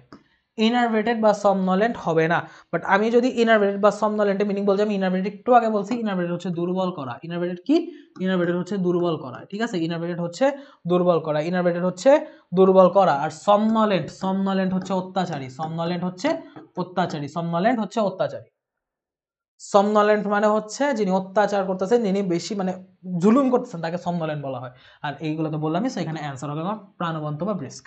ইনারভেটেড বা সমনলেন্ট হবে না। বাট আমি যদি ইনারভেটেড বা সমনলেন্টের মিনিং বলছি, আমি ইনারভেটেড একটু আগে বলছি, ইনারভেটেড হচ্ছে দুর্বল করা, ইনারভেটেড কি? ইনারভেটেড হচ্ছে দুর্বল করা, ঠিক আছে? ইনারভেটেড হচ্ছে দুর্বল করা, ইনারভেটেড হচ্ছে দুর্বল করা। আর সমনলেন্ট, সমনলেন্ট হচ্ছে অত্যাচারী, সমনলেন্ট হচ্ছে অত্যাচারী, সমনলেন্ট হচ্ছে অত্যাচারী। সমনলেন্ট মানে হচ্ছে যিনি অত্যাচার করতেছেন, যিনি বেশি মানে জুলুম করতেছেন, তাকে সমনলেন্ট বলা হয়। আর এইগুলো তো বললামই, সেখানে অ্যান্সার হবে আমার প্রাণবন্ত বা brisk.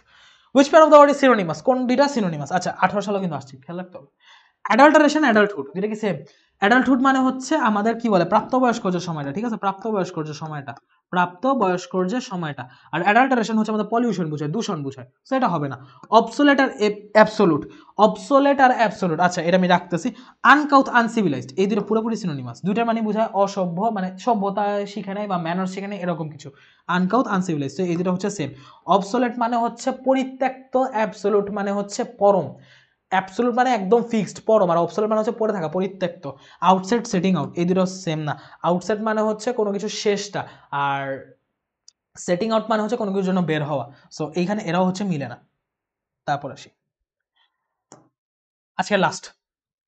Which pair of the word is synonymous? কোন দুইটা সিনোনিমাস? আচ্ছা 18 সালে কিন্তু আসছে, খেয়াল রাখতে হবে। অ্যাডাল্টারেশন, অ্যাডাল্টহুড, যেটা কি সেম? অ্যাডাল্টহুড মানে হচ্ছে আমাদের কি বলে, প্রাপ্তবয়স্ক যে সময়টা, ঠিক আছে? প্রাপ্তবয়স্ক যে সময়টা, প্রাপ্তবয়স্ক যে সময়টা। আর অ্যাডাল্টারেশন হচ্ছে আমাদের পলিউশন বোঝায়, দূষণ বোঝায়, সো এটা হবে না। অবসোলেট আর অ্যাবসোলুট, অবসোলেট আর অ্যাবসোলুট, আচ্ছা এটা আমি রাখতেছি। আনকাউথ, আনসিভিলাইজড, এই দুটো পুরোপুরি সিনোনিমাস, দুইটার মানে বোঝায় অসভ্য, মানে সভ্যতা শিখে নেয় বা ম্যানার শিখে নেয়, এরকম কিছু। আনকাউথ, আনসিভিলাইজড, তো এই দুটো হচ্ছে সেম। অবসোলেট মানে হচ্ছে পরিত্যক্ত, অ্যাবসোলুট মানে হচ্ছে পরম, অ্যাবসোলুট মানে একদম ফিক্সড পরম, আর অবসোলুট মানে হচ্ছে পড়ে থাকা, পরিত্যক্ত। আউটসেট, সেটিং আউট, এই দুটো সেম না। আউটসেট মানে হচ্ছে কোনো কিছু শেষটা, আর সেটিং আউট মানে হচ্ছে কোনো কিছুর জন্য বের হওয়া। সো এইখানে এরাও হচ্ছে মিলে না। তারপর আসি আজকে লাস্ট,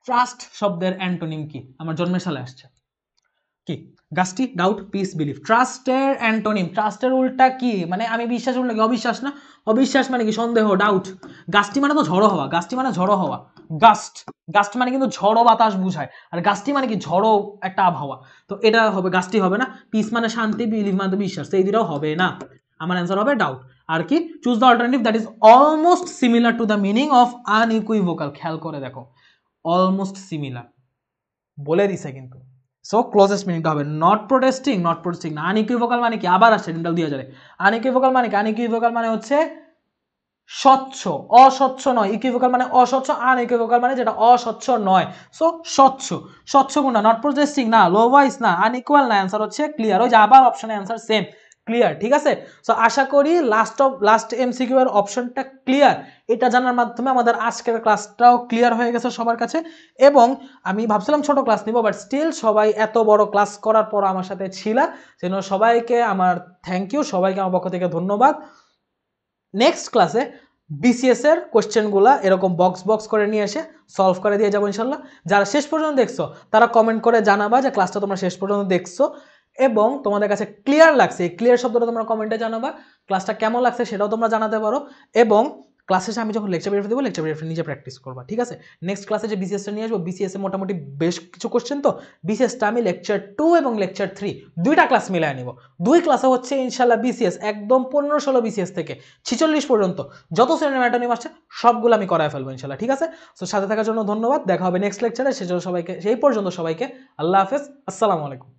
ট্রাস্ট শব্দের অ্যান্টোনিম কি? আমার জন্মের সালে আসছে কি? Gusty, doubt, piece, belief. ট্রাস্টের অ্যান্টোনিম, ট্রাস্টের উল্টা কি? মানে আমি বিশ্বাস উল্টা কি? অবিশ্বাস না? অবিশ্বাস মানে কি? সন্দেহ, ডাউট। গাস্টি মানে তো ঝড়ো হওয়া, গাস্টি মানে ঝড়ো হওয়া, গাস্ট, গাস্ট মানে কিন্তু ঝড়ো বাতাস বুঝায়, আর গাস্টি মানে কি? ঝড়ো একটা আবহাওয়া। তো এটা হবে, গাস্টি হবে না। পিস মানে শান্তি, বিলিভ মানে তো বিশ্বাস, তো এই দুটাও হবে না। আমার অ্যান্সার হবে ডাউট। আর কি? Choose the alternative that is almost similar to the meaning of unequivocal. খেয়াল করে দেখো, অলমোস্ট সিমিলার বলে দিছে কিন্তু। সো ক্লোজেস্ট মিনিংটা হবে নট প্রোটেস্টিং, নট প্রোটেস্টিং না। আনইকুইভোকাল মানে কি? আবার আসছে ডেন্টাল 2000-এ। আনইকুইভোকাল মানে কি? আনইকুইভোকাল মানে হচ্ছে স্বচ্ছ, অস্বচ্ছ নয়। ইকুইভোকাল মানে অস্বচ্ছ, আনইকুইভোকাল মানে যেটা অস্বচ্ছ নয়। সো স্বচ্ছ, স্বচ্ছ কোনটা? নট প্রোটেস্টিং না, লো ভয়েস না, আনইকুয়াল না, অ্যান্সার হচ্ছে ক্লিয়ার। ওই যে আবার অপশনে অ্যান্সার সেম, ক্লিয়ার, ঠিক আছে। সো আশা করি লাস্ট এমসিকিউ এর অপশনটা ক্লিয়ার, এটা জানার মাধ্যমে আমাদের আজকের ক্লাসটাও ক্লিয়ার হয়ে গেছে সবার কাছে। এবং আমি ভাবছিলাম ছোট ক্লাস নিব, বাট স্টিল সবাই এত বড় ক্লাস করার পর আমার সাথে ছিলা, যেন সবাইকে আমার থ্যাংক ইউ, সবাইকে আমার পক্ষ থেকে ধন্যবাদ। নেক্সট ক্লাসে বিসিএস এর কোশ্চেনগুলো এরকম বক্স করে নিয়ে এসে সলভ করে দিয়ে যাবো ইনশাল্লাহ। যারা শেষ পর্যন্ত দেখছো তারা কমেন্ট করে জানাবা যে ক্লাসটা তোমরা শেষ পর্যন্ত দেখছো এবং তোমাদের কাছে ক্লিয়ার লাগছে। এই ক্লিয়ার শব্দটা তোমরা কমেন্টে জানাবা, ক্লাসটা কেমন লাগছে সেটাও তোমরা জানাতে পারো। এবং ক্লাস শেষে আমি যখন লেকচার ব্রিফ দেবো, লেকচার ব্রিফ নিজে প্র্যাকটিস করবা, ঠিক আছে। নেক্সট ক্লাসে যে বিসিএসটা নিয়ে আসবো, বিসিএস এ মোটামুটি বেশ কিছু কোশ্চেন, তো বিসিএসটা আমি লেকচার 2 এবং লেকচার 3 দুইটা ক্লাস মিলায় নিব। দুই ক্লাসে হচ্ছে ইনশাল্লাহ বিসিএস একদম 15-16 বিসিএস থেকে 46 পর্যন্ত যত শ্রেণীর ম্যাটারনিম আসছে সবগুলো আমি করায় ফেলবো ইনশাল্লাহ, ঠিক আছে। তো সাথে থাকার জন্য ধন্যবাদ, দেখা হবে নেক্সট লেকচারে। সেই পর্যন্ত সবাইকে আল্লাহ হাফেজ, আসসালামু আলাইকুম।